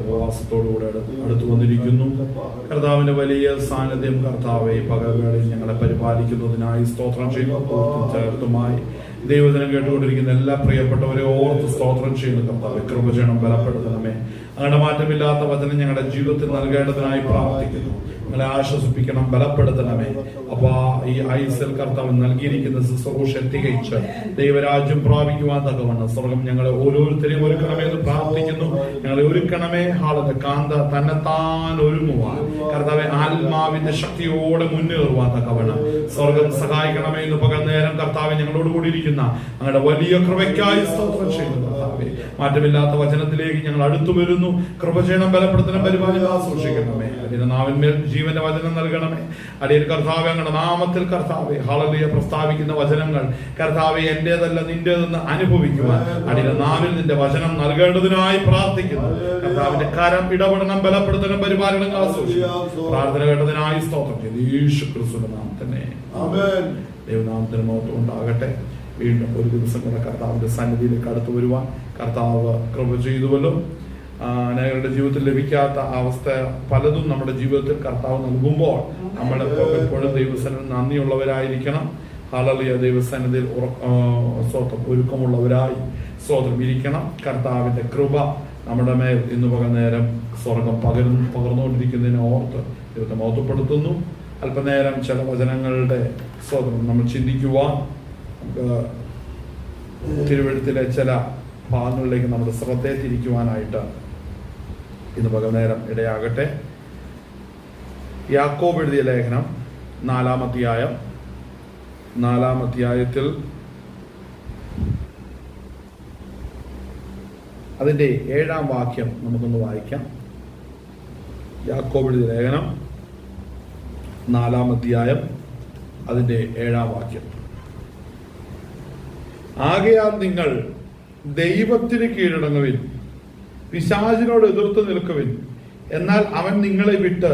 ഉപവാസത്തോടുകൂടെ അടുത്തു വന്നിരിക്കുന്നു. കർത്താവിന്റെ വലിയ സാന്നിധ്യം കർത്താവെ പകൽവേളയിൽ ഞങ്ങളെ പരിപാലിക്കുന്നതിനായി സ്തോത്രം ചെയ്യുന്നു. ചേർത്തുമായി ദൈവദിനം കേട്ടുകൊണ്ടിരിക്കുന്ന എല്ലാ പ്രിയപ്പെട്ടവരെ ഓർത്ത് സ്തോത്രം ചെയ്യുന്നു. കർത്താവെ കൃപ ചെയ്യണം, ബലപ്പെടുത്തണമേ. അങ്ങനെ മാറ്റമില്ലാത്ത വചനം ഞങ്ങളുടെ ജീവിതത്തിൽ നൽകേണ്ടതിനായി പ്രാർത്ഥിക്കുന്നു. ഞങ്ങളെ ആശ്വസിപ്പിക്കണം, ബലപ്പെടുത്തണമേ. അപ്പൊ ഈ ഐസൽ കർത്താവ് നൽകിയിരിക്കുന്ന ശുശ്രൂഷ തികച്ച് ദൈവരാജ്യം പ്രാപിക്കുവാൻ തക്കവണ്ണം സ്വർഗം ഞങ്ങളെ ഓരോരുത്തരെയും ഒരുക്കണമേ എന്ന് പ്രാർത്ഥിക്കുന്നു. ഞങ്ങളെ ഒരുക്കണമേ. ഹാളത്തെ കാന്ത തന്നെത്താൻ ഒരുങ്ങുവാൻ കർത്താവെ ആത്മാവിന്റെ ശക്തിയോടെ മുന്നേറുവാൻ തക്കവണ്ണം സ്വർഗം സഹായിക്കണമേ എന്ന് പകൽ നേരം കർത്താവെ ഞങ്ങളോട് കൂടി ഇരിക്കുന്ന ഞങ്ങളുടെ വലിയ കൃപയ്ക്കായി സ്തോത്രം ചെയ്യുന്നു. കർത്താവെ മാറ്റമില്ലാത്ത വചനത്തിലേക്ക് ഞങ്ങൾ അടുത്തു വരുന്നു. കൃപ ചെയ്യണം, ബലപ്പെടുത്തണം, പരിപാലനം സൂക്ഷിക്കണമേ. അതിന്റെ നാവിന്മേൽ ജീവന്റെ വചനം നൽകണമേ. അടിയൻ കർത്താവെ അങ്ങയുടെ നാമത്തിൽ കർത്താവെ ഹല്ലേലൂയ പ്രസ്താവിക്കുന്ന വചനങ്ങൾ കർത്താവെ എന്റേതല്ല നിന്റേതെന്ന് അനുഭവിക്കുവാൻ അടിയന്റെ നാവിൽ നിന്റെ വചനം നൽകേണ്ടതിനായി പ്രാർത്ഥിക്കുന്നു. കർത്താവിന്റെ കരം ഇടപെടണം, ബലപ്പെടുത്തണം, പരിപാലനം സൂക്ഷിക്കണം. പ്രാർത്ഥന കേട്ടതിനായി സ്തോത്രം ചെയ്തു യേശു ക്രിസ്തുവിന്റെ നാമത്തിനെ ആമേൻ. ദൈവനാമത്തിന് മഹത്വം ഉണ്ടാകട്ടെ. വീണ്ടും ഒരു ദിവസം കൂടെ കർത്താവിന്റെ സന്നിധിയിലേക്ക് അടുത്തു വരുവാൻ കർത്താവ് കൃപ ചെയ്തുവല്ലോ. ഞങ്ങളുടെ ജീവിതത്തിൽ ലഭിക്കാത്ത അവസ്ഥ പലതും നമ്മുടെ ജീവിതത്തിൽ കർത്താവ് നൽകുമ്പോൾ നമ്മൾ എപ്പോഴും ദൈവസന്നിധിയിൽ നന്ദിയുള്ളവരായിരിക്കണം. ഹല്ലേലൂയ. ദൈവസന്നിധിയിൽ സ്വന്തം ഒരുക്കമുള്ളവരായി സ്വന്തം ഇരിക്കണം. കർത്താവിന്റെ കൃപ നമ്മുടെ മേൽ ഇന്ന് പകൽ നേരം സ്വർഗം പകർന്നുകൊണ്ടിരിക്കുന്നതിനെ ഓർത്ത് ദൈവത്തെ മഹത്വപ്പെടുത്തുന്നു. അല്പനേരം ചില വചനങ്ങളുടെ സ്വന്തം നമ്മൾ ചിന്തിക്കുവാൻ തിരുവെഴുത്തിലെ ചില ഭാഗങ്ങളിലേക്ക് നമ്മുടെ ശ്രദ്ധയെ തിരിക്കുവാനായിട്ട് ഇന്ന് പകൽ നേരം ഇടയാകട്ടെ. യാക്കോബ് എഴുതിയ ലേഖനം 4-ാം അധ്യായത്തിൽ അതിന്റെ 7-ാം വാക്യം നമുക്കൊന്ന് വായിക്കാം. യാക്കോബ് എഴുതിയ ലേഖനം 4-ാം അധ്യായം അതിന്റെ 7-ാം വാക്യം. ആകയാൽ നിങ്ങൾ ദൈവത്തിന് കീഴടങ്ങുവിൻ, പിശാചിനോട് എതിർത്ത് നിൽക്കുവിൻ, എന്നാൽ അവൻ നിങ്ങളെ വിട്ട്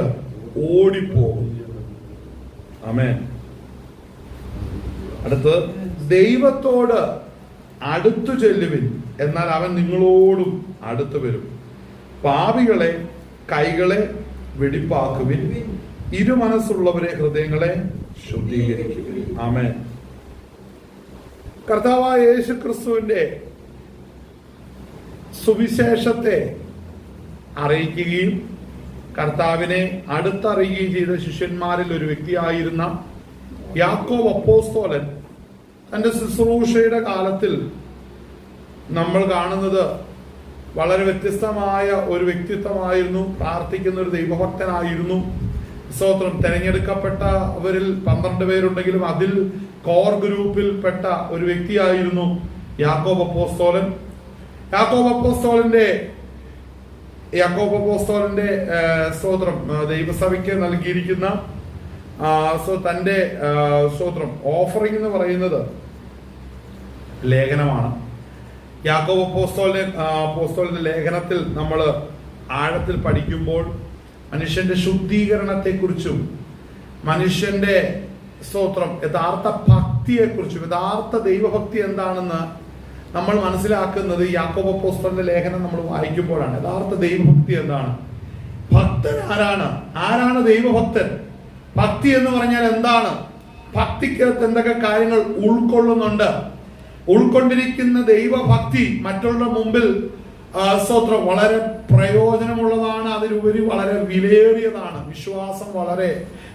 ഓടിപ്പോകും. ആമേൻ. അടുത്ത് ദൈവത്തോട് അടുത്തു ചെല്ലുവിൻ, എന്നാൽ അവൻ നിങ്ങളോടും അടുത്തു വരും. പാപികളെ കൈകളെ വെടിപ്പാക്കുവിൻ, ഇരുമനസ്സുള്ളവരെ ഹൃദയങ്ങളെ ശുദ്ധീകരിക്കുവിൻ. ആമേൻ. കർത്താവായ യേശു ക്രിസ്തുവിന്റെ സുവിശേഷത്തെ അറിയിക്കുകയും കർത്താവിനെ അടുത്തറിയുകയും ചെയ്ത ശിഷ്യന്മാരിൽ ഒരു വ്യക്തിയായിരുന്ന യാക്കോബ് അപ്പോസ്തലൻ തന്റെ ശുശ്രൂഷയുടെ കാലത്തിൽ നമ്മൾ കാണുന്നത് വളരെ വ്യത്യസ്തമായ ഒരു വ്യക്തിത്വമായിരുന്നു. പ്രാർത്ഥിക്കുന്ന ഒരു ദൈവഭക്തനായിരുന്നു. സ്തോത്രം. തെരഞ്ഞെടുക്കപ്പെട്ടവരിൽ 12 പേരുണ്ടെങ്കിലും അതിൽ കോർ ഗ്രൂപ്പിൽ പെട്ട ഒരു വ്യക്തിയായിരുന്നു യാക്കോബ് അപ്പോസ്തലൻ. യാക്കോബ് അപ്പോസ്തലന്റെ സ്തോത്രം ദൈവസഭയ്ക്ക് നൽകിയിരിക്കുന്ന തന്റെ സ്തോത്രം ഓഫറിംഗ് എന്ന് പറയുന്നത് ലേഖനമാണ്. യാക്കോബ് അപ്പോസ്തലന്റെ ലേഖനത്തിൽ നമ്മൾ ആഴത്തിൽ പഠിക്കുമ്പോൾ മനുഷ്യന്റെ ശുദ്ധീകരണത്തെക്കുറിച്ചും മനുഷ്യന്റെ സ്തോത്രം യഥാർത്ഥ ഭക്തിയെക്കുറിച്ചും യഥാർത്ഥ ദൈവഭക്തി എന്താണെന്ന് നമ്മൾ മനസ്സിലാക്കുന്നത് യാക്കോബ് അപ്പോസ്തലന്റെ ലേഖനം നമ്മൾ വായിക്കുമ്പോഴാണ്. യഥാർത്ഥ ദൈവഭക്തി എന്താണ്? ഭക്തൻ ആരാണ് ദൈവഭക്തൻ? ഭക്തി എന്ന് പറഞ്ഞാൽ എന്താണ്? ഭക്തിക്കകത്ത് എന്തൊക്കെ കാര്യങ്ങൾ ഉൾക്കൊണ്ടിരിക്കുന്ന ദൈവഭക്തി മറ്റുള്ള മുമ്പിൽ സ്തോത്രം വളരെ പ്രയോജനമുള്ളതാണ്. അതിലുപരി വളരെ വിലയേറിയതാണ്. വിശ്വാസം വളരെ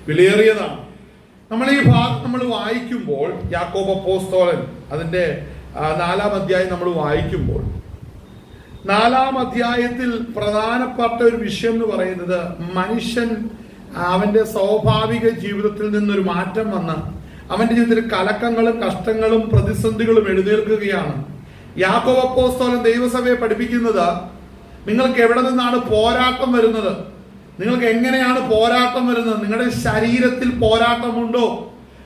വിലയേറിയതാണ്. നമ്മൾ ഈ ഭാഗം നമ്മൾ വായിക്കുമ്പോൾ യാക്കോബ് അപ്പോസ്തലൻ അതിന്റെ 4-ാം അധ്യായം നമ്മൾ വായിക്കുമ്പോൾ 4-ാം അധ്യായത്തിൽ പ്രധാനപ്പെട്ട ഒരു വിഷയം എന്ന് പറയുന്നത് മനുഷ്യൻ അവന്റെ സ്വാഭാവിക ജീവിതത്തിൽ നിന്നൊരു മാറ്റം വന്ന് അവന്റെ ജീവിതത്തിൽ കലക്കങ്ങളും കഷ്ടങ്ങളും പ്രതിസന്ധികളും എഴുന്നേൽക്കുകയാണ്. യാക്കോബ് അപ്പോസ്തലൻ ദൈവസഭയെ പഠിപ്പിക്കുന്നത് നിങ്ങൾക്ക് എവിടെ നിന്നാണ് പോരാട്ടം വരുന്നത്, നിങ്ങൾക്ക് എങ്ങനെയാണ് പോരാട്ടം വരുന്നത്. നിങ്ങളുടെ ശരീരത്തിൽ പോരാട്ടമുണ്ടോ?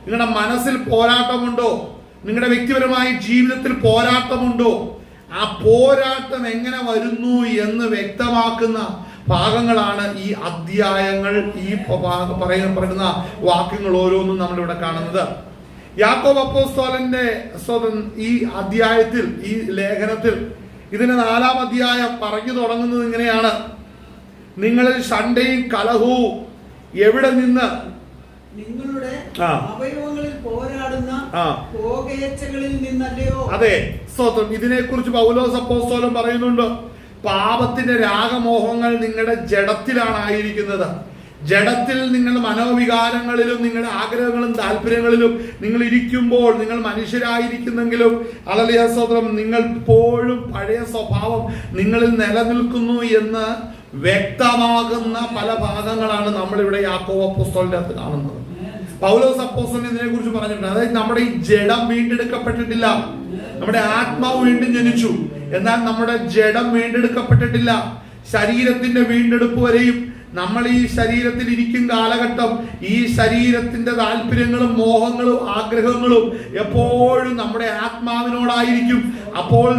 നിങ്ങളുടെ മനസ്സിൽ പോരാട്ടമുണ്ടോ? നിങ്ങളുടെ വ്യക്തിപരമായ ജീവിതത്തിൽ പോരാട്ടമുണ്ടോ? ആ പോരാട്ടം എങ്ങനെ വരുന്നു എന്ന് വ്യക്തമാക്കുന്ന ഭാഗങ്ങളാണ് ഈ അധ്യായങ്ങൾ. ഈ പറയുന്ന വാക്യങ്ങൾ ഓരോന്നും നമ്മളിവിടെ കാണുന്നത്. യാക്കോബ് അപ്പോസ്തലന്റെ ഈ അധ്യായത്തിൽ, ഈ ലേഖനത്തിൽ ഇതിന് 4-ാം അധ്യായം പറഞ്ഞു തുടങ്ങുന്നത് ഇങ്ങനെയാണ്. നിങ്ങളിൽ ശണ്ഠയും കലഹവും എവിടെ നിന്ന്? നിങ്ങളുടെ അവയവങ്ങളിൽ പോരാടുന്ന ഭോഗേച്ഛകളിൽ നിന്നല്ലയോ? അതെ, സ്തോത്രം. ഇതിനെക്കുറിച്ച് പൗലോസ് അപ്പോസ്തലൻ പറയുന്നുണ്ട്. പാപത്തിന്റെ രാഗമോഹങ്ങൾ നിങ്ങളുടെ ജഡത്തിലാണ് ആയിരിക്കുന്നത്. ജഡത്തിൽ നിങ്ങളുടെ മനോവികാരങ്ങളിലും നിങ്ങളുടെ ആഗ്രഹങ്ങളും താല്പര്യങ്ങളിലും നിങ്ങൾ ഇരിക്കുമ്പോൾ, നിങ്ങൾ മനുഷ്യരായിരിക്കുന്നെങ്കിലും ഹല്ലേലൂയ സ്തോത്രം, നിങ്ങൾ ഇപ്പോഴും പഴയ സ്വഭാവം നിങ്ങളിൽ നിലനിൽക്കുന്നു എന്ന് വ്യക്തമാകുന്ന പല ഭാഗങ്ങളാണ് നമ്മളിവിടെ യാക്കോബ് അപ്പോസ്തലന്റെ അകത്ത് കാണുന്നത്. പൗലോസ് അപ്പോസ്തലൻ ഇതിനെ കുറിച്ച് പറഞ്ഞിട്ടുണ്ട്. അതായത് നമ്മുടെ ഈ ജഡം വീണ്ടെടുക്കപ്പെട്ടിട്ടില്ല. നമ്മുടെ ആത്മാവ് വീണ്ടും ജനിച്ചു, എന്നാൽ നമ്മുടെ ജഡം വീണ്ടെടുക്കപ്പെട്ടിട്ടില്ല. ശരീരത്തിന്റെ വീണ്ടെടുപ്പ് വരെയും നമ്മൾ ഈ ശരീരത്തിൽ ഇരിക്കും കാലഘട്ടം ഈ ശരീരത്തിന്റെ താല്പര്യങ്ങളും മോഹങ്ങളും ആഗ്രഹങ്ങളും എപ്പോഴും നമ്മുടെ ആത്മാവിനോടായിരിക്കും. അപ്പോൾ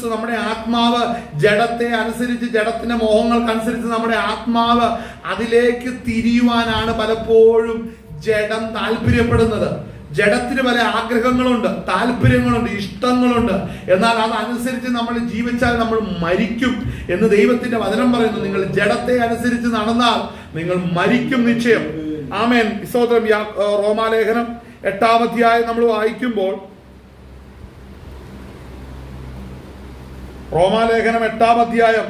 നമ്മുടെ ആത്മാവ് ജഡത്തെ അനുസരിച്ച്, ജഡത്തിന്റെ മോഹങ്ങൾക്കനുസരിച്ച് നമ്മുടെ ആത്മാവ് അതിലേക്ക് തിരിയുവാനാണ് പലപ്പോഴും ജഡം താല്പര്യപ്പെടുന്നത്. ജഡത്തിന് പല ആഗ്രഹങ്ങളുണ്ട്, താല്പര്യങ്ങളുണ്ട്, ഇഷ്ടങ്ങളുണ്ട്. എന്നാൽ അതനുസരിച്ച് നമ്മൾ ജീവിച്ചാൽ നമ്മൾ മരിക്കും എന്ന് ദൈവത്തിന്റെ വചനം പറയുന്നു. നിങ്ങൾ ജഡത്തെ അനുസരിച്ച് നടന്നാൽ നിങ്ങൾ മരിക്കും നിശ്ചയം. ആമേൻ, സ്തോത്രം. റോമാലേഖനം 8-ാം അധ്യായം നമ്മൾ വായിക്കുമ്പോൾ, റോമാലേഖനം 8-ാം അധ്യായം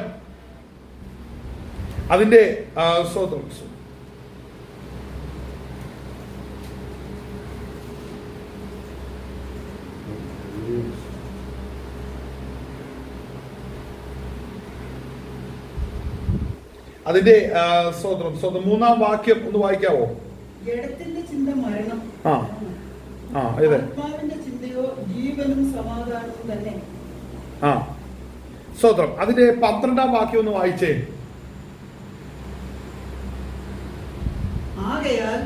അതിന്റെ സ്തോത്രം അതിന്റെ 3-ാം വാക്യം ഒന്ന് വായിക്കാവോ? ജഡത്തിന്റെ ചിന്ത മരണം, ആത്മാവിന്റെ ചിന്തയോ ജീവനും സമാധാനവും തന്നെ. സ്തോത്രം. അതിന്റെ 12-ാം വാക്യം ഒന്ന് വായിച്ചേ. ആകയാൽ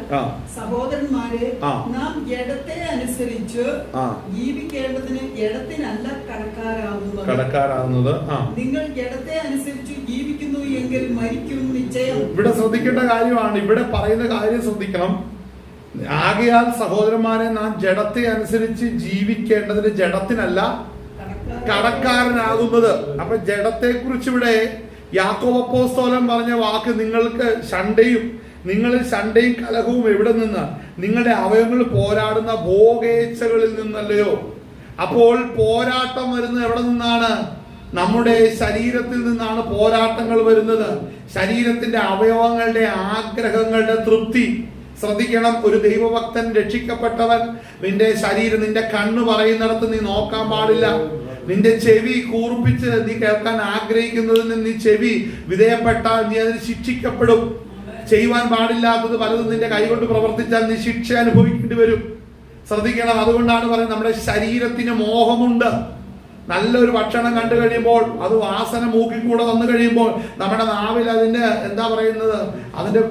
സഹോദരന്മാരെ, നാം ജഡത്തെ അനുസരിച്ച് ജീവിക്കേണ്ടതിന് ജഡത്തിനല്ല കടക്കാരാകുന്നത്. നിങ്ങൾ ജഡത്തെ അനുസരിച്ച് ജീവിക്കുന്നു എങ്കിൽ മരിക്കും നിശ്ചയം. ഇവിടെ ശ്രദ്ധിക്കേണ്ട കാര്യമാണ്. ഇവിടെ പറയുന്ന കാര്യം ശ്രദ്ധിക്കണം. ആകയാൽ സഹോദരന്മാരെ, നാം ജഡത്തെ അനുസരിച്ച് ജീവിക്കേണ്ടതിന് ജഡത്തിനല്ല കടക്കാരനാകുന്നത്. അപ്പൊ ജഡത്തെ കുറിച്ച് ഇവിടെ യാക്കോബ് അപ്പോസ്തലൻ പറഞ്ഞ വാക്ക്, നിങ്ങൾക്ക് നിങ്ങളിൽ ശണ്ഠയും കലഹവും എവിടെ നിന്ന്? നിങ്ങളുടെ അവയവങ്ങളിൽ പോരാടുന്ന ഭോഗേച്ഛകളിൽ നിന്നല്ലയോ? അപ്പോൾ പോരാട്ടം വരുന്നത് എവിടെ നിന്നാണ്? നമ്മുടെ ശരീരത്തിൽ നിന്നാണ് പോരാട്ടങ്ങൾ വരുന്നത്. ശരീരത്തിന്റെ അവയവങ്ങളുടെ ആഗ്രഹങ്ങളുടെ തൃപ്തി. ശ്രദ്ധിക്കണം, ഒരു ദൈവഭക്തൻ, രക്ഷിക്കപ്പെട്ടവൻ, നിന്റെ ശരീരം, നിന്റെ കണ്ണ് പറയുന്നിടത്ത് നീ നോക്കാൻ പാടില്ല. നിന്റെ ചെവി കൂർപ്പിച്ച് നീ കേൾക്കാൻ ആഗ്രഹിക്കുന്നതിന് നീ ചെവി വിധേയപ്പെട്ടാൽ നീ അതിന് ശിക്ഷിക്കപ്പെടും. ചെയ്യുവാൻ പാടില്ലാത്തത് പലതും നിന്റെ കൈകൊണ്ട് പ്രവർത്തിച്ചാൽ നീ ശിക്ഷ അനുഭവിക്കേണ്ടി വരും. ശ്രദ്ധിക്കണം. അതുകൊണ്ടാണ് പറയുന്നത്, നമ്മുടെ ശരീരത്തിന് മോഹമുണ്ട്. നല്ലൊരു ഭക്ഷണം കണ്ടു കഴിയുമ്പോൾ, അത് വാസന മൂക്കിൽ കൂടെ വന്നു കഴിയുമ്പോൾ നമ്മുടെ നാവിൽ അതിന്റെ അതിന്റെ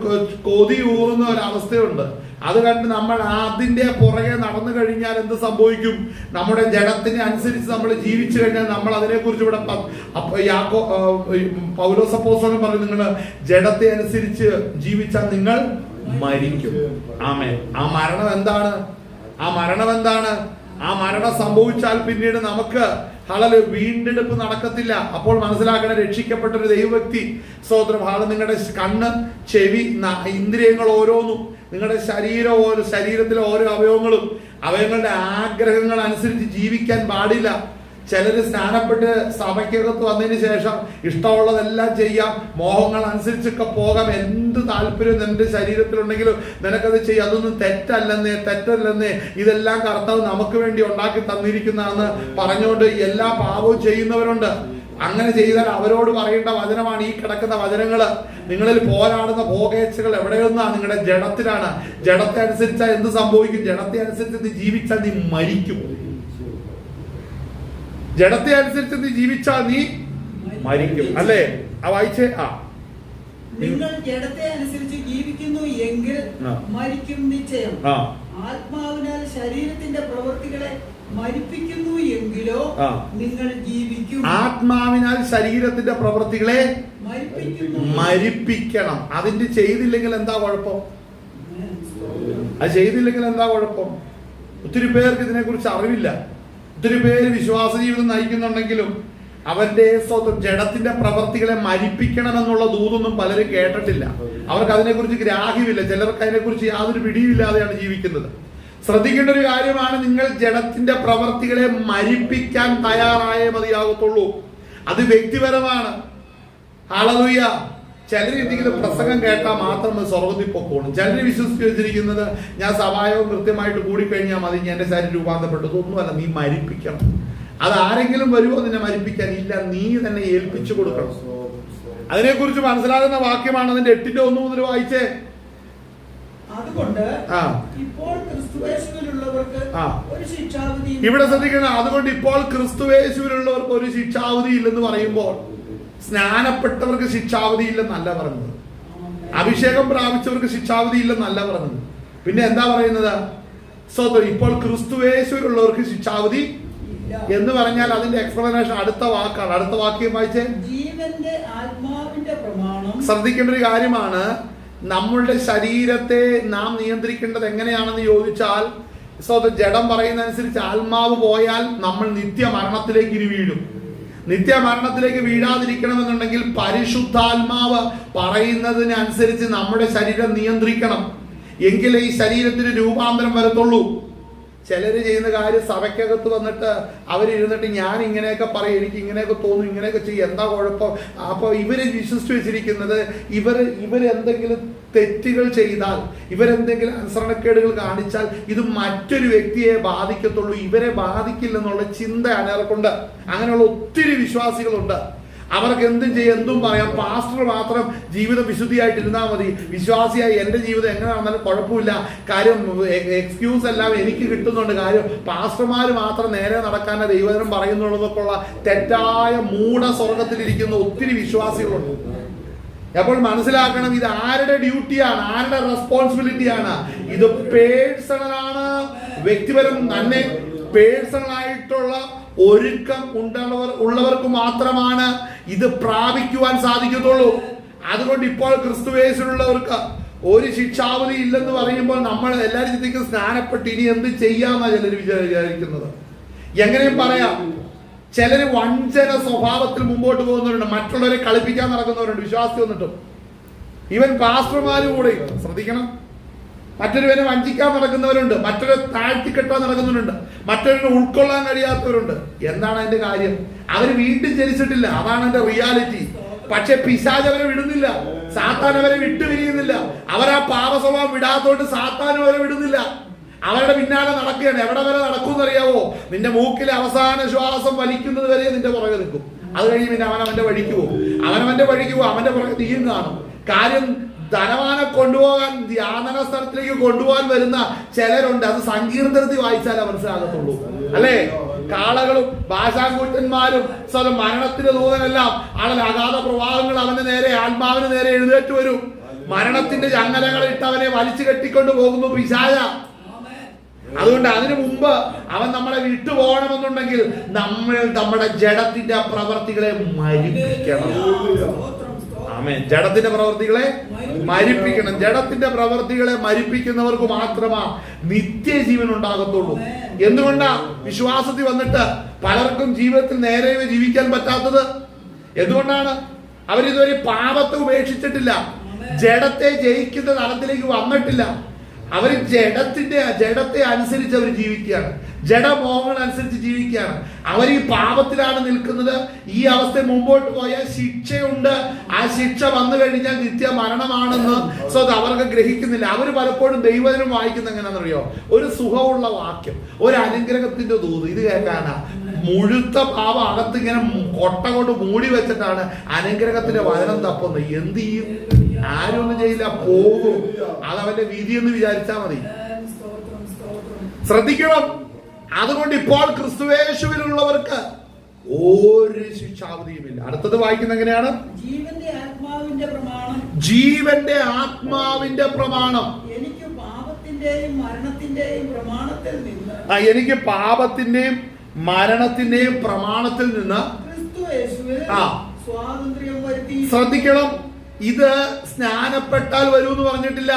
കൊതി ഊറുന്ന ഒരവസ്ഥയുണ്ട്. അത് കണ്ട് നമ്മൾ അതിന്റെ പുറകെ നടന്നു കഴിഞ്ഞാൽ എന്ത് സംഭവിക്കും? നമ്മുടെ ജഡത്തിനെ അനുസരിച്ച് നമ്മൾ ജീവിച്ചു കഴിഞ്ഞാൽ നമ്മൾ അതിനെക്കുറിച്ച് ഇവിടെ പൗലോസ് അപ്പോസ്തലൻ പറഞ്ഞു, നിങ്ങൾ ജഡത്തെ അനുസരിച്ച് ജീവിച്ചാൽ നിങ്ങൾ മരിക്കും. ആമേൻ. ആ മരണം എന്താണ്? ആ മരണം സംഭവിച്ചാൽ പിന്നീട് നമുക്ക് വീണ്ടെടുപ്പ് നടക്കത്തില്ല. അപ്പോൾ മനസ്സിലാക്കണം, രക്ഷിക്കപ്പെട്ട ഒരു ദൈവവ്യക്തി, സ്തോത്രം, നിങ്ങളുടെ കണ്ണ്, ചെവി, ഇന്ദ്രിയങ്ങൾ ഓരോന്നും, നിങ്ങളുടെ ശരീരത്തിലെ ഓരോ അവയവങ്ങളുടെ ആഗ്രഹങ്ങൾ അനുസരിച്ച് ജീവിക്കാൻ പാടില്ല. ചിലര് സ്നാനപ്പെട്ട് സഭയ്ക്കകത്ത് വന്നതിന് ശേഷം ഇഷ്ടമുള്ളതെല്ലാം ചെയ്യാം, മോഹങ്ങൾ അനുസരിച്ചൊക്കെ പോകാം, എന്ത് താല്പര്യം നിന്റെ ശരീരത്തിലുണ്ടെങ്കിലും നിനക്കത് ചെയ്യാം, അതൊന്നും തെറ്റല്ലെന്നേ, ഇതെല്ലാം കർത്താവ് നമുക്ക് വേണ്ടി ഉണ്ടാക്കി തന്നിരിക്കുന്നതെന്ന് പറഞ്ഞുകൊണ്ട് എല്ലാ പാപവും ചെയ്യുന്നവരുണ്ട്. അങ്ങനെ ചെയ്താൽ അവരോട് പറയേണ്ട വചനമാണ് ഈ കിടക്കുന്ന വചനങ്ങള്. നിങ്ങളിൽ പോരാടുന്ന ഭോഗേച്ഛകൾ എവിടെയൊന്നാണ്? നിങ്ങളുടെ ജഡത്തിലാണ്. ജഡത്തെ അനുസരിച്ചാൽ എന്ത് സംഭവിക്കും? ജഡത്തെ അനുസരിച്ച് നീ ജീവിച്ചാൽ നീ മരിക്കും. ജഡത്തെ അനുസരിച്ച് നീ ജീവിച്ചാൽ നീ മരിക്കും. അല്ലേ? വായിച്ചേ. നിങ്ങൾ ജഡത്തെ അനുസരിച്ച് ജീവിക്കുന്നു എങ്കിൽ മരിക്കും നിശ്ചയം. ആത്മാവിനാൽ ശരീരത്തിന്റെ പ്രവൃത്തികളെ മരിപ്പിക്കുന്നു എങ്കിലോ നിങ്ങൾ ജീവിക്കും. ആത്മാവിനാൽ ശരീരത്തിന്റെ പ്രവൃത്തികളെ മരിപ്പിക്കണം. അതിന്റെ ചെയ്തില്ലെങ്കിൽ എന്താ കുഴപ്പം? അത് ചെയ്തില്ലെങ്കിൽ എന്താ കുഴപ്പം? ഒത്തിരി പേർക്ക് ഇതിനെക്കുറിച്ച് അറിവില്ല. ഒത്തിരി പേര് വിശ്വാസ ജീവിതം നയിക്കുന്നുണ്ടെങ്കിലും അവന്റെ സ്വന്തം ജഡത്തിന്റെ പ്രവർത്തികളെ മരിപ്പിക്കണമെന്നുള്ള ദൂതൊന്നും പലരും കേട്ടിട്ടില്ല. അവർക്ക് അതിനെക്കുറിച്ച് ഗ്രാഹ്യമില്ല. ചിലർക്ക് അതിനെക്കുറിച്ച് യാതൊരു പിടിയുമില്ലാതെയാണ് ജീവിക്കുന്നത്. ശ്രദ്ധിക്കേണ്ട ഒരു കാര്യമാണ്, നിങ്ങൾ ജഡത്തിന്റെ പ്രവർത്തികളെ മരിപ്പിക്കാൻ തയ്യാറായേ മതിയാകത്തുള്ളൂ. അത് വ്യക്തിപരമാണ്. ഹല്ലേലൂയ. ചിലർ എന്തെങ്കിലും പ്രസംഗം കേട്ടാൽ മാത്രം സ്വർഗത്തിൽ പൊക്കോളും. ചിലർ വിശ്വസിച്ച് വെച്ചിരിക്കുന്നത് ഞാൻ സഭായോഗം കൃത്യമായിട്ട് കൂടിക്കഴിഞ്ഞാൽ മതി, എന്റെ ശരീരം രൂപാന്തരപ്പെട്ടു. ഒന്നുമല്ല, നീ മരിപ്പിക്കണം. അത് ആരെങ്കിലും വരുമോ നിന്നെ മരിപ്പിക്കാൻ? ഇല്ല, നീ തന്നെ ഏൽപ്പിച്ചു കൊടുക്കണം. അതിനെക്കുറിച്ച് മനസ്സിലാകുന്ന വാക്യമാണ് അതിന്റെ 8-1 മുതൽ വായിച്ചേ. അതുകൊണ്ട് ഇപ്പോൾ ക്രിസ്തുയേശുവിലുള്ളവർക്ക് ഒരു ശിക്ഷാവിധി. ഇവിടെ ശ്രദ്ധിക്കണം. അതുകൊണ്ട് ഇപ്പോൾ ക്രിസ്തുയേശുവിലുള്ളവർക്ക് ഒരു ശിക്ഷാവിധി ഇല്ലെന്ന് പറയുമ്പോൾ സ്നാനപ്പെട്ടവർക്ക് ശിക്ഷാവിധി ഇല്ലെന്നല്ല പറഞ്ഞത്. അഭിഷേകം പ്രാപിച്ചവർക്ക് ശിക്ഷാവിധി ഇല്ലെന്നല്ല പറഞ്ഞത്. പിന്നെ എന്താ പറയുന്നത്? ഇപ്പോൾ ക്രിസ്തുയേശുവിലുള്ളവർക്ക് ശിക്ഷാവിധി എന്ന് പറഞ്ഞാൽ അതിന്റെ എക്സ്പ്ലനേഷൻ അടുത്ത വാക്കാണ്. അടുത്ത വാക്യം വായിച്ചേ. ജീവന്റെ ആത്മാവിന്റെ പ്രമാണം. ശ്രദ്ധിക്കേണ്ട ഒരു കാര്യമാണ്, നമ്മളുടെ ശരീരത്തെ നാം നിയന്ത്രിക്കേണ്ടത് എങ്ങനെയാണെന്ന് ചോദിച്ചാൽ, ജഡം പറയുന്ന അനുസരിച്ച് ആത്മാവ് പോയാൽ നമ്മൾ നിത്യമരണത്തിലേക്ക് ഇനി വീഴും. നിത്യമരണത്തിലേക്ക് വീഴാതിരിക്കണമെന്നുണ്ടെങ്കിൽ പരിശുദ്ധാത്മാവ് പറയുന്നതിനനുസരിച്ച് നമ്മുടെ ശരീരം നിയന്ത്രിക്കണം. എങ്കിലേ ഈ ശരീരത്തിന് രൂപാന്തരം വരത്തുള്ളൂ. ചിലര് ചെയ്യുന്ന കാര്യം, സഭയ്ക്കകത്ത് വന്നിട്ട് അവരിരുന്നിട്ട് ഞാൻ ഇങ്ങനെയൊക്കെ പറയും, എനിക്ക് ഇങ്ങനെയൊക്കെ തോന്നും, ഇങ്ങനെയൊക്കെ ചെയ്യും, എന്താ കുഴപ്പം? അപ്പൊ ഇവര് വിശ്വസിച്ച് വെച്ചിരിക്കുന്നത് ഇവരെന്തെങ്കിലും തെറ്റുകൾ ചെയ്താൽ, ഇവരെന്തെങ്കിലും അനുസരണക്കേടുകൾ കാണിച്ചാൽ ഇത് മറ്റൊരു വ്യക്തിയെ ബാധിക്കത്തുള്ളൂ, ഇവരെ ബാധിക്കില്ലെന്നുള്ള ചിന്തയാണ് അവർക്കുണ്ട്. അങ്ങനെയുള്ള ഒത്തിരി വിശ്വാസികളുണ്ട്. അവർക്ക് എന്തും ചെയ്യാം, എന്തും പറയാം. പാസ്റ്റർ മാത്രം ജീവിതം വിശുദ്ധിയായിട്ടിരുന്നാൽ മതി, വിശ്വാസിയായി എന്റെ ജീവിതം എങ്ങനെയാണെന്നാലും കുഴപ്പമില്ല, കാര്യം എക്സ്ക്യൂസ് എല്ലാം എനിക്ക് കിട്ടുന്നുണ്ട്, കാര്യം പാസ്റ്റർമാര് മാത്രം നേരെ നടക്കാനേ ദൈവജനം പറയുന്നുള്ളതൊക്കെയുള്ള തെറ്റായ മൂഢ സ്വർഗത്തിലിരിക്കുന്ന ഒത്തിരി വിശ്വാസികളുണ്ട്. അപ്പോൾ മനസ്സിലാക്കണം, ഇത് ആരുടെ ഡ്യൂട്ടിയാണ്, ആരുടെ റെസ്പോൺസിബിലിറ്റിയാണ്? ഇത് പേഴ്സണലാണ്, വ്യക്തിപരം തന്നെ പേഴ്സണലായിട്ടുള്ള ഒരുക്കം ഉള്ളവർക്ക് മാത്രമാണ് ഇത് പ്രാപിക്കുവാൻ സാധിക്കത്തുള്ളൂ. അതുകൊണ്ട് ഇപ്പോൾ ക്രിസ്തുയേശുവിലുള്ളവർക്ക് ഒരു ശിക്ഷാവിധി ഇല്ലെന്ന് പറയുമ്പോൾ നമ്മൾ എല്ലാവരും ചിന്തിക്കും സ്നാനപ്പെട്ട് ഇനി എന്ത് ചെയ്യാമെന്നാണ് ചിലർ വിചാരിക്കുന്നത്. എങ്ങനെയും പറയാം, ചിലര് വഞ്ചന സ്വഭാവത്തിൽ മുമ്പോട്ട് പോകുന്നവരുണ്ട്, മറ്റുള്ളവരെ കളിപ്പിക്കാൻ നടക്കുന്നവരുണ്ട്, വിശ്വാസി വന്നിട്ടും. ഈവൻ പാസ്റ്റർമാരും കൂടെ ശ്രദ്ധിക്കണം. മറ്റൊരുവനെ വഞ്ചിക്കാൻ നടക്കുന്നവരുണ്ട്, മറ്റൊരു താഴ്ത്തിക്കെട്ടാൻ നടക്കുന്നവരുണ്ട്, മറ്റൊരു ഉൾക്കൊള്ളാൻ കഴിയാത്തവരുണ്ട്. എന്താണ് അതിന്റെ കാര്യം? അവര് വീണ്ടും ജനിച്ചിട്ടില്ല, അതാണ് എന്റെ റിയാലിറ്റി. പക്ഷെ പിശാച് അവരെ വിടുന്നില്ല, സാത്താൻ അവരെ വിട്ടുപിരിയുന്നില്ല. അവരാ പാപസ്വഭാവം വിടാത്തോണ്ട് സാത്താൻ അവരെ വിടുന്നില്ല. അവരുടെ പിന്നാലെ നടക്കുകയാണ്. എവിടെ വരെ നടക്കുമെന്നറിയാവോ? നിന്റെ മൂക്കിലെ അവസാന ശ്വാസം വലിക്കുന്നത് വരെ നിന്റെ പുറകെ നിൽക്കും. അത് കഴിഞ്ഞ് പിന്നെ അവനവന്റെ വഴിക്ക് പോകും. അവനവന്റെ പുറകെ തീയും കാണും. കാര്യം, ധനവാനെ കൊണ്ടുപോകാൻ ധ്യാന സ്ഥലത്തിലേക്ക് കൊണ്ടുപോകാൻ വരുന്ന ചിലരുണ്ട്. അത് സങ്കീർത്തനത്തിൽ വായിച്ചാലേ മനസ്സിലാകത്തുള്ളൂ, അല്ലേ? കാളകളും ഭാഷാകൂറ്റന്മാരും മരണത്തിന്റെ ദൂതനെല്ലാം ആളെ അഗാധ പ്രവാഹങ്ങൾ അവന്റെ നേരെ, ആത്മാവിന് നേരെ എഴുന്നേറ്റ് വരും. മരണത്തിന്റെ ചങ്ങലകളിട്ട് അവനെ വലിച്ചു കെട്ടിക്കൊണ്ട് പോകുന്നു പിശാച. അതുകൊണ്ട് അതിനു മുമ്പ് അവൻ നമ്മളെ വിട്ടുപോകണമെന്നുണ്ടെങ്കിൽ നമ്മൾ നമ്മുടെ ജഡത്തിന്റെ പ്രവർത്തികളെ മരിപ്പിക്കണം. ആമേൻ. ജഡത്തിന്റെ പ്രവർത്തികളെ മരിപ്പിക്കണം. ജഡത്തിന്റെ പ്രവർത്തികളെ മരിപ്പിക്കുന്നവർക്ക് മാത്രമാ നിത്യജീവൻ ഉണ്ടാകത്തുള്ളൂ. എന്തുകൊണ്ടാ വിശ്വാസത്തിൽ വന്നിട്ട് പലർക്കും ജീവിതത്തിൽ നേരെ ജീവിക്കാൻ പറ്റാത്തത്? എന്തുകൊണ്ടാണ്? അവരിതുവരെ പാപത്തെ ഉപേക്ഷിച്ചിട്ടില്ല, ജഡത്തെ ജയിക്കുന്ന തലത്തിലേക്ക് വന്നിട്ടില്ല. അവർ ജഡത്തെ അനുസരിച്ച് അവർ ജീവിക്കുകയാണ്, ജഡമോഹങ്ങൾ അനുസരിച്ച് ജീവിക്കുകയാണ്. അവർ ഈ പാപത്തിലാണ് നിൽക്കുന്നത്. ഈ അവസ്ഥ മുമ്പോട്ട് പോയാൽ ശിക്ഷയുണ്ട്. ആ ശിക്ഷ വന്നു കഴിഞ്ഞാൽ നിത്യ മരണമാണെന്ന് അവർക്ക് ഗ്രഹിക്കുന്നില്ല. അവർ പലപ്പോഴും ദൈവജനം വായിക്കുന്ന എങ്ങനെയാണെന്നറിയോ? ഒരു സുഖമുള്ള വാക്യം, ഒരു അനുഗ്രഹത്തിന്റെ ദൂത് ഇത് കേൾക്കാനാ. മുഴുത്ത പാപം അകത്ത് ഇങ്ങനെ കൊട്ട കൊണ്ട് മൂടി വെച്ചിട്ടാണ് അനുഗ്രഹത്തിന്റെ വചനം തപ്പുന്നത്. എന്ത് ചെയ്യും? ആരും ഒന്നും ചെയ്യില്ല, പോകും. അതവന്റെ വിധി എന്ന് വിചാരിച്ചാൽ മതി. ശ്രദ്ധിക്കണം. അതുകൊണ്ട് ഇപ്പോൾ ക്രിസ്തുയേശുവിലുള്ളവർക്ക് ഒരു ശിക്ഷാവിധിയുമില്ല. അടുത്തത് വായിക്കുന്ന എങ്ങനെയാണ്? ജീവന്റെ ആത്മാവിന്റെ പ്രമാണം. എനിക്ക് പാപത്തിന്റെയും മരണത്തിന്റെയും പ്രമാണത്തിൽ നിന്ന് ശ്രദ്ധിക്കണം. ഇത് സ്നാനപ്പെട്ടാൽ വരൂ എന്ന് പറഞ്ഞിട്ടില്ല.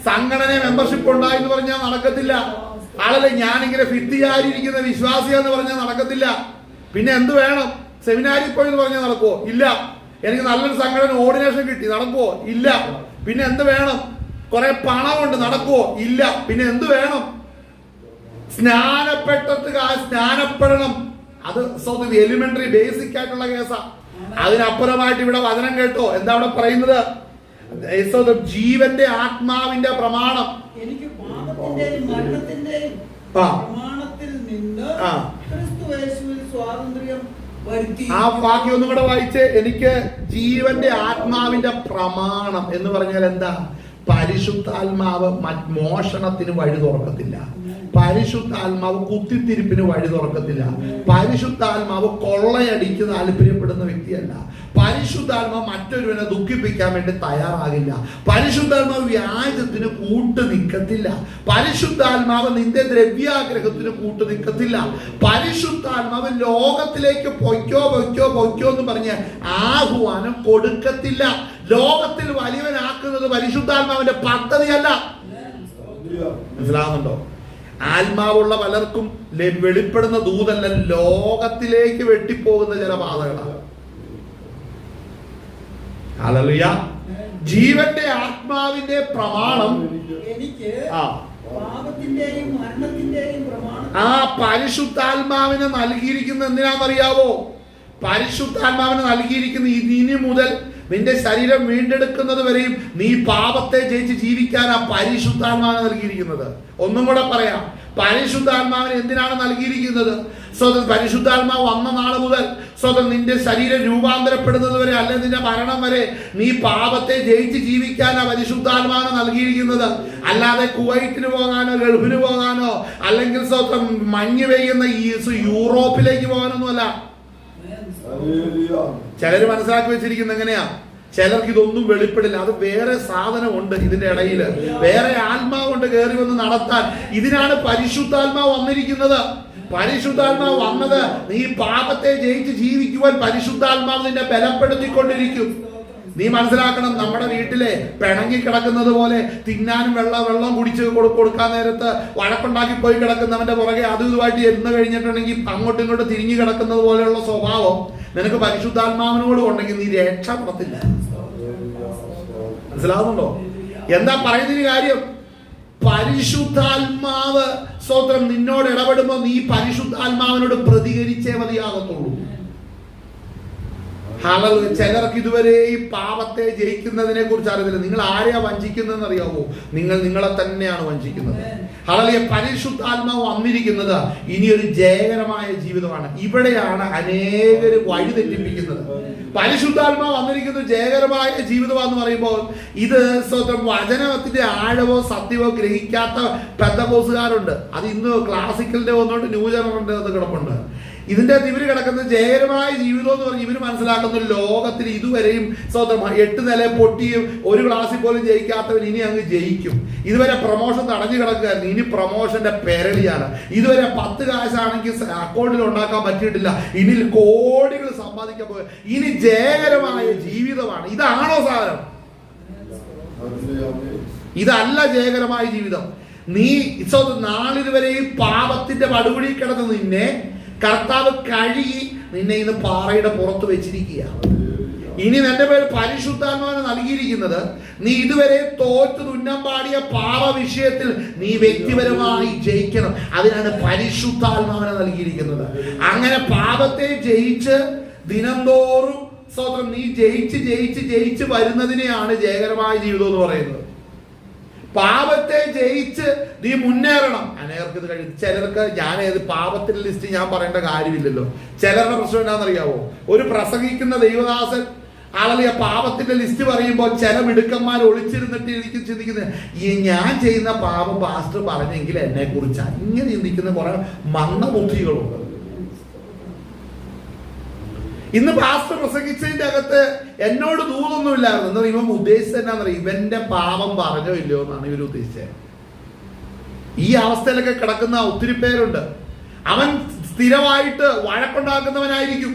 സംഘടന മെമ്പർഷിപ്പ് ഉണ്ടായി എന്ന് പറഞ്ഞാൽ നടക്കത്തില്ല. ആളല്ലേ ഞാനിങ്ങനെ ഫിത്തിയായിരിക്കുന്ന വിശ്വാസിയാന്ന് പറഞ്ഞാൽ നടക്കത്തില്ല. പിന്നെ എന്ത് വേണം? സെമിനാരിൽ പോയി എന്ന് പറഞ്ഞാൽ നടക്കുവോ? ഇല്ല. എനിക്ക് നല്ലൊരു സംഘടന ഓർഡിനേഷൻ കിട്ടി, നടക്കുവോ? ഇല്ല. പിന്നെ എന്ത് വേണം? കുറെ പണമുണ്ട്, നടക്കുവോ? ഇല്ല. പിന്നെ എന്ത് വേണം? സ്നാനപ്പെടണം. അത് എലിമെന്ററി ബേസിക് ആയിട്ടുള്ള കേസാ. അതിനപ്പുറമായിട്ട് ഇവിടെ വചനം കേട്ടോ, എന്താ അവിടെ പറയുന്നത്? ജീവന്റെ ആത്മാവിന്റെ പ്രമാണം. എനിക്ക് പാപത്തിന്റെയും മരണത്തിന്റെയും പ്രമാണത്തിൽ നിന്ന് ക്രിസ്തുയേശുവിൽ സ്വാതന്ത്ര്യം വരുത്തി. ആ വാക്യം ഒന്നും കൂടെ വായിച്ച്. എനിക്ക് ജീവന്റെ ആത്മാവിന്റെ പ്രമാണം എന്ന് പറഞ്ഞാൽ എന്താ? പരിശുദ്ധാത്മാവ് മോഷണത്തിന് വഴി തുറക്കത്തില്ല. പരിശുദ്ധാത്മാവ് കുത്തിത്തിരിപ്പിന് വഴി തുറക്കത്തില്ല. പരിശുദ്ധാത്മാവ് കൊള്ളയടിക്ക് താല്പര്യപ്പെടുന്ന വ്യക്തിയല്ല. പരിശുദ്ധാത്മാവ് മറ്റൊരുവനെ ദുഃഖിപ്പിക്കാൻ വേണ്ടി തയ്യാറാകില്ല. പരിശുദ്ധാത്മാവ് വ്യാജത്തിന് കൂട്ടു നിൽക്കത്തില്ല. പരിശുദ്ധാത്മാവ് നിന്റെ ദ്രവ്യാഗ്രഹത്തിന് കൂട്ടു നിൽക്കത്തില്ല. പരിശുദ്ധാത്മാവ് ലോകത്തിലേക്ക് പൊയ്ക്കോ പൊയ്ക്കോ പൊയ്ക്കോ എന്ന് പറഞ്ഞ് ആഹ്വാനം കൊടുക്കത്തില്ല. ലോകത്തിൽ വലിയവനാക്കുന്നത് പരിശുദ്ധാത്മാവിന്റെ പദ്ധതിയല്ല. മനസ്സിലാകുന്നുണ്ടോ? ആത്മാവുള്ള പലർക്കും വെളിപ്പെടുന്ന ദൂതല്ല, ലോകത്തിലേക്ക് വെട്ടിപ്പോകുന്ന ചില പാതകളാണ്. ഹല്ലേലൂയ. ജീവന്റെ ആത്മാവിന്റെ പ്രമാണം എനിക്ക് പാപത്തിന്റെയും മരണത്തിന്റെയും പ്രമാണം ആ പരിശുദ്ധാത്മാവിനെ നൽകിയിരിക്കുന്ന എന്തിനാണെന്നറിയാവോ? പരിശുദ്ധാത്മാവിനെ നൽകിയിരിക്കുന്ന ഇനി മുതൽ നിന്റെ ശരീരം വീണ്ടെടുക്കുന്നത് വരെയും നീ പാപത്തെ ജയിച്ച് ജീവിക്കാനാ പരിശുദ്ധാത്മാവിനെ നൽകിയിരിക്കുന്നത്. ഒന്നും കൂടെ പറയാം, പരിശുദ്ധാത്മാവിനെ എന്തിനാണ് നൽകിയിരിക്കുന്നത്? സ്വതം പരിശുദ്ധാത്മാവ് വന്ന നാൾ മുതൽ സ്വതം നിന്റെ ശരീരം രൂപാന്തരപ്പെടുന്നത് വരെ, അല്ലെ നിന്റെ മരണം വരെ നീ പാപത്തെ ജയിച്ച് ജീവിക്കാനാ പരിശുദ്ധാത്മാവിനെ നൽകിയിരിക്കുന്നത്. അല്ലാതെ കുവൈറ്റിന് പോകാനോ ഗൾഫിന് പോകാനോ അല്ലെങ്കിൽ സ്വതം മഞ്ഞ് പെയ്യുന്ന യൂറോപ്പിലേക്ക് പോകാനൊന്നുമല്ല. ചിലര് മനസ്സിലാക്കി വെച്ചിരിക്കുന്നത് എങ്ങനെയാ? ചിലർക്ക് ഇതൊന്നും വെളിപ്പെടില്ല. അത് വേറെ സാധനമുണ്ട് ഇതിന്റെ ഇടയിൽ, വേറെ ആത്മാവുണ്ട് കയറി വന്ന് നടത്താൻ. ഇതിനാണ് പരിശുദ്ധാത്മാവ് വന്നിരിക്കുന്നത്. പരിശുദ്ധാത്മാവ് വന്നത് നീ പാപത്തെ ജയിച്ച് ജീവിക്കുവാൻ പരിശുദ്ധാത്മാവ് നിന്നെ ബലപ്പെടുത്തിക്കൊണ്ടിരിക്കും. നീ മനസ്സിലാക്കണം, നമ്മുടെ വീട്ടിലെ പിണങ്ങി കിടക്കുന്നത് പോലെ തിന്നാനും വെള്ളം കുടിച്ച് കൊടുക്കാൻ നേരത്ത് വഴക്കുണ്ടാക്കി പോയി കിടക്കുന്നവന്റെ പുറകെ അതും ഇതുമായിട്ട് എന്ന് കഴിഞ്ഞിട്ടുണ്ടെങ്കിൽ അങ്ങോട്ടും ഇങ്ങോട്ട് തിരിഞ്ഞു കിടക്കുന്നത് പോലെയുള്ള സ്വഭാവം നിനക്ക് പരിശുദ്ധാത്മാവിനോട് ഉണ്ടെങ്കിൽ നീ രക്ഷപ്പെടത്തില്ല. മനസ്സിലാവുന്നുണ്ടോ? എന്താ പറയുന്നതിന് കാര്യം? പരിശുദ്ധാത്മാവ് സ്വതന്ത്രം നിന്നോട് ഇടപെടുമ്പോൾ നീ പരിശുദ്ധാത്മാവിനോട് പ്രതികരിച്ചേ മതിയാകത്തുള്ളൂ. ചിലർക്ക് ഇതുവരെ ഈ പാപത്തെ ജയിക്കുന്നതിനെ കുറിച്ച് അറിയില്ല. നിങ്ങൾ ആരെയാ വഞ്ചിക്കുന്നതെന്ന് അറിയാവോ? നിങ്ങൾ നിങ്ങളെ തന്നെയാണ് വഞ്ചിക്കുന്നത്. പരിശുദ്ധാത്മാവ് വന്നിരിക്കുന്നത് ഇനിയൊരു ജയകരമായ ജീവിതമാണ്. ഇവിടെയാണ് അനേകര് വഴി തെറ്റിപ്പിക്കുന്നത്. പരിശുദ്ധാത്മാവ് വന്നിരിക്കുന്നത് ജയകരമായ ജീവിതമാണെന്ന് പറയുമ്പോൾ ഇത് സ്വന്തം വചനത്തിന്റെ ആഴവോ സത്യമോ ഗ്രഹിക്കാത്ത പെന്തക്കോസുകാരുണ്ട്. അത് ഇന്ന് ക്ലാസിക്കലിന്റെ വന്നുകൊണ്ട് ന്യൂ ജനറലിന്റെ അത് കിടപ്പുണ്ട്. ഇതിന്റെ ഇവര് കിടക്കുന്ന ജയകരമായ ജീവിതം എന്ന് പറഞ്ഞ് ഇവര് മനസ്സിലാക്കുന്ന ലോകത്തിൽ ഇതുവരെയും സ്വന്തം 8 നില പൊട്ടിയും ഒരു ക്ലാസ്സിൽ പോലും ജയിക്കാത്തവൻ ഇനി അങ്ങ് ജയിക്കും. ഇതുവരെ പ്രൊമോഷൻ തടഞ്ഞു കിടക്കുകയായിരുന്നു, ഇനി പ്രൊമോഷന്റെ പെരളിയാണ്. ഇതുവരെ 10 കാശാണെങ്കിൽ അക്കൗണ്ടിൽ ഉണ്ടാക്കാൻ പറ്റിയിട്ടില്ല, ഇനി കോടികൾ സമ്പാദിക്കാൻ പോയ ഇനി ജയകരമായ ജീവിതമാണ്. ഇതാണോ സാധനം? ഇതല്ല ജയകരമായ ജീവിതം. നീ നാളിതുവരെയും പാപത്തിന്റെ പടുകുടി കിടന്ന് നിന്നെ കർത്താവ് കഴുകി നിന്നെ ഇന്ന് പാറയുടെ പുറത്ത് വെച്ചിരിക്കുക. ഇനി നിന്റെ പേര് പരിശുദ്ധാത്മാവിനെ നൽകിയിരിക്കുന്നത് നീ ഇതുവരെ തോറ്റു തുന്നം പാടിയ പാപ വിഷയത്തിൽ നീ വ്യക്തിപരമായി ജയിക്കണം. അതിനാണ് പരിശുദ്ധാത്മാവിനെ നൽകിയിരിക്കുന്നത്. അങ്ങനെ പാപത്തെ ജയിച്ച് ദിനംതോറും സ്വതന്ത്രം നീ ജയിച്ച് ജയിച്ച് ജയിച്ച് വരുന്നതിനെയാണ് ജയകരമായ ജീവിതം എന്ന് പറയുന്നത്. പാപത്തെ ജയിച്ച് നീ മുന്നേറണം. അനേകർക്ക് ഇത് കഴിയും. ചിലർക്ക് ഞാൻ പാപത്തിന്റെ ലിസ്റ്റ് ഞാൻ പറയേണ്ട കാര്യമില്ലല്ലോ. ചിലരുടെ പ്രശ്നം എന്താണെന്നറിയാവോ? ഒരു പ്രസംഗിക്കുന്ന ദൈവദാസൻ ആളെ പാപത്തിന്റെ ലിസ്റ്റ് പറയുമ്പോൾ ചില മിടുക്കന്മാർ ഒളിച്ചിരുന്നിട്ട് എനിക്ക് ചിന്തിക്കുന്നത് ഞാൻ ചെയ്യുന്ന പാപം പാസ്റ്റർ പറഞ്ഞെങ്കിൽ എന്നെ കുറിച്ചാണ്. ഇങ്ങനെ ചിന്തിക്കുന്ന കുറെ മന്ദബുദ്ധികളുണ്ട്. ഇന്ന് പാസ്റ്റർ പ്രസംഗിച്ചതിന്റെ അകത്ത് എന്നോട് ദൂതൊന്നുമില്ലായിരുന്നു. എന്നാൽ ഇവൻ ഉദ്ദേശിച്ചത് എന്നാന്നറിയാം, ഇവന്റെ പാപം പറഞ്ഞോ ഇല്ലയോ എന്നാണ് ഇവർ ഉദ്ദേശിച്ചത്. ഈ അവസ്ഥയിലൊക്കെ കിടക്കുന്ന ഒത്തിരി പേരുണ്ട്. അവൻ സ്ഥിരമായിട്ട് വഴക്കുണ്ടാക്കുന്നവനായിരിക്കും,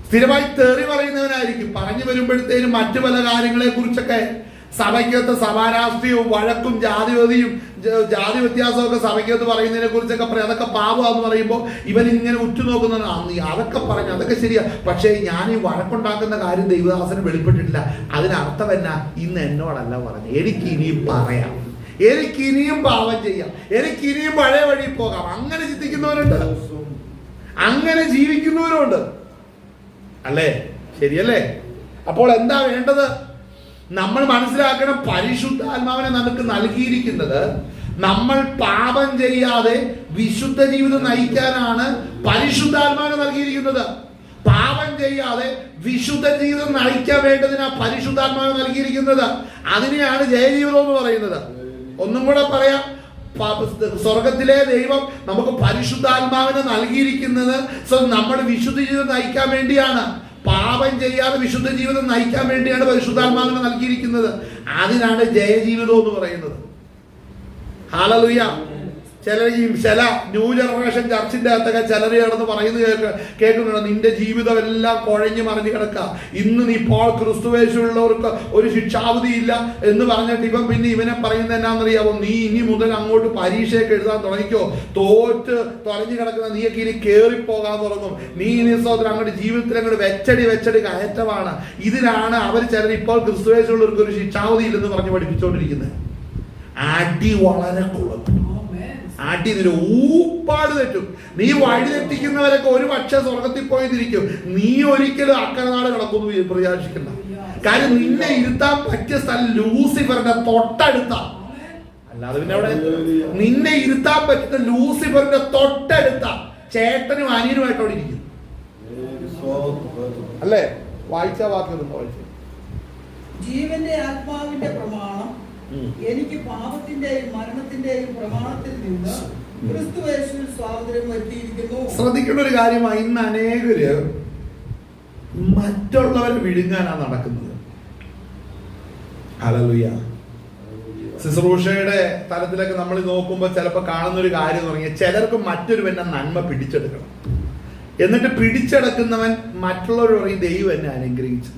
സ്ഥിരമായി തെറി പറയുന്നവനായിരിക്കും. പറഞ്ഞു വരുമ്പോഴത്തേനും മറ്റു പല കാര്യങ്ങളെ കുറിച്ചൊക്കെ സഭയ്ക്കകത്ത് സഭാരാഷ്ട്രീയവും വഴക്കും ജാതി വ്യത്യാസമൊക്കെ സഭയ്ക്കകത്ത് പറയുന്നതിനെ കുറിച്ചൊക്കെ പറയും. അതൊക്കെ പാപമാന്ന് പറയുമ്പോൾ ഇവൻ ഇങ്ങനെ ഉറ്റുനോക്കുന്നതാണ്. നീ അതൊക്കെ പറഞ്ഞു, അതൊക്കെ ശരിയാ, പക്ഷേ ഞാൻ ഈ വഴക്കുണ്ടാക്കുന്ന കാര്യം ദൈവദാസന് വെളിപ്പെട്ടിട്ടില്ല. അതിനർത്ഥം എന്നാ? ഇന്ന് എന്നോടല്ല പറഞ്ഞു, എനിക്ക് ഇനിയും പറയാം, എനിക്ക് ഇനിയും പാപം ചെയ്യാം, എനിക്ക് ഇനിയും പഴയ വഴി പോകാം. അങ്ങനെ ചിന്തിക്കുന്നവരുണ്ട്, അങ്ങനെ ജീവിക്കുന്നവരുണ്ട്. അല്ലേ? ശരിയല്ലേ? അപ്പോൾ എന്താ വേണ്ടത്? നമ്മൾ മനസ്സിലാക്കണം, പരിശുദ്ധാത്മാവിനെ നമുക്ക് നൽകിയിരിക്കുന്നത് നമ്മൾ പാപം ചെയ്യാതെ വിശുദ്ധ ജീവിതം നയിക്കാനാണ് പരിശുദ്ധാത്മാവിനെ നൽകിയിരിക്കുന്നത്. പാപം ചെയ്യാതെ വിശുദ്ധ ജീവിതം നയിക്കാൻ വേണ്ടതിനാ പരിശുദ്ധാത്മാവിനെ നൽകിയിരിക്കുന്നത്. അതിനെയാണ് ജയജീവിതം എന്ന് പറയുന്നത്. ഒന്നും കൂടെ പറയാം, സ്വർഗത്തിലെ ദൈവം നമുക്ക് പരിശുദ്ധാത്മാവിനെ നൽകിയിരിക്കുന്നത് നമ്മൾ വിശുദ്ധ ജീവിതം നയിക്കാൻ വേണ്ടിയാണ്. പാപം ചെയ്യാതെ വിശുദ്ധ ജീവിതം നയിക്കാൻ വേണ്ടിയാണ് പരിശുദ്ധാത്മാവിനെ നൽകിയിരിക്കുന്നത്. അതിനാണ് ജയജീവിതം എന്ന് പറയുന്നത്. ഹല്ലേലൂയ. ചില ന്യൂ ജനറേഷൻ ചർച്ചിന്റെ അകത്തൊക്കെ ചിലർ കിടന്ന് പറയുന്നത് കേൾക്കുന്നുണ്ടോ? നിന്റെ ജീവിതം എല്ലാം കുഴഞ്ഞു മറിഞ്ഞു കിടക്കുക, ഇന്ന് നീ ഇപ്പോൾ ക്രിസ്തുവേശുള്ളവർക്ക് ഒരു ശിക്ഷാവധി ഇല്ല എന്ന് പറഞ്ഞിട്ട് ഇവൻ പിന്നെ ഇവനെ പറയുന്നത് എന്നാണെന്നറിയാമോ? നീ ഇനി മുതൽ അങ്ങോട്ട് പരീക്ഷയൊക്കെ എഴുതാൻ തുടങ്ങിക്കോ, തോറ്റ് തൊലഞ്ഞു കിടക്കുന്ന നീയൊക്കെ ഇനി കയറിപ്പോകാൻ തുടങ്ങും, നീ ഇനി സഹോദരൻ അങ്ങോട്ട് ജീവിതത്തിൽ അങ്ങോട്ട് വെച്ചടി കയറ്റമാണ്. ഇതിനാണ് അവർ ചിലർ ഇപ്പോൾ ക്രിസ്തുവേശുള്ളവർക്ക് ഒരു ശിക്ഷാവധി ഇല്ലെന്ന് പറഞ്ഞ് പഠിപ്പിച്ചുകൊണ്ടിരിക്കുന്നത്. അടി വളരെ കുളക്കും, അടി നിന്റെ ഊപ്പാട് തെറ്റും. നീ വഴി തെറ്റിക്കുന്നവരൊക്കെ ഒരു പക്ഷേ സ്വർഗത്തിൽ പോയിരിക്കും, നീ ഒരിക്കലും അക്കരനാട് കിടക്കുന്നു പ്രതീക്ഷിക്കണ്ട. കാര്യം നിന്നെ ഇരുത്താൻ പറ്റിയ സ്ഥലം ലൂസിഫറിന്റെ തൊട്ടടുത്ത, അല്ലാതെ പിന്നെ അവിടെ നിന്നെ ഇരുത്താൻ പറ്റുന്ന ലൂസിഫറിന്റെ തൊട്ടടുത്ത ചേട്ടനും അനിയനുമായിട്ട് അവിടെ ഇരിക്കും. അല്ലേ? വായിച്ച വാക്ക് വായിച്ചു. ജീവന്റെ ആത്മാവിന്റെ പ്രമാണം എനിക്ക് പാപത്തിന്റെയും മരണത്തിന്റെയും പ്രമാണത്തിൽ നിന്ന് ക്രിസ്തുയേശുവിൽ സ്വാതന്ത്ര്യം വരുത്തിയിരിക്കുന്നു. ശ്രദ്ധിക്കേണ്ട ഒരു കാര്യമാണ്, ഇന്ന് അനേകര് മറ്റുള്ളവരെ വിഴുങ്ങാനാണ് നടക്കുന്നത്. ഹല്ലേലൂയ. ശുശ്രൂഷയുടെ തലത്തിലൊക്കെ നമ്മൾ നോക്കുമ്പോൾ ചിലപ്പോൾ കാണുന്ന ഒരു കാര്യം എന്ന് പറഞ്ഞാൽ, ചിലർക്ക് മറ്റൊരുവന്റെ നന്മ പിടിച്ചെടുക്കണം. എന്നിട്ട് പിടിച്ചെടുക്കുന്നവൻ മറ്റുള്ളവർ പറയും ദൈവം എന്നെ അനുഗ്രഹിച്ചു.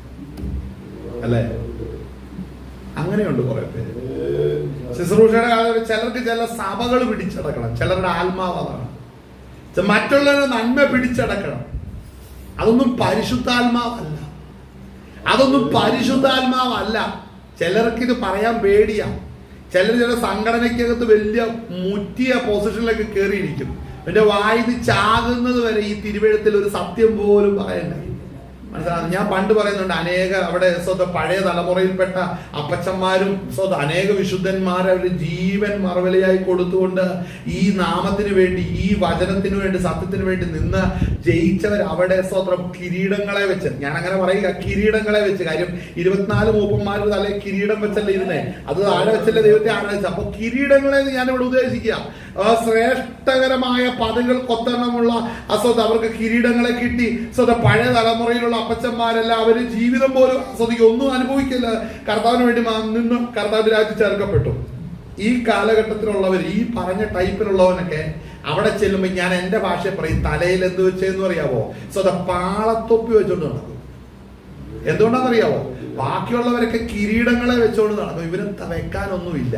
അല്ലേ? അങ്ങനെയുണ്ട് കുറെ പേര്. ശുശ്രൂഷയുടെ കാലത്ത് ചിലർക്ക് ചില സഭകൾ പിടിച്ചടക്കണം, ചിലരുടെ ആത്മാവ് അതാണ്. മറ്റുള്ളവരുടെ നന്മ പിടിച്ചടക്കണം. അതൊന്നും പരിശുദ്ധാത്മാവല്ല, അതൊന്നും പരിശുദ്ധാത്മാവല്ല. ചിലർക്കിത് പറയാൻ പേടിയാ. ചില സംഘടനയ്ക്കകത്ത് വലിയ മുറ്റിയ പൊസിഷനിലേക്ക് കയറിയിരിക്കും. എന്റെ വായിന്ന് ചാകുന്നത് വരെ ഈ തിരുവെഴുത്തിൽ ഒരു സത്യം പോലും പറയണ്ട. മനസ്സിലാകും? ഞാൻ പണ്ട് പറയുന്നുണ്ട്, അനേക അവിടെ പഴയ തലമുറയിൽപ്പെട്ട അപ്പച്ചന്മാരും അനേക വിശുദ്ധന്മാരെ അവരുടെ ജീവൻ മറവിലയായി കൊടുത്തുകൊണ്ട് ഈ നാമത്തിന് വേണ്ടി, ഈ വചനത്തിന് വേണ്ടി, സത്യത്തിന് വേണ്ടി നിന്ന് ജയിച്ചവർ അവിടെ കിരീടങ്ങളെ വെച്ച്, ഞാൻ അങ്ങനെ പറയുക, കിരീടങ്ങളെ വെച്ച്. കാര്യം 24 മൂപ്പന്മാരുടെ തലേ കിരീടം വെച്ചല്ലേ ഇരുന്നേ, അത് ആരെ വെച്ചല്ലേ ദൈവത്തെ ആരാധിച്ചു. അപ്പൊ കിരീടങ്ങളെ ഞാനിവിടെ ഉദ്ദേശിക്കുക, ശ്രേഷ്ഠകരമായ പദങ്ങൾ കൊത്തണമുള്ള അവർക്ക് കിരീടങ്ങളെ കിട്ടി. പഴയ തലമുറയിലുള്ള അപ്പച്ചന്മാരെല്ലാം അവര് ജീവിതം പോലും ഒന്നും അനുഭവിക്കില്ല, കർത്താവിന് വേണ്ടി നിന്ന് കർത്താവിന്റെ രാജ്യത്ത് ചേർക്കപ്പെട്ടു. ഈ കാലഘട്ടത്തിലുള്ളവർ, ഈ പറഞ്ഞ ടൈപ്പിലുള്ളവനൊക്കെ അവിടെ ചെല്ലുമ്പോൾ ഞാൻ എന്റെ ഭാഷയെ പറയും, തലയിൽ എന്ത് വെച്ചെന്ന് അറിയാവോ? പാളത്തൊപ്പി വെച്ചോണ്ട് നടക്കും. എന്തുകൊണ്ടാണെന്നറിയാവോ? ബാക്കിയുള്ളവരൊക്കെ കിരീടങ്ങളെ വെച്ചോണ്ട് നടക്കും, ഇവന് വെക്കാനൊന്നുമില്ല.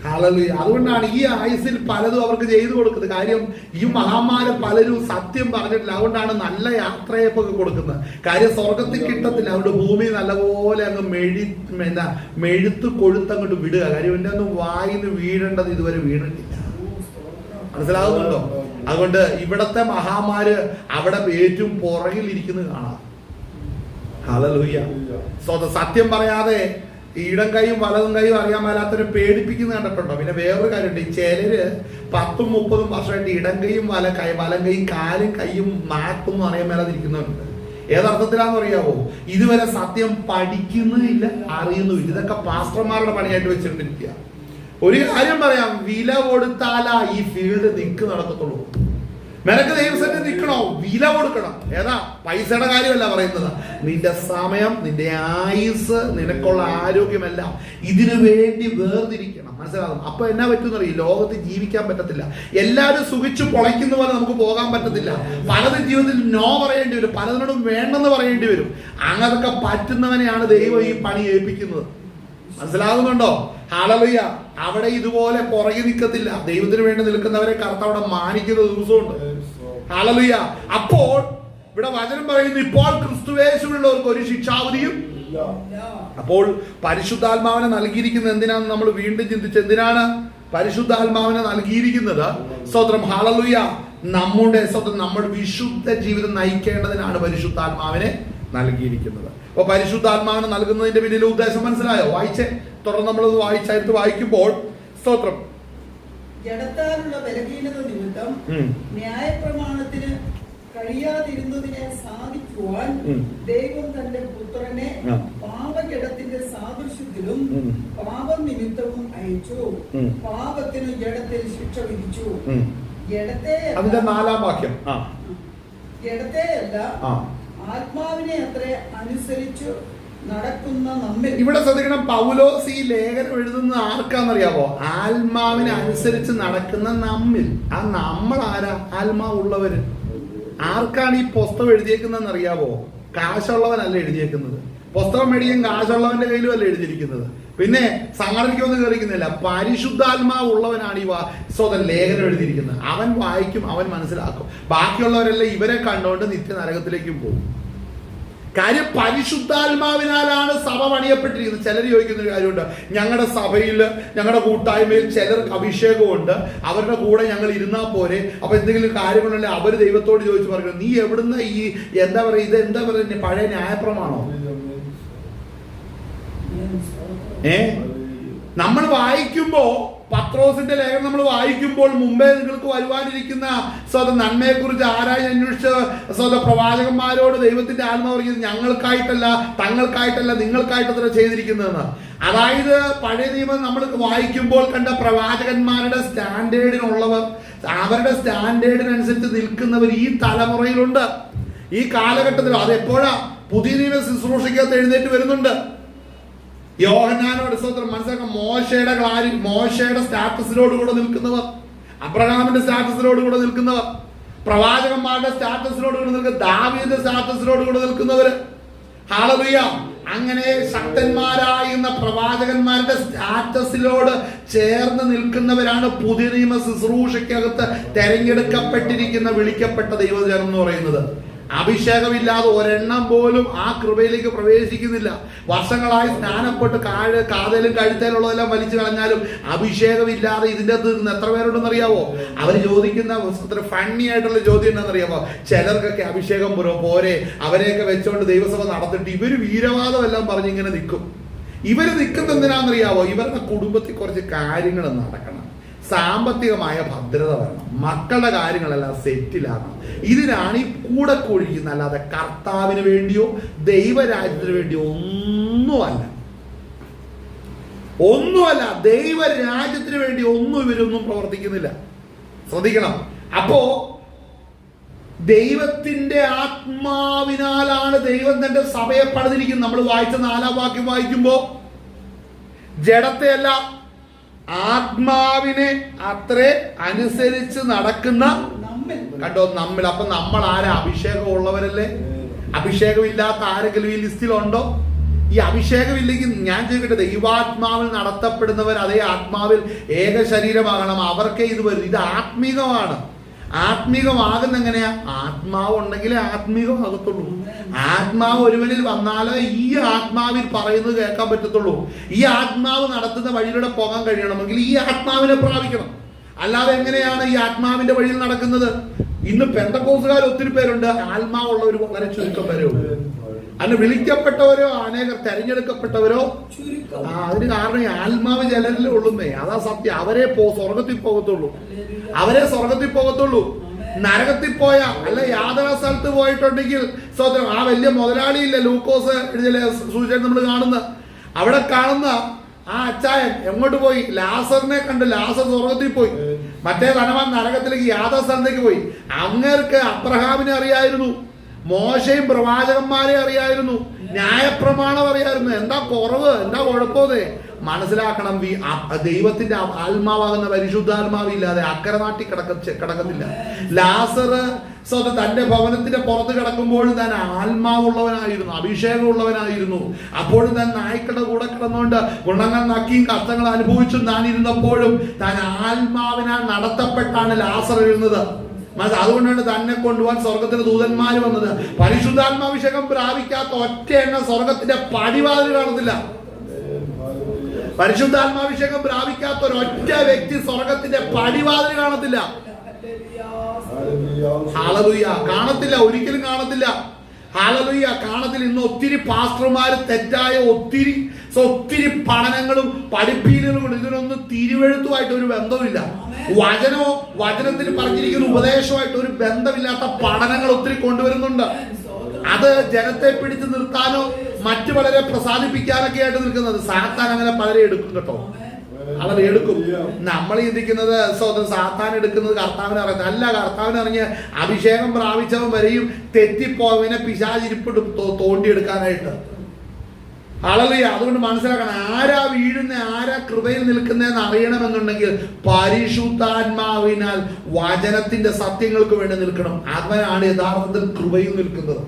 ഹല്ലേലൂയ. അതുകൊണ്ടാണ് ഈ ആയുസ്സിൽ പലതും അവർക്ക് ചെയ്തു കൊടുക്കുന്നത്. കാര്യം ഈ മഹാന്മാര് പലരും സത്യം പറഞ്ഞിട്ടില്ല. അതുകൊണ്ടാണ് നല്ല യാത്രയൊക്കെ കൊടുക്കുന്നത്. കാര്യം സ്വർഗത്തിൽ കിട്ടത്തില്ല. അതുകൊണ്ട് ഭൂമി നല്ലപോലെ അങ്ങ് മെഴുത്ത് കൊഴുത്തങ്ങോട്ട് വിടുക. കാര്യം ഇവന്റെ ഒന്നും വായിന്ന് വീഴേണ്ടത് ഇതുവരെ വീണിട്ടില്ല. മനസ്സിലാകുന്നുണ്ടോ? അതുകൊണ്ട് ഇവിടത്തെ മഹാന്മാര് അവിടെ ഏറ്റവും പുറകിൽ ഇരിക്കുന്നത് കാണാം. ഹല്ലേലൂയ. സത്യം പറയാതെ ഇടം കൈയും വലതും കൈയും അറിയാൻ മേലാത്തൊരു പേടിപ്പിക്കുന്ന കണ്ടിട്ടുണ്ടോ? പിന്നെ വേറൊരു കാര്യമുണ്ട്, ഈ ചിലര് 10-30 വർഷമായിട്ട് ഇടം കൈയും വലം കൈയും കാലും കൈയും നാക്കും അറിയാൻ മേലാതിരിക്കുന്നുണ്ട്. ഏതർത്ഥത്തിലാന്ന് അറിയാവോ? ഇതുവരെ സത്യം പഠിക്കുന്നില്ല, അറിയുന്നുമില്ല. ഇതൊക്കെ പാസ്റ്റർമാരുടെ പണിയായിട്ട് വെച്ചിട്ടിരിക്കുക. ഒരു കാര്യം പറയാം, വില കൊടുത്താലാ ഈ ഫീൽഡ് നടക്കത്തുള്ളൂ. നിനക്ക് ദൈവസന്നിധി നിൽക്കണോ? വില കൊടുക്കണം. ഏതാ? പൈസയുടെ കാര്യമല്ല പറയുന്നത്. നിന്റെ സമയം, നിന്റെ ആയുസ്, നിനക്കുള്ള ആരോഗ്യമെല്ലാം ഇതിനു വേണ്ടി വേർതിരിക്കണം. മനസ്സിലാകും? അപ്പൊ എന്നാ പറ്റുന്നറിയും? ലോകത്ത് ജീവിക്കാൻ പറ്റത്തില്ല. എല്ലാവരും സുഖിച്ചു പൊളയ്ക്കുന്ന പോലെ നമുക്ക് പോകാൻ പറ്റത്തില്ല. പലതും ജീവിതത്തിൽ നോ പറയേണ്ടി വരും, പലതിനോടും വേണ്ടെന്ന് പറയേണ്ടി വരും. അങ്ങനൊക്കെ പറ്റുന്നവനെയാണ് ദൈവം ഈ പണി ഏൽപ്പിക്കുന്നത്. മനസ്സിലാകുന്നുണ്ടോ? ഹല്ലേലൂയ. അവിടെ ഇതുപോലെ പുറകെ നിൽക്കത്തില്ല. ദൈവത്തിന് വേണ്ടി നിൽക്കുന്നവരെ കർത്താവ് അവിടെ മാനിക്കുന്ന ദിവസമുണ്ട്. ഹല്ലേലൂയ. അപ്പോൾ ഇവിടെ വചനം പറയുന്നു, ഇപ്പോൾ ക്രിസ്തുവേശുവിലുള്ളവർക്ക് ഒരു ശിക്ഷാവിധിയും. അപ്പോൾ പരിശുദ്ധാത്മാവിനെ നൽകിയിരിക്കുന്നത് എന്തിനാണെന്ന് നമ്മൾ വീണ്ടും ചിന്തിച്ച്, എന്തിനാണ് പരിശുദ്ധാത്മാവിനെ നൽകിയിരിക്കുന്നത്? സ്തോത്രം. ഹല്ലേലൂയ. നമ്മുടെ വിശുദ്ധ ജീവിതം നയിക്കേണ്ടതിനാണ് പരിശുദ്ധാത്മാവിനെ നൽകിയിരിക്കുന്നത്. അപ്പൊ പരിശുദ്ധാത്മാവിനെ നൽകുന്നതിന്റെ പിന്നിലെ ഉദ്ദേശം മനസ്സിലായോ? വായിച്ചേ, തുടർന്ന് നമ്മളത് വായിക്കുമ്പോൾ സ്തോത്രം. ജഡത്താലുള്ള ബലഹീനത നിമിത്തം ന്യായപ്രമാണത്തിന് കഴിയാതിരുന്നതിനെ സാധിക്കുവാൻ ദൈവം തന്റെ പുത്രനെ പാപജഡത്തിന്റെ സാദൃശ്യത്തിലും പാപം നിമിത്തവും അയച്ചു. പാപത്തിന് ജഡത്തിൽ ശിക്ഷ വിധിച്ചു. അതിന്റെ 4-ാം വാക്യം. ജഡത്തെയല്ല ആത്മാവിനെ അത്രേ അനുസരിച്ചു നടക്കുന്ന നമ്മിൽ. ഇവിടെ ശ്രദ്ധിക്കണം, പൗലോസ് ഈ ലേഖനം എഴുതുന്നത് ആർക്കാന്നറിയാവോ? ആത്മാവിനെ അനുസരിച്ച് നടക്കുന്ന നമ്മിൽ. ആ നമ്മൾ ആരാ? ആത്മാവുള്ളവര്. ആർക്കാണ് ഈ പുസ്തകം എഴുതിയേക്കുന്നതെന്ന് അറിയാവോ? കാശുള്ളവനല്ല എഴുതിയേക്കുന്നത്. പുസ്തകം മേടിക്കാൻ കാശുള്ളവന്റെ കയ്യിലും അല്ല എഴുതിയിരിക്കുന്നത്. പിന്നെ സംഘടനയ്ക്കൊന്നും കയറിക്കുന്നില്ല. പരിശുദ്ധാത്മാവ് ഉള്ളവനാണ് ഈ സ്വതം ലേഖനം എഴുതിയിരിക്കുന്നത്. അവൻ വായിക്കും, അവൻ മനസ്സിലാക്കും. ബാക്കിയുള്ളവരെല്ലാം ഇവരെ കണ്ടുകൊണ്ട് നിത്യനരകത്തിലേക്കും പോകും. കാര്യം പരിശുദ്ധാത്മാവിനാലാണ് സഭ പണിയപ്പെട്ടിരിക്കുന്നത്. ചിലർ ചോദിക്കുന്ന ഒരു കാര്യമുണ്ട്, ഞങ്ങളുടെ സഭയിൽ, ഞങ്ങളുടെ കൂട്ടായ്മയിൽ ചിലർക്ക് അഭിഷേകമുണ്ട്, അവരുടെ കൂടെ ഞങ്ങൾ ഇരുന്നാൽ പോരെ, അപ്പൊ എന്തെങ്കിലും കാര്യങ്ങളുണ്ടെങ്കിൽ അവർ ദൈവത്തോട് ചോദിച്ചു പറയുന്നത്, നീ എവിടുന്ന് ഈ എന്താ പറയുക, ഇത് എന്താ പറയുക, പഴയ ന്യായപ്രമാണോ? നമ്മൾ വായിക്കുമ്പോ, പത്രോസിന്റെ ലേഖനം നമ്മൾ വായിക്കുമ്പോൾ, മുമ്പേ നിങ്ങൾക്ക് വരുവാനിരിക്കുന്ന നന്മയെ കുറിച്ച് ആരായി അന്വേഷിച്ച പ്രവാചകന്മാരോട് ദൈവത്തിന്റെ ആത്മാവ് പറയുന്നത്, ഞങ്ങൾക്കായിട്ടല്ല, തങ്ങൾക്കായിട്ടല്ല, നിങ്ങൾക്കായിട്ടത്ര ചെയ്തിരിക്കുന്നതെന്ന്. അതായത് പഴയ നിയമം നമ്മൾ വായിക്കുമ്പോൾ കണ്ട പ്രവാചകന്മാരുടെ സ്റ്റാൻഡേർഡിനുള്ളവർ, അവരുടെ സ്റ്റാൻഡേർഡിനനുസരിച്ച് നിൽക്കുന്നവർ ഈ തലമുറയിലുണ്ട്, ഈ കാലഘട്ടത്തിൽ. അത് എപ്പോഴാ? പുതിയ നിയമ ശുശ്രൂഷയ്ക്കകത്ത് എഴുന്നേറ്റ് വരുന്നുണ്ട്. യോഹന്നാനോട് സ്തോത്രം മനസ്സിലാക്കാം. മോശയുടെ സ്റ്റാറ്റസിലോട് കൂടെ നിൽക്കുന്നവർ, അബ്രഹാമിന്റെ സ്റ്റാറ്റസിലോട് കൂടെ നിൽക്കുന്നവർ, പ്രവാചകന്മാരുടെ സ്റ്റാറ്റസിലോട് കൂടെ നിൽക്കുന്ന, ദാവീദിന്റെ സ്റ്റാറ്റസിലോട് കൂടെ നിൽക്കുന്നവര്. ഹല്ലേലൂയ. അങ്ങനെ ശക്തന്മാരായിരുന്ന പ്രവാചകന്മാരുടെ സ്റ്റാറ്റസിലോട് ചേർന്ന് നിൽക്കുന്നവരാണ് പുതിയ നിയമ ശുശ്രൂഷയ്ക്കകത്ത് തെരഞ്ഞെടുക്കപ്പെട്ടിരിക്കുന്ന, വിളിക്കപ്പെട്ട ദൈവജനം എന്ന് പറയുന്നത്. അഭിഷേകമില്ലാതെ ഒരെണ്ണം പോലും ആ കൃപയിലേക്ക് പ്രവേശിക്കുന്നില്ല. വർഷങ്ങളായി സ്നാനപ്പെട്ട് കാതലും കഴുത്തേലുള്ളതെല്ലാം വലിച്ചു കളഞ്ഞാലും അഭിഷേകമില്ലാതെ ഇതിന്റെ അകത്ത് നിന്ന് എത്ര പേരുണ്ടെന്ന് അറിയാവോ? അവർ ചോദിക്കുന്ന ഫണ്ണി ആയിട്ടുള്ള ചോദ്യം എന്താണെന്നറിയാമോ? ചിലർക്കൊക്കെ അഭിഷേകം പോരെ, അവരെയൊക്കെ വെച്ചുകൊണ്ട് ദൈവസഭ നടത്തിട്ട് ഇവര് വീരവാദം എല്ലാം പറഞ്ഞിങ്ങനെ നിൽക്കും. ഇവര് നിൽക്കുന്ന എന്തിനാണെന്നറിയാവോ? ഇവരുടെ കുടുംബത്തിൽ കുറച്ച് കാര്യങ്ങൾ നടക്കണം, സാമ്പത്തികമായ ഭദ്രത വരണം, മക്കളുടെ കാര്യങ്ങളെല്ലാം സെറ്റിലാകണം. ഇതിനാണ് ഈ കൂടെ കൂടിയിരിക്കുന്നത്. അല്ലാതെ കർത്താവിന് വേണ്ടിയോ ദൈവരാജ്യത്തിന് വേണ്ടിയോ ഒന്നുമല്ല. ദൈവരാജ്യത്തിന് വേണ്ടി ഒന്നും ഇവരൊന്നും പ്രവർത്തിക്കുന്നില്ല. ശ്രദ്ധിക്കണം. അപ്പോ ദൈവത്തിന്റെ ആത്മാവിനാലാണ് ദൈവം തന്റെ സഭയെ പണിതിരിക്കുന്നത്. നമ്മൾ വായിച്ച 4-ാം വാക്യം വായിക്കുമ്പോ, ജഡത്തെയല്ല ആത്മാവിനെ അത്രേ അനുസരിച്ച് നടക്കുന്ന കണ്ടോ നമ്മിൽ. അപ്പൊ നമ്മൾ ആരാ? അഭിഷേകം ഉള്ളവരല്ലേ? അഭിഷേകമില്ലാത്ത ആരെങ്കിലും ഈ ലിസ്റ്റിലുണ്ടോ? ഈ അഭിഷേകമില്ലെങ്കിൽ ഞാൻ ചോദിക്കട്ടെ, ദൈവാത്മാവിൽ നടത്തപ്പെടുന്നവർ അതേ ആത്മാവിൽ ഏക ശരീരമാകണം. അവർക്കേ ഇത് വരും. ഇത് ആത്മീകമാണ്. ആത്മീകമാകുന്ന എങ്ങനെയാ? ആത്മാവ് ഉണ്ടെങ്കിലേ ആത്മീകമാകത്തുള്ളൂ. ആത്മാവ് ഒരുവനിൽ വന്നാലേ ഈ ആത്മാവിൽ പറയുന്നത് കേൾക്കാൻ പറ്റത്തുള്ളൂ. ഈ ആത്മാവ് നടത്തുന്ന വഴിയിലൂടെ പോകാൻ കഴിയണമെങ്കിൽ ഈ ആത്മാവിനെ പ്രാപിക്കണം. അല്ലാതെ എങ്ങനെയാണ് ഈ ആത്മാവിന്റെ വഴിയിൽ നടക്കുന്നത്? ഇന്ന് പെന്തക്കോസുകാർ ഒത്തിരി പേരുണ്ട്, ആത്മാവുള്ളവർ വളരെ ചുരുക്കം പേരേ ഉള്ളൂ. അതിന് വിളിക്കപ്പെട്ടവരോ അനേകർ തെരഞ്ഞെടുക്കപ്പെട്ടവരോ. അതിന് കാരണം ഈ ആത്മാവ് ചിലരിലേ ഉള്ളുന്നേ. അതാ സത്യം. അവരെ സ്വർഗത്തിൽ പോകത്തുള്ളൂ. അവരെ സ്വർഗത്തിൽ പോകത്തുള്ളൂ. നരകത്തിൽ പോയ അല്ല യാതൊരു സ്ഥലത്ത് പോയിട്ടുണ്ടെങ്കിൽ സ്വതന്ത്രം ആ വലിയ മുതലാളിയില്ല, ലൂക്കോസ് എഴുതിയ സൂചന നമ്മൾ കാണുന്ന, അവിടെ കാണുന്ന ആ അച്ചായൻ എങ്ങോട്ട് പോയി? ലാസറിനെ കണ്ട്. ലാസർ സ്വർഗത്തിൽ പോയി. മറ്റേ ധനവാൻ നരകത്തിലേക്ക് യാതൊരു സ്ഥലത്തേക്ക് പോയി. അങ്ങേർക്ക് അബ്രഹാമിനെ അറിയായിരുന്നു, മോശയും പ്രവാചകന്മാരെ അറിയായിരുന്നു, ന്യായപ്രമാണം അറിയായിരുന്നു. എന്താ കുറവ്, എന്താ കുഴപ്പമേ? മനസ്സിലാക്കണം, ദൈവത്തിന്റെ ആത്മാവാകുന്ന പരിശുദ്ധാത്മാവില്ലാതെ അക്കരെ നാട്ടിൽ കിടക്കത്തില്ല. ലാസർ തന്റെ ഭവനത്തിന്റെ പുറത്ത് കിടക്കുമ്പോഴും താൻ ആത്മാവുള്ളവനായിരുന്നു, അഭിഷേകമുള്ളവനായിരുന്നു. അപ്പോഴും താൻ നായ്ക്കളുടെ കൂടെ കിടന്നുകൊണ്ട് ഗുണങ്ങൾ നക്കിയും കഷ്ടങ്ങൾ അനുഭവിച്ചും താൻ ഇരുന്നപ്പോഴും താൻ ആത്മാവിനാൽ നടത്തപ്പെട്ടാണ് ലാസർ എഴുന്നത്. അതുകൊണ്ടാണ് തന്നെ കൊണ്ടുപോകാൻ സ്വർഗത്തിന് ദൂതന്മാര് വന്നത്. പരിശുദ്ധാത്മാഭിഷേകം പ്രാപിക്കാത്ത ഒറ്റ എണ്ണ സ്വർഗത്തിന്റെ പടിവാതിൽ കാണത്തില്ല. പരിശുദ്ധാത്മാഭിഷേകം പ്രാപിക്കാത്ത ഒരൊറ്റ വ്യക്തി സ്വർഗത്തിന്റെ പടിവാതിൽ കാണത്തില്ല. ഹല്ലേലൂയ, കാണത്തില്ല, ഒരിക്കലും കാണത്തില്ല. ഹല്ലേലൂയ, കാണത്തില്ല. ഇന്ന് ഒത്തിരി പാസ്റ്റർമാര് തെറ്റായ ഒത്തിരി പഠനങ്ങളും പഠിപ്പീലുകളും ഉണ്ട്. ഇതിനൊന്നും തിരുവെഴുത്തുമായിട്ട് ഒരു ബന്ധമില്ല. വചനത്തിൽ പറഞ്ഞിരിക്കുന്ന ഉപദേശമായിട്ട് ഒരു ബന്ധമില്ലാത്ത പഠനങ്ങൾ ഒത്തിരി കൊണ്ടുവരുന്നുണ്ട്. അത് ജനത്തെ പിടിച്ചു നിർത്താനോ മറ്റു വളരെ പ്രസാദിപ്പിക്കാനൊക്കെ ആയിട്ട് നിൽക്കുന്നത്. സാത്താൻ അങ്ങനെ പലരെ എടുക്കും കേട്ടോ, അവർ എടുക്കും. നമ്മൾ ചിന്തിക്കുന്നത് സാത്താൻ എടുക്കുന്നത് കർത്താവിനെ അറിയുന്നത് അല്ല. കർത്താവിനെ അറിഞ്ഞ് അഭിഷേകം പ്രാപിച്ചവൻ വരെയും തെറ്റിപ്പോവനെ പിശാചിരിപ്പിട്ട് തോണ്ടിയെടുക്കാനായിട്ട്. ഹല്ലേലൂയ. അതുകൊണ്ട് മനസ്സിലാക്കണം, ആരാ വീഴുന്ന, ആരാ കൃപയിൽ നിൽക്കുന്നതെന്ന് അറിയണമെന്നുണ്ടെങ്കിൽ പരിശുദ്ധാത്മാവിനാൽ വചനത്തിന്റെ സത്യങ്ങൾക്ക് വേണ്ടി നിൽക്കണം. അവനാണ് യഥാർത്ഥത്തിൽ കൃപയിൽ നിൽക്കുന്നത്.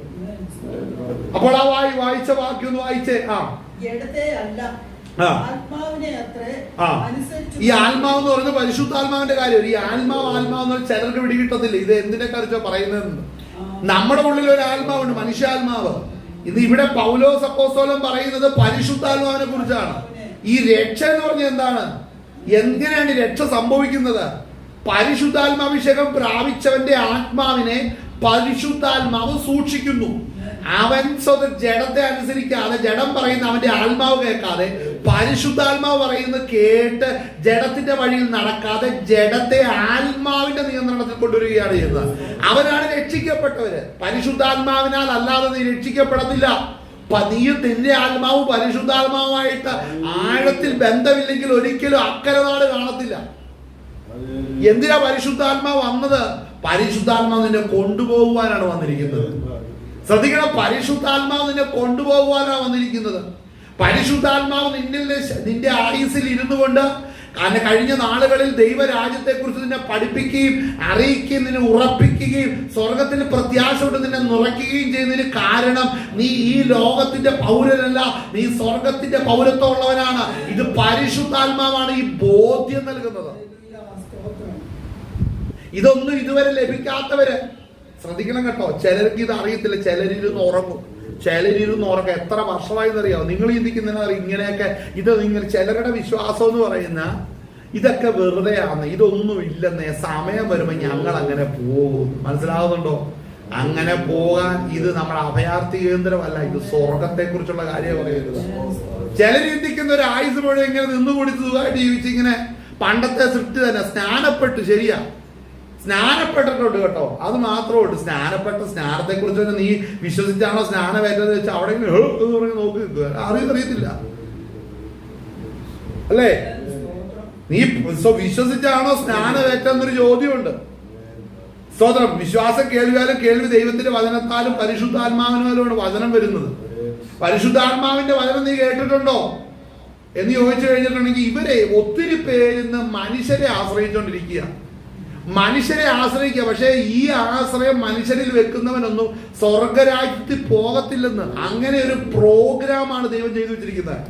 അപ്പോൾ ആ വായിച്ച വാക്യം ഒന്ന് വായിച്ചേ. ഈ ആത്മാവ് എന്ന് പറയുന്നത് പരിശുദ്ധാത്മാവിന്റെ കാര്യം. ഈ ആത്മാവ് എന്ന് ചിലർക്ക് പിടികിട്ടത്തില്ല. ഇത് എന്തിനെ കുറിച്ചാ പറയുന്നത്? നമ്മുടെ ഉള്ളിൽ ഒരു ആത്മാവുണ്ട്, മനുഷ്യാത്മാവ്. ഇത് ഇവിടെ പൗലോസ് അപ്പോസ്തലൻ പറയുന്നത് പരിശുദ്ധാത്മാവിനെ കുറിച്ചാണ്. ഈ രക്ഷ എന്ന് പറഞ്ഞാൽ എന്താണ്? എങ്ങനെയാണ് രക്ഷ സംഭവിക്കുന്നത്? പരിശുദ്ധാത്മാഭിഷേകം പ്രാപിച്ചവന്റെ ആത്മാവിനെ പരിശുദ്ധാത്മാവ് സൂക്ഷിക്കുന്നു. അവൻ സ്വന്തം ജഡത്തെ അനുസരിക്കാതെ, ജഡം പറയുന്ന അവന്റെ ആത്മാവ് കേൾക്കാതെ, പരിശുദ്ധാത്മാവ് പറയുന്നത് കേട്ട് ജഡത്തിന്റെ വഴിയിൽ നടക്കാതെ ജഡത്തെ ആത്മാവിന്റെ നിയന്ത്രണത്തിൽ കൊണ്ടുവരികയാണ് ചെയ്യുന്നത്. അവരാണ് രക്ഷിക്കപ്പെട്ടവര്. പരിശുദ്ധാത്മാവിനാൽ അല്ലാതെ നീ രക്ഷിക്കപ്പെടത്തില്ല. നീയും നിന്റെ ആത്മാവും പരിശുദ്ധാത്മാവുമായിട്ട് ആഴത്തിൽ ബന്ധമില്ലെങ്കിൽ ഒരിക്കലും അക്കരെ നാട് കാണത്തില്ല. എന്തിനാ പരിശുദ്ധാത്മാവ് വന്നത്? പരിശുദ്ധാത്മാവ് നിന്നെ കൊണ്ടുപോകുവാനാണ് വന്നിരിക്കുന്നത്. ശ്രദ്ധിക്കണം, പരിശുദ്ധാത്മാവ് നിന്നെ കൊണ്ടുപോകുവാനാണ് വന്നിരിക്കുന്നത്. പരിശുദ്ധാത്മാവ് നിന്റെ ആയുസ്സിൽ ഇരുന്നു കൊണ്ട് കഴിഞ്ഞ നാളുകളിൽ ദൈവരാജ്യത്തെ കുറിച്ച് നിന്നെ പഠിപ്പിക്കുകയും അറിയിക്കുകയും നിന്നെ ഉറപ്പിക്കുകയും സ്വർഗത്തിന് പ്രത്യാശ കൊണ്ട് നിന്നെ നിറയ്ക്കുകയും ചെയ്യുന്നതിന് കാരണം നീ ഈ ലോകത്തിന്റെ പൗരനല്ല, നീ സ്വർഗത്തിന്റെ പൗരത്വമുള്ളവനാണ്. ഇത് പരിശുദ്ധാത്മാവാണ് ഈ ബോധ്യം നൽകുന്നത്. ഇതൊന്നും ഇതുവരെ ലഭിക്കാത്തവര് ശ്രദ്ധിക്കണം കേട്ടോ. ചിലർക്ക് ഇത് അറിയത്തില്ല. ചിലരിരുന്ന് ഉറങ്ങും. എത്ര വർഷമായി എന്നറിയാമോ? നിങ്ങൾ ചിന്തിക്കുന്ന ഇങ്ങനെയൊക്കെ ഇത് നിങ്ങൾ ചിലരുടെ വിശ്വാസം എന്ന് പറയുന്ന ഇതൊക്കെ വെറുതെയാണ്, ഇതൊന്നും ഇല്ലെന്നേ, സമയം വരുമ്പോ ഞങ്ങൾ അങ്ങനെ പോകും. മനസ്സിലാവുന്നുണ്ടോ? അങ്ങനെ പോകാൻ ഇത് നമ്മുടെ അഭയാർത്ഥി കേന്ദ്രമല്ല, ഇത് സ്വർഗത്തെ കുറിച്ചുള്ള കാര്യം പറയുന്നത്. ചിലർ ചിന്തിക്കുന്ന ഒരു ആയുസ് മുഴുവൻ ഇങ്ങനെ നിന്നുകൂടി സുഖമായിട്ട് ജീവിച്ചിങ്ങനെ പണ്ടത്തെ സൃഷ്ടി തന്നെ സ്നാനപ്പെട്ട്, ശരിയാ, സ്നാനപ്പെട്ടിട്ടുണ്ട് കേട്ടോ, അത് മാത്രമേ ഉള്ളൂ. സ്നാനത്തെ കുറിച്ച് നീ വിശ്വസിച്ചാണോ സ്നാനമേറ്റത് വെച്ചാൽ അവിടെ പറഞ്ഞ് നോക്കി നിൽക്കുക, അറിയത്തില്ല അല്ലേ? നീ വിശ്വസിച്ചാണോ സ്നാനമേറ്റെന്നൊരു ചോദ്യമുണ്ട്. സ്തോത്രം. വിശ്വാസം കേൾവിയാലും കേൾവി ദൈവത്തിന്റെ വചനത്താലും പരിശുദ്ധാത്മാവിനാലുമാണ് വചനം വരുന്നത്. പരിശുദ്ധാത്മാവിന്റെ വചനം നീ കേട്ടിട്ടുണ്ടോ എന്ന് ചോദിച്ചു കഴിഞ്ഞിട്ടുണ്ടെങ്കിൽ ഇവരെ ഒത്തിരി പേരിന്ന് മനുഷ്യരെ ആശ്രയിച്ചുകൊണ്ടിരിക്കുക. പക്ഷെ ഈ ആശ്രയം മനുഷ്യരിൽ വെക്കുന്നവനൊന്നും സ്വർഗരാജ്യത്തിൽ പോകത്തില്ലെന്ന്. അങ്ങനെ ഒരു പ്രോഗ്രാമാണ് ദൈവം ചെയ്തു വെച്ചിരിക്കുന്നത്.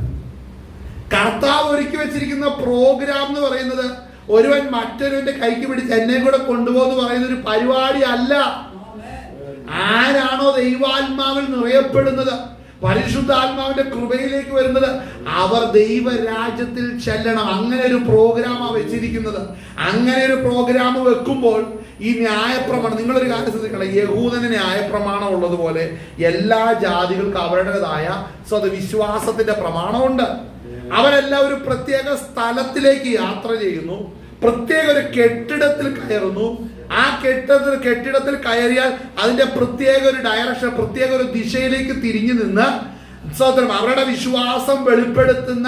കർത്താവ് ഒരുക്കി വെച്ചിരിക്കുന്ന പ്രോഗ്രാം എന്ന് പറയുന്നത് ഒരുവൻ മറ്റൊരുവന്റെ കൈക്ക് പിടിച്ച് എന്നെ കൂടെ കൊണ്ടുപോകുന്ന പറയുന്ന ഒരു പരിപാടി അല്ല. ആരാണോ ദൈവാത്മാവിൽ നിറയപ്പെടുന്നത്, പരിശുദ്ധാത്മാവിന്റെ കൃപയിലേക്ക് വരുന്നത്, അവർ ദൈവരാജ്യത്തിൽ ചെല്ലണം. അങ്ങനെ ഒരു പ്രോഗ്രാമാണ് വെച്ചിരിക്കുന്നത്. അങ്ങനെ ഒരു പ്രോഗ്രാം വെക്കുമ്പോൾ ഈ ന്യായപ്രമാണം, നിങ്ങളൊരു കാര്യം ശ്രദ്ധിക്കണം, യഹൂദന് ന്യായപ്രമാണം ഉള്ളതുപോലെ എല്ലാ ജാതികൾക്കും അവരുടേതായ വിശ്വാസത്തിന്റെ പ്രമാണമുണ്ട്. അവരെല്ലാം ഒരു പ്രത്യേക സ്ഥലത്തിലേക്ക് യാത്ര ചെയ്യുന്നു, പ്രത്യേക ഒരു കെട്ടിടത്തിൽ കയറുന്നു. ആ കെട്ടിടത്തിൽ കയറിയാൽ അതിന്റെ പ്രത്യേക ഒരു ഡയറക്ഷൻ, പ്രത്യേക ഒരു ദിശയിലേക്ക് തിരിഞ്ഞു നിന്ന് സ്വതന്ത്രം അവരുടെ വിശ്വാസം വെളിപ്പെടുത്തുന്ന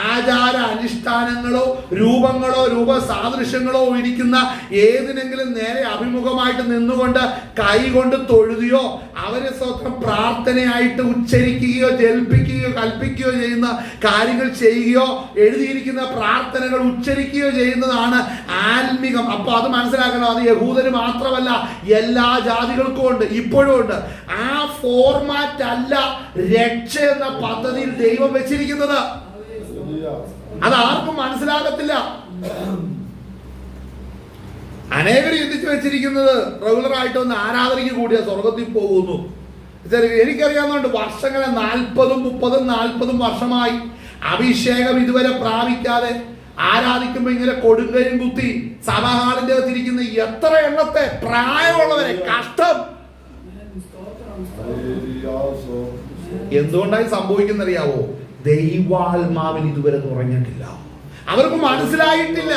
ആചാര അനുഷ്ഠാനങ്ങളോ രൂപങ്ങളോ രൂപസാദൃശ്യങ്ങളോ ഇരിക്കുന്ന ഏതിനെങ്കിലും നേരെ അഭിമുഖമായിട്ട് നിന്നുകൊണ്ട് കൈകൊണ്ട് തൊഴുതിയോ അവരെ സ്വന്തം പ്രാർത്ഥനയായിട്ട് ഉച്ചരിക്കുകയോ ജൽപ്പിക്കുകയോ കൽപ്പിക്കുകയോ ചെയ്യുന്ന കാര്യങ്ങൾ ചെയ്യുകയോ എഴുതിയിരിക്കുന്ന പ്രാർത്ഥനകൾ ഉച്ചരിക്കുകയോ ചെയ്യുന്നതാണ് ആത്മീകം. അപ്പൊ അത് മനസ്സിലാക്കണം. അത് യഹൂദന് മാത്രമല്ല, എല്ലാ ജാതികൾക്കും ഉണ്ട്, ഇപ്പോഴും ഉണ്ട്. ആ ഫോർമാറ്റ് അല്ല രക്ഷ എന്ന പദ്ധതിയിൽ ദൈവം വെച്ചിരിക്കുന്നത്. അത് ആർക്കും മനസ്സിലാകത്തില്ല. അനേകർ ചിന്തിച്ചു വെച്ചിരിക്കുന്നത് റെഗുലർ ആയിട്ട് ഒന്ന് ആരാധനയ്ക്ക് കൂടിയ സ്വർഗത്തിൽ പോകുന്നു. എനിക്കറിയാവുന്നുണ്ട് വർഷങ്ങളെ 40 വർഷമായി അഭിഷേകം ഇതുവരെ പ്രാപിക്കാതെ ആരാധിക്കുമ്പോ ഇങ്ങനെ കൊടുങ്കയും കുത്തി സഭാഹാളിന്റെ അകത്തിരിക്കുന്ന എത്ര എണ്ണത്തെ പ്രായമുള്ളവരെ കഷ്ടം. എന്തുകൊണ്ടായി സംഭവിക്കുന്നറിയാവോ? ദൈവാത്മാവിന് ഇതുവരെ കുറഞ്ഞിട്ടില്ല. അവർക്ക് മനസ്സിലായിട്ടില്ല.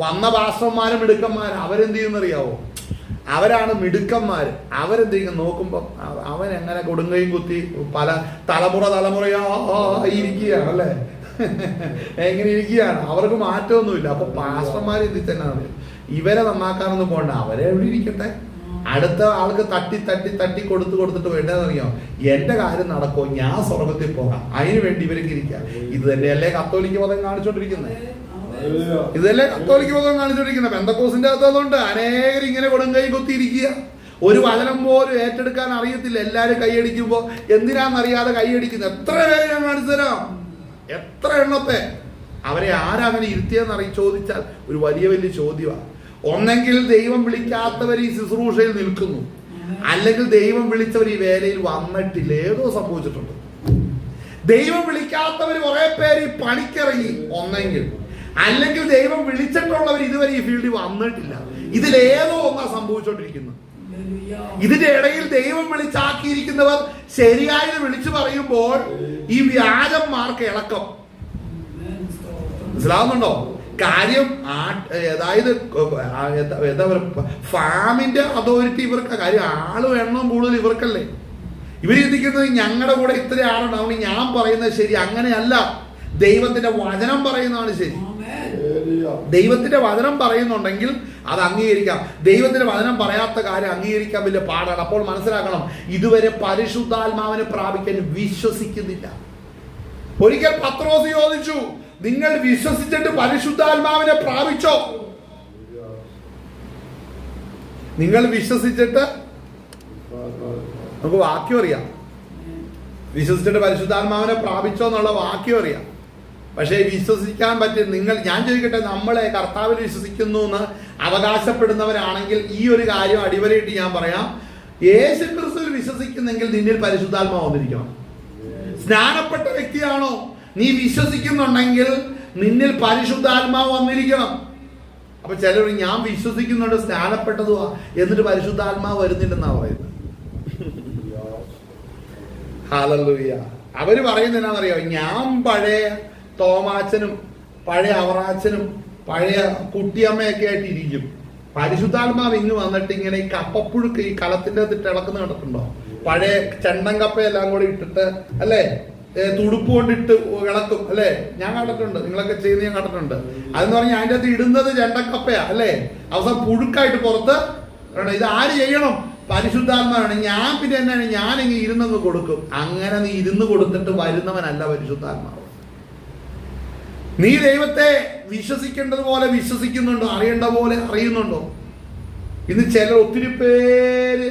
വന്ന പാസ്റ്റർമാരും മിടുക്കന്മാരും അവരെന്ത് ചെയ്യുന്നറിയാവോ? അവരാണ് മിടുക്കന്മാർ. അവരെന്ത് ചെയ്യും നോക്കുമ്പോ അവൻ എങ്ങനെ കൊടുങ്കയും കുത്തി പല തലമുറയായിരിക്കുകയാണ് അല്ലേ, എങ്ങനെ ഇരിക്കുകയാണ്. അവർക്ക് മാറ്റമൊന്നുമില്ല. അപ്പൊ പാസ്റ്റർമാർ ചിന്തിച്ചെന്നാണ് ഇവരെ നന്നാക്കാനൊന്നും പോകണ്ട, അവരെ എവിടെ ഇരിക്കട്ടെ, അടുത്ത ആൾക്ക് തട്ടി കൊടുത്തിട്ട് വേണ്ടതെന്നറിയോ? എന്റെ കാര്യം നടക്കോ, ഞാൻ സ്വർഗത്തിൽ പോകാം, അതിനു വേണ്ടി ഇവർക്ക് ഇരിക്കുക. ഇത് തന്നെയല്ലേ കത്തോലിക്ക മതം കാണിച്ചോണ്ടിരിക്കുന്നത്? ഇതല്ലേ കത്തോലിക്ക മതം കാണിച്ചോണ്ടിരിക്കുന്നത്? പെന്തക്കോസിന്റെ അകത്തുണ്ട് അനേകർ ഇങ്ങനെ കൊടുങ്കൈ കുത്തിയിരിക്കുക. ഒരു വചനം പോലും ഏറ്റെടുക്കാൻ അറിയത്തില്ല. എല്ലാരും കൈയടിക്കുമ്പോ എന്തിനാന്നറിയാതെ കൈയടിക്കുന്നത് എത്ര പേര് ഞാൻ കാണിച്ചു തരാം. എത്ര എണ്ണത്തെ അവരെ ആരങ്ങനെ ഇരുത്തിയെന്ന് ചോദിച്ചാൽ ഒരു വലിയ ചോദ്യമാണ്. ഒന്നെങ്കിൽ ദൈവം വിളിക്കാത്തവർ ഈ ശുശ്രൂഷയിൽ നിൽക്കുന്നു, അല്ലെങ്കിൽ ദൈവം വിളിച്ചവർ ഈ വേലയിൽ വന്നിട്ടില്ല. ഏതോ സംഭവിച്ചിട്ടുണ്ട്. ദൈവം വിളിക്കാത്തവർ കുറെ പേര് ഈ പണിക്കിറങ്ങി ഒന്നെങ്കിൽ, അല്ലെങ്കിൽ ദൈവം വിളിച്ചിട്ടുള്ളവർ ഇതുവരെ ഈ ഫീൽഡിൽ വന്നിട്ടില്ല. ഇതിലേതോ ഒന്നാ സംഭവിച്ചോണ്ടിരിക്കുന്നത്. ഇതിന്റെ ഇടയിൽ ദൈവം വിളിച്ചാക്കിയിരിക്കുന്നവർ ശരിയായത് വിളിച്ചു പറയുമ്പോൾ ഈ വ്യാജന്മാർക്ക് ഇളക്കം. മനസ്സിലാവുന്നുണ്ടോ കാര്യം? അതായത് എന്താ പറയുക, ഫാമിന്റെ അതോറിറ്റി ഇവർക്ക് കാര്യം. ആളും എണ്ണം കൂടുതൽ ഇവർക്കല്ലേ. ഇവർ ചിന്തിക്കുന്നത് ഞങ്ങളുടെ കൂടെ ഇത്ര ആളുണ്ടാവും, ഞാൻ പറയുന്നത് ശരി. അങ്ങനെയല്ല. ദൈവത്തിന്റെ വചനം പറയുന്നതാണ് ശരി. ദൈവത്തിന്റെ വചനം പറയുന്നുണ്ടെങ്കിൽ അത് അംഗീകരിക്കാം. ദൈവത്തിന്റെ വചനം പറയാത്ത കാര്യം അംഗീകരിക്കാൻ വലിയ പാടാണ്. അപ്പോൾ മനസ്സിലാക്കണം, ഇതുവരെ പരിശുദ്ധാത്മാവിനെ പ്രാപിക്കാൻ വിശ്വസിക്കുന്നില്ല. ഒരിക്കൽ പത്രോസ് ചോദിച്ചു, നിങ്ങൾ വിശ്വസിച്ചിട്ട് പരിശുദ്ധാത്മാവിനെ പ്രാപിച്ചോ? നിങ്ങൾ വിശ്വസിച്ചിട്ട്, നമുക്ക് വാക്യം അറിയാം, വിശ്വസിച്ചിട്ട് പരിശുദ്ധാത്മാവിനെ പ്രാപിച്ചോ എന്നുള്ള വാക്യം അറിയാം. പക്ഷേ വിശ്വസിക്കാൻ പറ്റും. ഞാൻ ചോദിക്കട്ടെ, നമ്മളെ കർത്താവിൽ വിശ്വസിക്കുന്നു എന്ന് അവകാശപ്പെടുന്നവരാണെങ്കിൽ ഈ ഒരു കാര്യം അടിവരയിട്ട് ഞാൻ പറയാം. യേശു ക്രിസ്തുവിൽ വിശ്വസിക്കുന്നെങ്കിൽ നിന്നിൽ പരിശുദ്ധാത്മാവ് വന്നിരിക്കണം. സ്നാനപ്പെട്ട വ്യക്തിയാണോ നീ വിശ്വസിക്കുന്നുണ്ടെങ്കിൽ നിന്നിൽ പരിശുദ്ധാത്മാവ് വന്നിരിക്കണം. അപ്പൊ ചിലർ ഞാൻ വിശ്വസിക്കുന്നുണ്ട് സ്നാനപ്പെട്ടതുവാ എന്നിട്ട് പരിശുദ്ധാത്മാവ് വരുന്നില്ലെന്നാ പറയുന്നത്. ഹല്ലേലൂയ. അവര് പറയുന്നത് എന്നാണെന്നറിയോ? ഞാൻ പഴയ തോമാച്ചനും പഴയ അവറാച്ചനും പഴയ കുട്ടിയമ്മയൊക്കെ ആയിട്ട് ഇരിക്കും. പരിശുദ്ധാത്മാവ് ഇങ്ങ് വന്നിട്ട് ഇങ്ങനെ ഈ കപ്പപ്പുഴുക്ക് ഈ കലത്തിന്റെ അകത്തിട്ട് ഇളക്കുന്ന കണ്ടിട്ടുണ്ടോ? പഴയ ചെണ്ടൻ കപ്പയെല്ലാം കൂടി ഇട്ടിട്ട് അല്ലേ, തുടുപ്പ് കൊണ്ടിട്ട് ഇളക്കും അല്ലേ? ഞാൻ കണ്ടിട്ടുണ്ട്, നിങ്ങളൊക്കെ ചെയ്യുന്ന ഞാൻ കണ്ടിട്ടുണ്ട്. അതെന്ന് പറഞ്ഞാൽ അതിൻ്റെ അകത്ത് ഇടുന്നത് ചെണ്ടക്കപ്പയാ അല്ലേ? അവസാനം പുഴുക്കായിട്ട് പുറത്ത്. ഇത് ആര് ചെയ്യണം? പരിശുദ്ധാത്മാവാണ്. ഞാൻ പിന്നെ എന്നാണ്, ഞാനിങ്ങനെ ഇരുന്നങ്ങ് കൊടുക്കും. അങ്ങനെ നീ ഇരുന്ന് കൊടുത്തിട്ട് വരുന്നവനല്ല പരിശുദ്ധാത്മാവ്. നീ ദൈവത്തെ വിശ്വസിക്കേണ്ടതുപോലെ വിശ്വസിക്കുന്നുണ്ടോ? അറിയേണ്ട പോലെ അറിയുന്നുണ്ടോ? ഇന്ന് ചിലർ ഒത്തിരി പേര്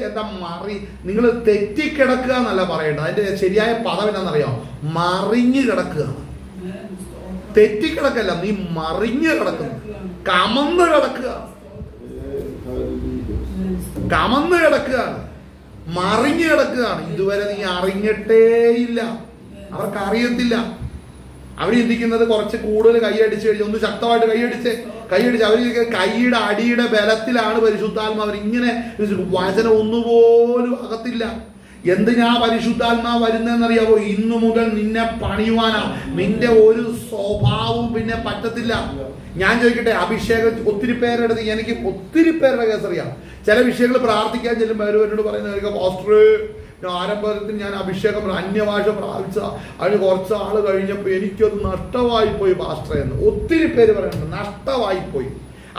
നിങ്ങൾ തെറ്റിക്കിടക്കുക എന്നല്ല പറയേണ്ടത്. അതിന്റെ ശരിയായ പദം എന്നാന്നറിയോ? മറിഞ്ഞു കിടക്കുകയാണ്. തെറ്റിക്കിടക്കല്ല, നീ മറിഞ്ഞു കിടക്കുന്നു, കമന്ന് കിടക്കുകയാണ്, മറിഞ്ഞു കിടക്കുകയാണ്. ഇതുവരെ നീ അറിഞ്ഞിട്ടേയില്ല. അവർക്ക് അറിയത്തില്ല. അവർ ചിന്തിക്കുന്നത് കുറച്ച് കൂടുതൽ കൈയടിച്ച് കഴിഞ്ഞ് ഒന്ന് ശക്തമായിട്ട് കൈയടിച്ച് അവർ കൈയുടെ അടിയുടെ ബലത്തിലാണ് പരിശുദ്ധാത്മാവ്. ഇങ്ങനെ വചനം ഒന്നുപോലും അകത്തില്ല. എന്തിനാ പരിശുദ്ധാത്മാവ് വരുന്നതെന്നറിയാവോ? ഇന്നു മുതൽ നിന്നെ പണിയുവാനാ. നിന്റെ ഒരു സ്വഭാവവും പിന്നെ പറ്റത്തില്ല. ഞാൻ ചോദിക്കട്ടെ, അഭിഷേകം ഒത്തിരി പേരുടെ, എനിക്ക് ഒത്തിരി പേരുടെ കേസ് അറിയാം. ചില വിഷയങ്ങൾ പ്രാർത്ഥിക്കാൻ ചെല്ലുമ്പോൾ അവരോട് പറയുന്നത്, പോസ്റ്റർ ആരംഭത്തിൽ ഞാൻ അഭിഷേകം അന്യഭാഷ പ്രാപിച്ച അതിന് കുറച്ച് ആൾ കഴിഞ്ഞപ്പോൾ എനിക്കത് നഷ്ടമായി പോയി പാസ്റ്റർ എന്ന് ഒത്തിരി പേര് പറയുന്നുണ്ട്. നഷ്ടമായി പോയി.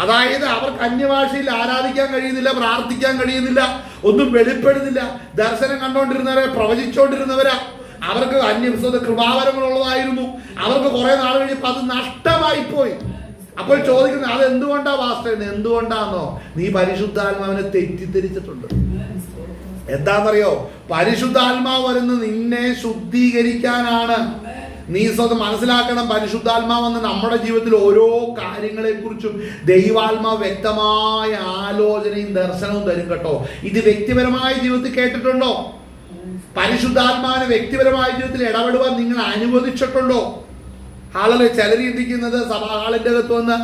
അതായത് അവർക്ക് അന്യഭാഷയിൽ ആരാധിക്കാൻ കഴിയുന്നില്ല, പ്രാർത്ഥിക്കാൻ കഴിയുന്നില്ല, ഒന്നും വെളിപ്പെടുന്നില്ല. ദർശനം കണ്ടുകൊണ്ടിരുന്നവരെ, പ്രവചിച്ചുകൊണ്ടിരുന്നവരാ. അവർക്ക് അന്യവിശ്വത കൃപാവരങ്ങളുള്ളതായിരുന്നു. അവർക്ക് കുറെ നാൾ കഴിഞ്ഞപ്പോൾ അത് നഷ്ടമായി പോയി. അപ്പോൾ ചോദിക്കുന്നത് അത് എന്തുകൊണ്ടാ പാസ്റ്റർ? എന്തുകൊണ്ടാന്നോ? നീ പരിശുദ്ധാത്മാവിനെ തെറ്റിദ്ധരിച്ചിട്ടുണ്ട്. എന്താണെന്നറിയോ? പരിശുദ്ധാത്മാവ് വരുന്നത് നിന്നെ ശുദ്ധീകരിക്കാനാണ്. നീ സ്വന്തം മനസ്സിലാക്കണം. പരിശുദ്ധാത്മാവെന്ന് നമ്മുടെ ജീവിതത്തിൽ ഓരോ കാര്യങ്ങളെ കുറിച്ചും ദൈവാത്മാവ് വ്യക്തമായ ആലോചനയും ദർശനവും തരും കേട്ടോ. ഇത് വ്യക്തിപരമായ ജീവിതത്തിൽ കേട്ടിട്ടുണ്ടോ? പരിശുദ്ധാത്മാവിന് വ്യക്തിപരമായ ജീവിതത്തിൽ ഇടപെടുവാൻ നിങ്ങൾ അനുവദിച്ചിട്ടുണ്ടോ? ആളുകൾ ചിലർ ചിന്തിക്കുന്നത് സഭാഹാളിന്റെ അകത്ത് വന്ന്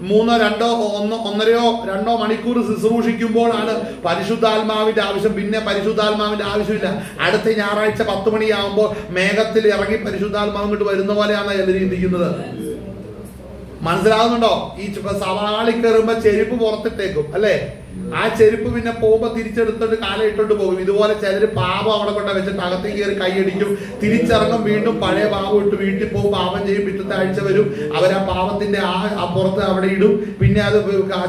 1.5 മണിക്കൂർ ശുശ്രൂഷിക്കുമ്പോഴാണ് പരിശുദ്ധാത്മാവിന്റെ ആവശ്യം. പിന്നെ പരിശുദ്ധാത്മാവിന്റെ ആവശ്യമില്ല. അടുത്ത ഞായറാഴ്ച 10 മണിയാകുമ്പോൾ മേഘത്തിൽ ഇറങ്ങി പരിശുദ്ധാത്മാവ് ഇങ്ങോട്ട് വരുന്ന പോലെയാണ് ചിലർ ചിന്തിക്കുന്നത്. മനസ്സിലാകുന്നുണ്ടോ? ഈ സവാളി കയറുമ്പോ ചെരുപ്പ് പുറത്തിട്ടേക്കും അല്ലേ? ആ ചെരുപ്പ് പിന്നെ പോകുമ്പോ തിരിച്ചെടുത്തോണ്ട് കാലയിട്ടോണ്ട് പോകും. ഇതുപോലെ ചിലര് പാപം അവിടെ കൊണ്ട് വെച്ചിട്ട് അകത്തേക്ക് കയറി കൈയടിക്കും, തിരിച്ചിറങ്ങും, വീണ്ടും പഴയ പാപം ഇട്ട് വീട്ടിൽ പോകും, പാപം ചെയ്യും, പിറ്റത്തെ ആഴ്ച വരും, അവരാ പാപത്തിന്റെ ആ പുറത്ത് അവിടെ ഇടും, പിന്നെ അത്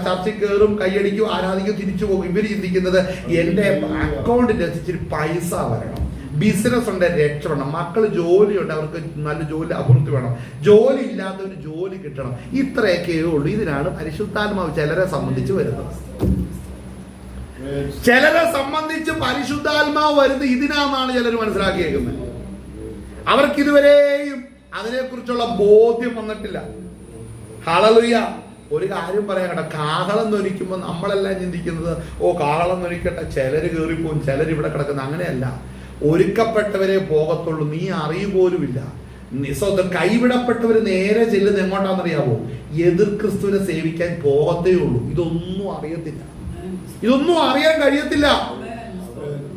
ചർച്ചയിൽ കയറും, കൈയടിക്കും, ആരാധിക്കും, തിരിച്ചു പോകും. ഇവര് ചിന്തിക്കുന്നത് എന്റെ അക്കൗണ്ടിന്റെ ഇച്ചിരി പൈസ വരണം, ബിസിനസ് ഉണ്ട്, രക്ഷപ്പെടണം, മക്കള് ജോലിയുണ്ട്, അവർക്ക് നല്ല ജോലി അഭിവൃദ്ധി വേണം, ജോലി ഇല്ലാത്തവര് ജോലി കിട്ടണം. ഇത്രയൊക്കെയേ ഉള്ളൂ. ഇതിനാണ് പരിശുദ്ധാത്മാവ് ചിലരെ സംബന്ധിച്ച് വരുന്നത്. ചിലരെ സംബന്ധിച്ച് പരിശുദ്ധാത്മാവ് വരുന്നത് ഇതിനാണെന്നാണ് ചിലർ മനസ്സിലാക്കിയേക്കുന്നത്. അവർക്ക് ഇതുവരെയും അതിനെക്കുറിച്ചുള്ള ബോധ്യം വന്നിട്ടില്ല. ഹല്ലേലൂയ. ഒരു കാര്യം പറയാൻ കേട്ടോ, കാഹളം ന്നൊരിക്കുമ്പോൾ നമ്മളെല്ലാം ചിന്തിക്കുന്നത് കാഹളം ന്നൊരിക്കട്ടെ, ചിലര് കയറിപ്പോവും, ചിലർ ഇവിടെ കിടക്കുന്ന. അങ്ങനെയല്ല. ഒരുക്കപ്പെട്ടവരെ പോകത്തുള്ളൂ. നീ അറിയുപോലുമില്ല. കൈവിടപ്പെട്ടവര് നേരെ ചെല്ലുന്ന എങ്ങോട്ടാണെന്നറിയാവോ? എതിർ ക്രിസ്തുവിനെ സേവിക്കാൻ പോകത്തേ ഉള്ളൂ. ഇതൊന്നും അറിയത്തില്ല, ഇതൊന്നും അറിയാൻ കഴിയത്തില്ല.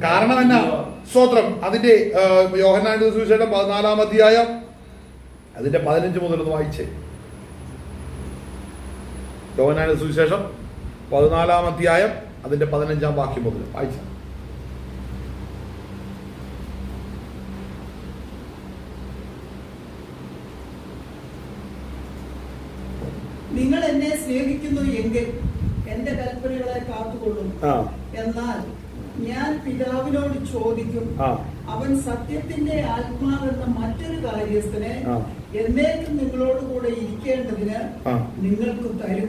കാരണം എന്നാ? സ്തോത്രം. അതിന്റെ യോഹന്നാന്റെ സുവിശേഷം 14-ാം അധ്യായം അതിന്റെ 15 മുതൽ വായിച്ചേ. യോഹന്നാന്റെ സുവിശേഷം 14-ാം അധ്യായം അതിന്റെ 15-ാം വാക്യം മുതൽ വായിച്ച. നിങ്ങൾ എന്നെ സ്നേഹിക്കുന്നു എങ്കിൽ എന്റെ കൽപ്പനകളെ കാത്തുകൊള്ളും. എന്നാൽ ഞാൻ പിതാവിനോട് ചോദിക്കും, അവൻ സത്യത്തിന്റെ ആത്മാവെന്ന മറ്റൊരു കാര്യസ്ഥനെ എന്നേക്കും നിങ്ങളോട് കൂടെ ഇരിക്കേണ്ടതിന് നിങ്ങൾക്ക് തരും.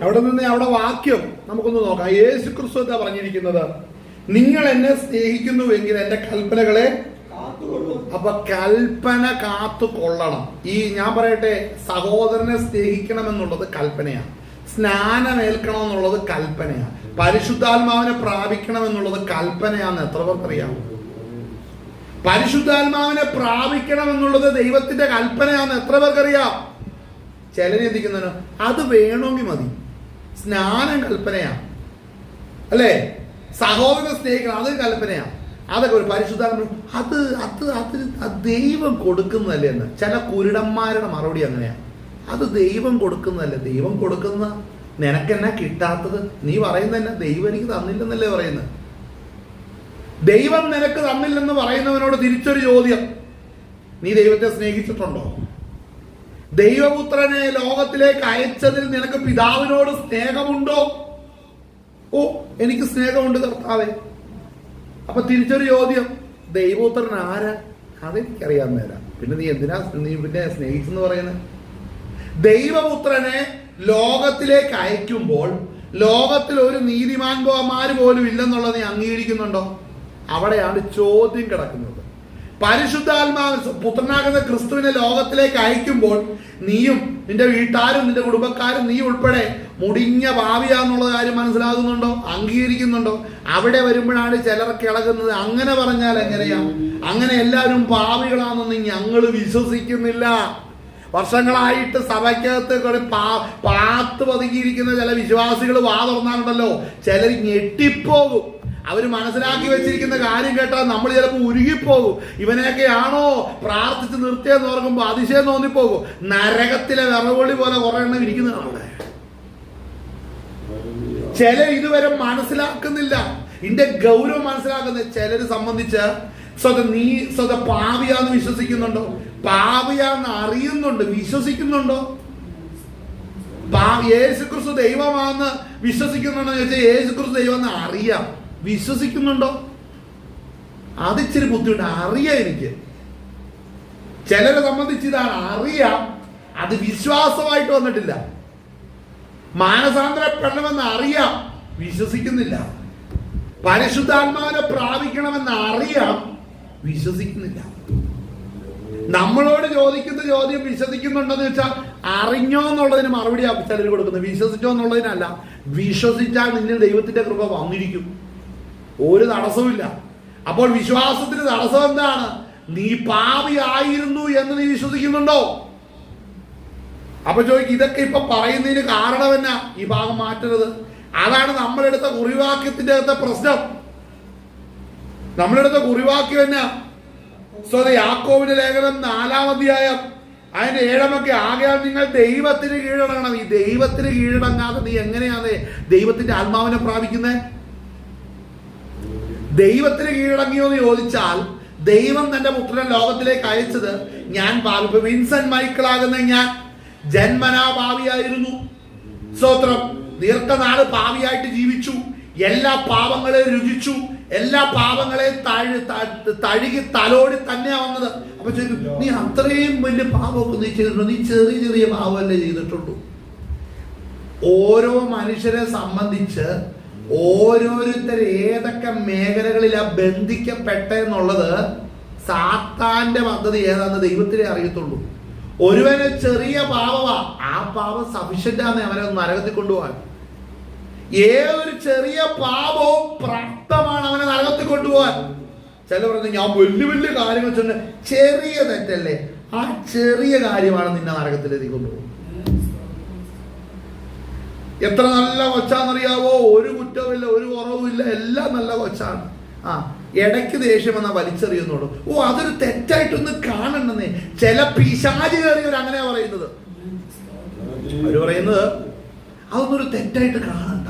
അവിടെ വാക്യം നമുക്കൊന്ന് നോക്കാം. യേശു ക്രിസ്തു എന്താ പറഞ്ഞിരിക്കുന്നത്? നിങ്ങൾ എന്നെ സ്നേഹിക്കുന്നുവെങ്കിൽ എന്റെ കൽപ്പനകളെ കാത്തുകൊള്ളും. അപ്പൊ കൽപ്പന കാത്തുകൊള്ളണം. ഈ ഞാൻ പറയട്ടെ, സഹോദരനെ സ്നേഹിക്കണം എന്നുള്ളത് കൽപ്പനയാണ്. സ്നാനമേൽക്കണം എന്നുള്ളത് കൽപ്പനയാണ്. പരിശുദ്ധാത്മാവിനെ പ്രാപിക്കണം എന്നുള്ളത് കൽപ്പനയാണെന്ന് എത്ര പേർക്കറിയാം? പരിശുദ്ധാത്മാവിനെ പ്രാപിക്കണം എന്നുള്ളത് ദൈവത്തിന്റെ കൽപ്പനയാണെന്ന് എത്ര പേർക്കറിയാം? ചിലർ ചിന്തിക്കുന്നതിന് അത് വേണമെങ്കിൽ മതി, സ്നാനം കൽപ്പനയാണ് അല്ലേ? സഹോദരനെ സ്നേഹിക്കണം അത് കൽപ്പനയാണ്. അതൊക്കെ ഒരു പരിശുദ്ധാത്മ അത് അത് അത് ദൈവം കൊടുക്കുന്നതല്ലേ എന്ന് ചില കുരുടന്മാരുടെ മറുപടി അങ്ങനെയാണ്. അത് ദൈവം കൊടുക്കുന്നതല്ലേ. ദൈവം കൊടുക്കുന്ന നിനക്കെന്നാ കിട്ടാത്തത്? നീ പറയുന്നത് തന്നെ ദൈവം എനിക്ക് തന്നില്ലെന്നല്ലേ പറയുന്നത്. ദൈവം നിനക്ക് തന്നില്ലെന്ന് പറയുന്നവനോട് തിരിച്ചൊരു ചോദ്യം, നീ ദൈവത്തെ സ്നേഹിച്ചിട്ടുണ്ടോ? ദൈവപുത്രനെ ലോകത്തിലേക്ക് അയച്ചതിൽ നിനക്ക് പിതാവിനോട് സ്നേഹമുണ്ടോ? എനിക്ക് സ്നേഹമുണ്ട് കർത്താവേ. അപ്പൊ തിരിച്ചൊരു ചോദ്യം, ദൈവപുത്രൻ ആരാ? അതെനിക്കറിയാൻ നേരം. പിന്നെ നീ എന്തിനാ നീ പിന്നെ സ്നേഹിച്ചെന്ന് പറയുന്നത്? ദൈവപുത്രനെ ലോകത്തിലേക്ക് അയക്കുമ്പോൾ ലോകത്തിൽ ഒരു നീതിമാന്മാര് പോലും ഇല്ലെന്നുള്ളത് നീ അംഗീകരിക്കുന്നുണ്ടോ? അവിടെയാണ് ചോദ്യം കിടക്കുന്നത്. പരിശുദ്ധാത്മാവ് പുത്രനാകുന്ന ക്രിസ്തുവിനെ ലോകത്തിലേക്ക് അയക്കുമ്പോൾ നീയും നിന്റെ വീട്ടാരും നിന്റെ കുടുംബക്കാരും നീ ഉൾപ്പെടെ മുടിഞ്ഞ ഭാവിയാന്നുള്ള കാര്യം മനസ്സിലാകുന്നുണ്ടോ? അംഗീകരിക്കുന്നുണ്ടോ? അവിടെ വരുമ്പോഴാണ് ചിലർക്ക് ഇളകുന്നത്. അങ്ങനെ പറഞ്ഞാൽ എങ്ങനെയാ? അങ്ങനെ എല്ലാവരും ഭാവികളാണെന്ന് ഞങ്ങൾ വിശ്വസിക്കുന്നില്ല. വർഷങ്ങളായിട്ട് സഭയ്ക്കകത്ത് പാത്ത് പതുങ്ങിയിരിക്കുന്ന ചില വിശ്വാസികൾ വാ തുറന്നാലുണ്ടല്ലോ, ചിലർ ഞെട്ടിപ്പോകും. അവർ മനസ്സിലാക്കി വെച്ചിരിക്കുന്ന കാര്യം കേട്ടാൽ നമ്മൾ ചിലപ്പോൾ ഉരുകിപ്പോകും. ഇവനെയൊക്കെയാണോ പ്രാർത്ഥിച്ച് നിർത്തിയെന്ന് ഓർക്കുമ്പോൾ അതിശയം തോന്നിപ്പോകും. നരകത്തിലെ വിറകൊള്ളി പോലെ കുറെ എണ്ണം ഇരിക്കുന്നതാണ് അവിടെ. ചില ഇതുവരെ മനസ്സിലാക്കുന്നില്ല, ഇതിന്റെ ഗൗരവം മനസ്സിലാക്കുന്ന ചിലര് സംബന്ധിച്ച് നീ പാപിയാന്ന് വിശ്വസിക്കുന്നുണ്ടോ? പാപിയാന്ന് അറിയുന്നുണ്ട്, വിശ്വസിക്കുന്നുണ്ടോ? യേശുക്രിസ്തു ദൈവമാണെന്ന് വിശ്വസിക്കുന്നുണ്ടോ ചോദിച്ചാൽ യേശുക്രിസ്തു ദൈവമെന്ന് അറിയാം, വിശ്വസിക്കുന്നുണ്ടോ? അതിച്ചിരി ബുദ്ധിമുട്ട്. അറിയാം, എനിക്ക് ചിലരെ സംബന്ധിച്ച് ഇതാണ്, അറിയാം, അത് വിശ്വാസമായിട്ട് വന്നിട്ടില്ല. മാനസാന്തരപ്പെടണമെന്ന് അറിയാം, വിശ്വസിക്കുന്നില്ല. പരിശുദ്ധാത്മാവിനെ പ്രാപിക്കണമെന്ന് അറിയാം, വിശ്വസിക്കുന്നില്ല. നമ്മളോട് ചോദിക്കുന്ന ചോദ്യം വിശ്വസിക്കുന്നുണ്ടെന്ന് വെച്ചാൽ അറിഞ്ഞോ എന്നുള്ളതിന് മറുപടി ചിലർ കൊടുക്കുന്നത്, വിശ്വസിച്ചോ എന്നുള്ളതിനല്ല. വിശ്വസിച്ചാൽ നിന്നിൽ ദൈവത്തിന്റെ കൃപ വന്നിരിക്കും, ഒരു തടസ്സവുമില്ല. അപ്പോൾ വിശ്വാസത്തിന് തടസ്സം എന്താണ്? നീ പാപിയായിരുന്നു എന്ന് നീ വിശ്വസിക്കുന്നുണ്ടോ? അപ്പൊ ചോദിക്കും, ഇതൊക്കെ ഇപ്പൊ പറയുന്നതിന് കാരണം എന്നാ? ഈ ഭാഗം മാറ്റരുത്. അതാണ് നമ്മളെടുത്ത കുറിവാക്യത്തിന്റെ അകത്തെ പ്രശ്നം. നമ്മളെടുത്ത കുറിവാക്യം എന്നാ? യാക്കോബിന്റെ ലേഖനം 4-ാം അധ്യായം അതിന്റെ 7-ാമൊക്കെ, ആകയാൽ നിങ്ങൾ ദൈവത്തിന് കീഴടങ്ങണം. ഈ ദൈവത്തിന് കീഴടങ്ങാതെ നീ എങ്ങനെയാണ് ദൈവത്തിന്റെ ആത്മാവിനെ പ്രാപിക്കുന്നത്? ദൈവത്തിന് കീഴടങ്ങിയോ എന്ന് ചോദിച്ചാൽ, ദൈവം തന്റെ പുത്രനെ ലോകത്തിലേക്ക് അയച്ചത് ഞാൻ പാപി, വിൻസെന്റ് മൈക്കിളാകുന്ന ഞാൻ ജന്മനാ പാപിയായിരുന്നു. സ്തോത്രം. ദീർഘനാള് പാപിയായിട്ട് ജീവിച്ചു, എല്ലാ പാപങ്ങളെ രുചിച്ചു, എല്ലാ പാപങ്ങളെ തഴുകി തലോടി തന്നെയാ വന്നത്. അപ്പൊ ചോദിക്കും, നീ അത്രയും വലിയ പാപമൊക്കെ നീ ചെയ്തിട്ടുണ്ടോ? നീ ചെറിയ ചെറിയ പാപമല്ലേ ചെയ്തിട്ടുള്ളൂ. ഓരോ മനുഷ്യരെ സംബന്ധിച്ച് ഓരോരുത്തർ ഏതൊക്കെ മേഖലകളിലാ ബന്ധിക്കപ്പെട്ടെന്നുള്ളത് സാത്താന്റെ പദ്ധതി ഏതാന്ന് ദൈവത്തിനെ അറിയത്തുള്ളൂ. ഒരുവന് ചെറിയ പാപമാ, ആ പാപം സഫിഷ്യന്റാന്ന് അവനെ നരകത്തിൽ കൊണ്ടുപോകാൻ. ഏതൊരു ചെറിയ പാപവും പ്രാപ്തമാണ് അവനെ നരകത്തിൽ കൊണ്ടുപോകാൻ. ചില പറയുന്നത്, ഞാൻ വലിയ വലിയ കാര്യങ്ങൾ ചെന്ന്, ചെറിയ തെറ്റല്ലേ, ആ ചെറിയ കാര്യമാണ് നിന്നെ നരകത്തിലേക്ക് കൊണ്ടുപോകും. എത്ര നല്ല കൊച്ചാന്നറിയാവോ? ഒരു കുറ്റവുമില്ല, ഒരു കുറവുമില്ല, എല്ലാം നല്ല കൊച്ചാണ്. ഇടയ്ക്ക് ദേഷ്യം വന്നാൽ വലിച്ചെറിയുന്നുള്ളൂ. അതൊരു തെറ്റായിട്ടൊന്ന് കാണണ്ടെന്നേ. ചില പിശാചി കയറിയവർ അങ്ങനെയാ പറയുന്നത്. അവര് പറയുന്നത് അതൊന്നൊരു തെറ്റായിട്ട് കാണണ്ട.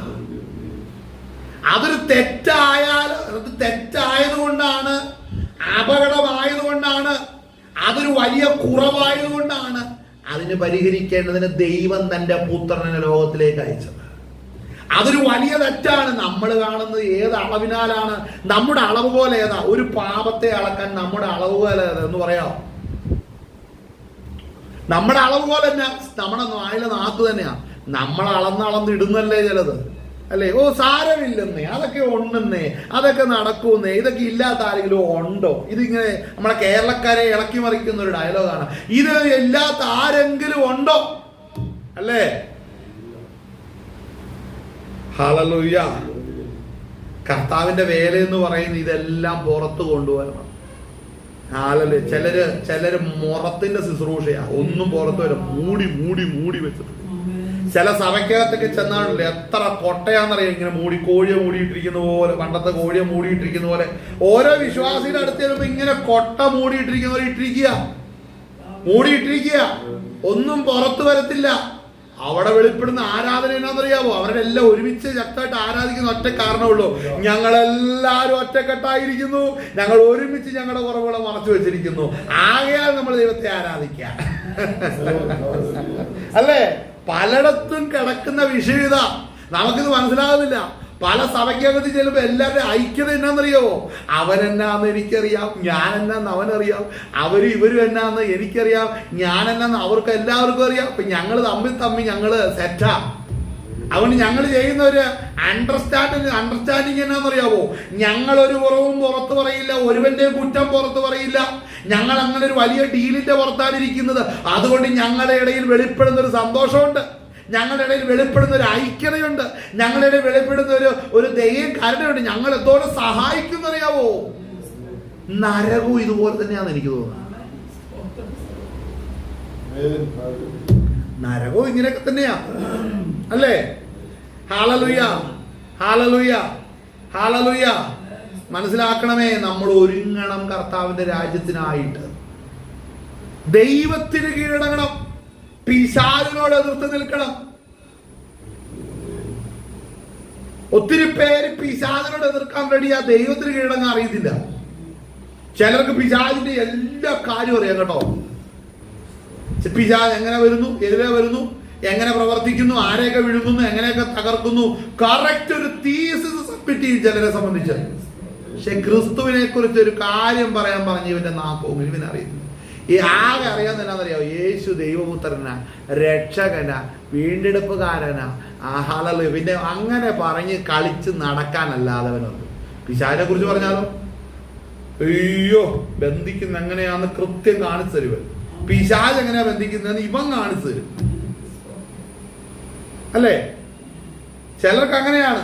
അതൊരു തെറ്റായതുകൊണ്ടാണ്, അപകടമായതുകൊണ്ടാണ്, അതൊരു വലിയ കുറവായതുകൊണ്ടാണ് അതിന് പരിഹരിക്കേണ്ടതിന് ദൈവം തന്റെ പുത്രനെ ലോകത്തിലേക്ക് അയച്ചത്. അതൊരു വലിയ തെറ്റാണ്. നമ്മൾ കാണുന്നത് ഏത് അളവിനാലാണ്? നമ്മുടെ അളവ് പോലെ ഏതാ? ഒരു പാപത്തെ അളക്കാൻ നമ്മുടെ അളവ് പോലെ എന്ന് പറയാം. നമ്മുടെ അളവ് പോലെ തന്നെ നമ്മുടെ വായിലെ നാക്ക് തന്നെയാ. നമ്മൾ അളന്നിടുന്നല്ലേ ചിലത്, അല്ലേ? സാരമില്ലെന്നേ, അതൊക്കെ ഉണ്ടെന്നേ, അതൊക്കെ നടക്കുന്നേ, ഇതൊക്കെ ഇല്ലാത്ത ആരെങ്കിലും ഉണ്ടോ? ഇതിങ്ങനെ നമ്മളെ കേരളക്കാരെ ഇളക്കി മറിക്കുന്ന ഒരു ഡയലോഗാണ്. ഇത് ഇല്ലാത്ത ആരെങ്കിലും ഉണ്ടോ? അല്ലേ? ഹല്ലേലൂയ. കർത്താവിന്റെ വേല എന്ന് പറയുന്നത് ഇതെല്ലാം പുറത്തു കൊണ്ടുവരണം. ഹല്ലേലൂയ. ചിലര് മുറത്തിന്റെ ശുശ്രൂഷയാ, ഒന്നും പുറത്തു വരും, മൂടി വെച്ചിട്ട്. ചില സഭയ്ക്കകത്തൊക്കെ ചെന്നാണല്ലോ, എത്ര കൊട്ടയാന്നറിയാം, ഇങ്ങനെ കോഴിയെ മൂടിയിട്ടിരിക്കുന്ന പോലെ, പണ്ടത്തെ കോഴിയെ മൂടിയിട്ടിരിക്കുന്ന പോലെ. ഓരോ വിശ്വാസിയുടെ അടുത്ത് ചെല്ലുമ്പോ ഇങ്ങനെ കൊട്ട മൂടിയിട്ടിരിക്കുന്ന പോലെ മൂടിയിട്ടിരിക്കുക, ഒന്നും പുറത്തു വരത്തില്ല. അവിടെ വെളിപ്പെടുന്ന ആരാധന എന്നാന്നറിയാവോ? അവരെല്ലാം ഒരുമിച്ച് ശക്തമായിട്ട് ആരാധിക്കുന്ന ഒറ്റ കാരണമുള്ളൂ, ഞങ്ങളെല്ലാവരും ഒറ്റക്കെട്ടായിരിക്കുന്നു, ഞങ്ങൾ ഒരുമിച്ച് ഞങ്ങളുടെ കുറവുകളെ മറച്ചു വെച്ചിരിക്കുന്നു, ആകയാൽ നമ്മൾ ദൈവത്തെ ആരാധിക്കാം. അല്ലേ? പലയിടത്തും കിടക്കുന്ന വിഷയം ഇതാ, നമുക്കിത് മനസ്സിലാകുന്നില്ല. പല സഭയ്ക്കകത്ത് ചെല്ലുമ്പോ എല്ലാവരുടെ ഐക്യത എന്നാന്നറിയാവോ? അവനെന്നാന്ന് എനിക്കറിയാം, ഞാൻ എന്നാന്ന് അവനറിയാം, അവരും ഇവരും എന്നാന്ന് എനിക്കറിയാം, ഞാൻ എന്നാന്ന് അവർക്ക് എല്ലാവർക്കും അറിയാം. അപ്പൊ ഞങ്ങൾ തമ്മിൽ ഞങ്ങള് സെറ്റാ. അതുകൊണ്ട് ഞങ്ങൾ ചെയ്യുന്ന ഒരു അണ്ടർസ്റ്റാൻഡിങ് എന്നാന്നറിയാവോ? ഞങ്ങളൊരു കുറവും പുറത്ത് പറയില്ല, ഒരുവന്റെ കുറ്റം പുറത്ത് പറയില്ല. ഞങ്ങൾ അങ്ങനെ ഒരു വലിയ ഡീലിന്റെ പുറത്താണ് ഇരിക്കുന്നത്. അതുകൊണ്ട് ഞങ്ങളുടെ ഇടയിൽ വെളിപ്പെടുന്ന ഒരു സന്തോഷമുണ്ട്, ഞങ്ങളുടെ ഇടയിൽ വെളിപ്പെടുന്ന ഒരു ഐക്യതയുണ്ട്, ഞങ്ങളുടെ ഇടയിൽ വെളിപ്പെടുന്ന ഒരു ദൈവം കരുണയുണ്ട്. ഞങ്ങൾ എത്തോടെ സഹായിക്കുന്നറിയാവോ? നരകവും ഇതുപോലെ തന്നെയാന്ന് എനിക്ക് തോന്നുന്നത്. നരകവും ഇങ്ങനെയൊക്കെ തന്നെയാ, അല്ലേ? Hallelujah, hallelujah, hallelujah. മനസ്സിലാക്കണമേ, നമ്മൾ ഒരുങ്ങണം കർത്താവിന്റെ രാജ്യത്തിനായിട്ട്. ദൈവത്തിന് കീഴടങ്ങണം, പിശാചിനോട് എതിർത്ത് നിൽക്കണം. ഒത്തിരി പേര് പിശാചിനോട് എതിർക്കാൻ റെഡിയാ, ദൈവത്തിന് കീഴടങ്ങാൻ അറിയത്തില്ല. ചിലർക്ക് പിശാചിന്റെ എല്ലാ കാര്യവും അറിയാം കേട്ടോ. പിശാച് എങ്ങനെ വരുന്നു, എതിരെ വരുന്നു, എങ്ങനെ പ്രവർത്തിക്കുന്നു, ആരെയൊക്കെ വിഴുങ്ങുന്നു, എങ്ങനെയൊക്കെ തകർക്കുന്നു, കറക്റ്റ് ഒരു തീസിസ് സബ്മിറ്റ് ചെയ്യും ചിലരെ സംബന്ധിച്ച്. പക്ഷെ ക്രിസ്തുവിനെ കുറിച്ച് ഒരു കാര്യം പറയാൻ പറഞ്ഞ് ഇവന്റെ നാക്കവും ഇവനറിയുന്നു. ഈ ആകെ അറിയാൻ എന്നാന്നറിയാവോ? യേശു ദൈവപുത്രനാ, രക്ഷകനാ, വീണ്ടെടുപ്പുകാരനാ, ഹല്ലേലൂയ. പിന്നെ അങ്ങനെ പറഞ്ഞ് കളിച്ച് നടക്കാനല്ലാതെ അവനുണ്ട്. പിശാചിനെ കുറിച്ച് പറഞ്ഞാലോ, അയ്യോ ബന്ധിക്കുന്ന എങ്ങനെയാന്ന് കൃത്യം കാണിച്ചു തരും. പിശാച് എങ്ങനെയാ ബന്ധിക്കുന്നതെന്ന് ഇവൻ കാണിച്ചു തരും, അല്ലേ? ചിലർക്ക് അങ്ങനെയാണ്.